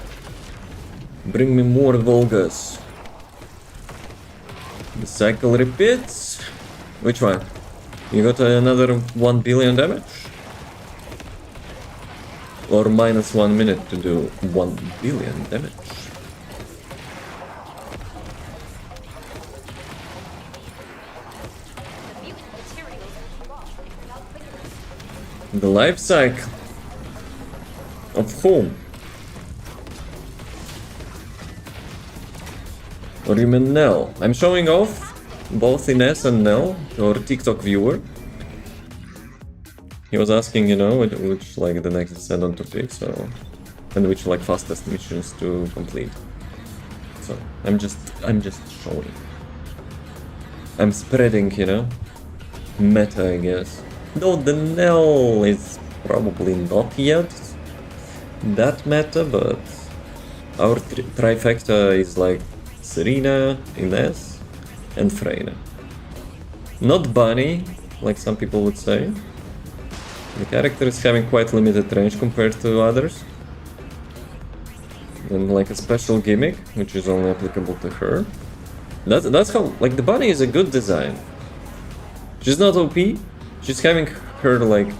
Bring me more Volgas. The cycle repeats. Which one? You got another 1 billion damage? Or minus 1 minute to do 1 billion damage? The life cycle of whom? Or you mean Nell? I'm showing off both Ines and Nell to our TikTok viewer. He was asking, you know, which like the next Descendant to pick, so, and which like fastest missions to complete. So I'm just showing. I'm spreading, you know, meta, I guess. Though the Nell is probably not yet that meta, but our trifecta is like Serena, Ines, and Freyna. Not Bunny, like some people would say. The character is having quite limited range compared to others. And like a special gimmick, which is only applicable to her. That's how, like, the Bunny is a good design. She's not OP, she's having her like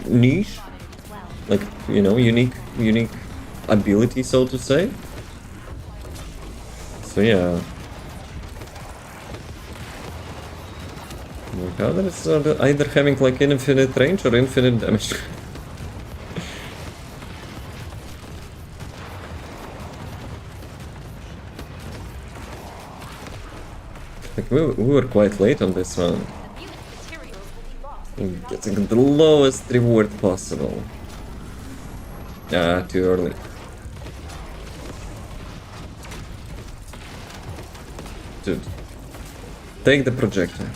niche, like, you know, unique ability, so to say. So yeah. Like others are either having like infinite range or infinite damage. Like we were quite late on this one. Getting the lowest reward possible. Ah, too early. Dude, take the projector.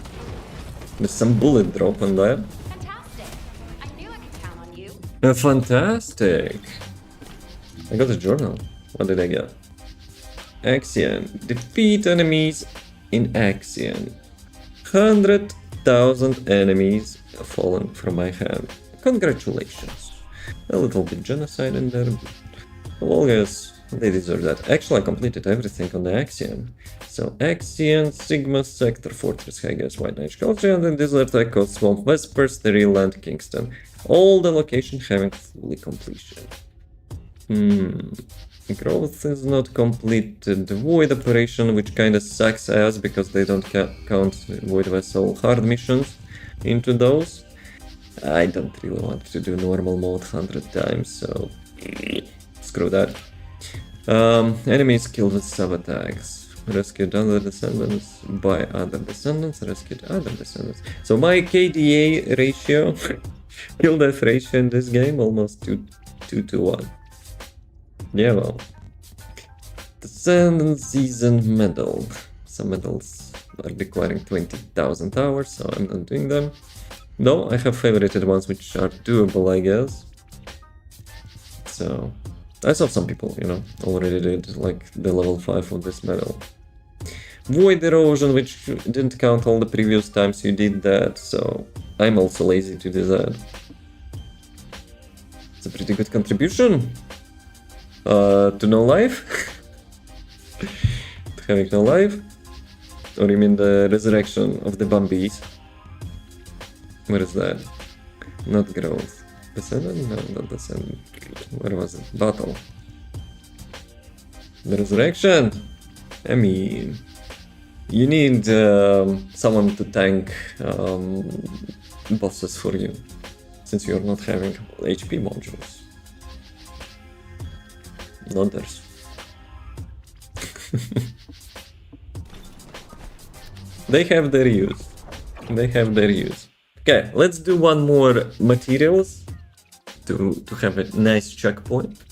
There's some bullet drop on that. Fantastic. I knew I could count on you. Fantastic. I got a journal. What did I get? Axion. Defeat enemies in Axion. 100,000 enemies fallen from my hand. Congratulations. A little bit genocide in there. Well, guys, they deserve that. Actually, I completed everything on the Axion. So, Axion, Sigma, Sector, Fortress, Haggis, White Knight, Culture, and Desert Echo, Swamp, Vesper, Sterile Land, Kingston. All the locations having fully completion. Growth is not completed. Void Operation, which kinda sucks ass because they don't count Void Vessel hard missions into those. I don't really want to do normal mode 100 times, so screw that. Enemies killed with sub-attacks. Rescued other descendants by other descendants. Rescued other descendants. So my KDA ratio, kill death ratio in this game, almost 2 to 1. Yeah, well. Descendant Season Medal. Some medals are requiring 20,000 hours, so I'm not doing them. No, I have favorited ones which are doable, I guess. So, I saw some people, you know, already did like the level 5 of this medal. Void Erosion, which didn't count all the previous times you did that, so I'm also lazy to do that. It's a pretty good contribution. To no life? To having no life? Or you mean the resurrection of the Bambies? Where is that? Not growth. Descendant? No, not Descendant. Where was it? Battle. The resurrection? I mean, you need someone to tank bosses for you, since you're not having HP modules. Not theirs. They have their use. They have their use. Okay, let's do one more materials to have a nice checkpoint.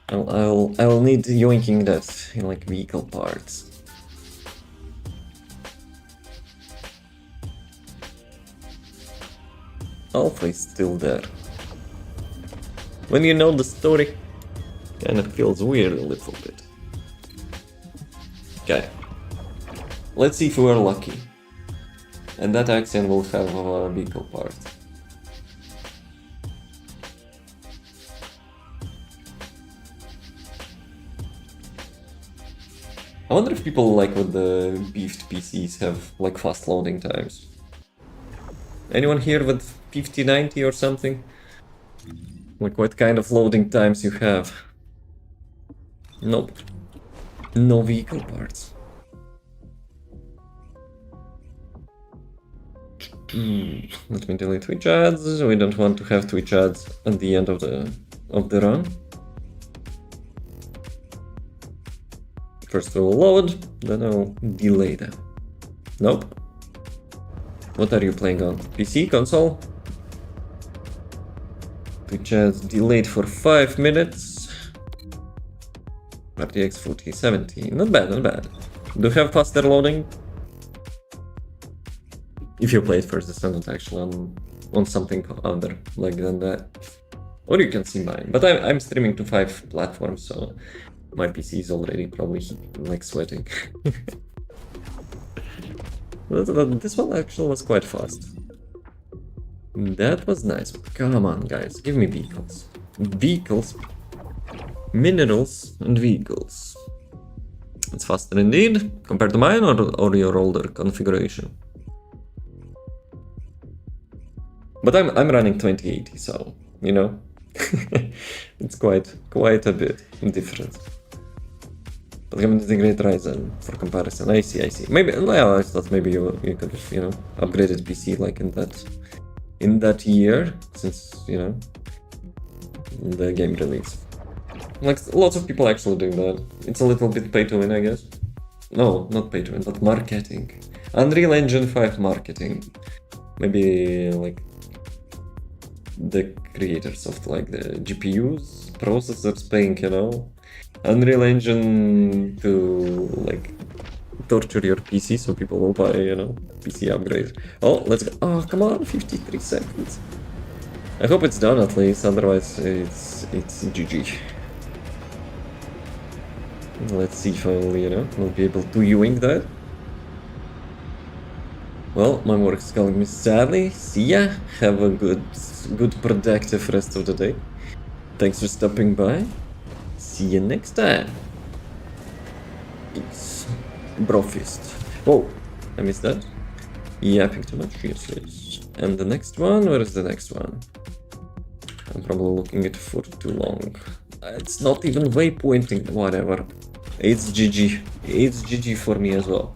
I'll need yoinking that in like vehicle parts. Alpha is still there. When you know the story, kinda feels weird a little bit. Okay. Let's see if we're lucky. And that Axion will have a vehicle part. I wonder if people like with the beefed PCs have like fast loading times. Anyone here with 5090 or something? Like what kind of loading times you have? Nope. No vehicle parts. Let me delete Twitch ads. We don't want to have Twitch ads at the end of the run. First we'll load, then I'll delay them. Nope. What are you playing on? PC, console? Twitch ads delayed for 5 minutes. RTX 4070. Not bad, not bad. Do you have faster loading? If you played first Descendant actually on something other like than that. Or you can see mine. But I'm streaming to 5 platforms, so my PC is already probably like sweating. This one actually was quite fast. That was nice. Come on guys, give me vehicles. Vehicles. Minerals and vehicles. It's faster indeed, compared to mine or your older configuration. But I'm running 2080, so you know, it's quite a bit different. But I'm using Ryzen for comparison. I see. Maybe well, I thought maybe you could have, you know, upgraded PC like in that year, since you know the game release. Like lots of people actually doing that. It's a little bit pay to win, I guess. No, not pay to win, but marketing. Unreal Engine 5 marketing. Maybe like the creators of like the GPUs, processors paying, you know, Unreal Engine to like torture your PC so people will buy, you know, PC upgrade. Oh, let's go. Oh, come on, 53 seconds. I hope it's done at least, otherwise it's GG. Let's see if I'll, you know, will be able to wing that. Well, my work is calling me sadly. See ya. Have a good productive rest of the day. Thanks for stopping by. See you next time. Peace. Brofist. Oh, I missed that. Yapping too much. Yes. And the next one? Where is the next one? I'm probably looking at it for too long. It's not even waypointing. Whatever. It's GG. It's GG for me as well.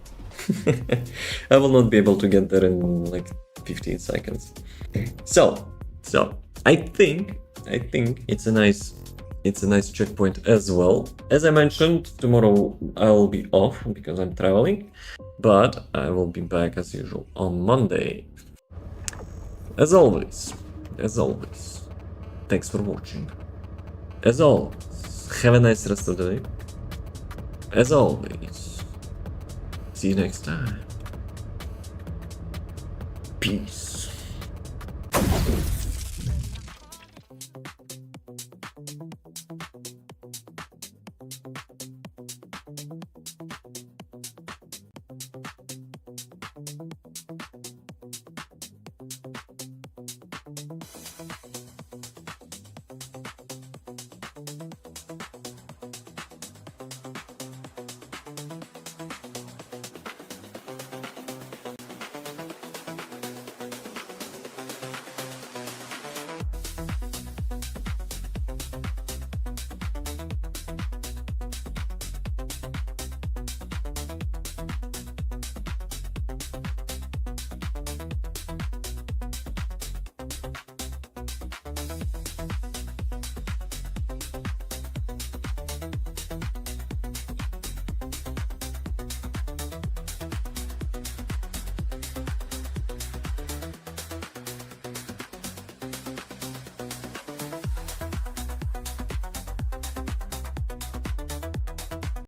I will not be able to get there in like 15 seconds. So I think it's a nice checkpoint as well. As I mentioned, tomorrow I'll be off because I'm traveling, but I will be back as usual on Monday. As always, thanks for watching. As always, have a nice rest of the day. As always, see you next time. Peace.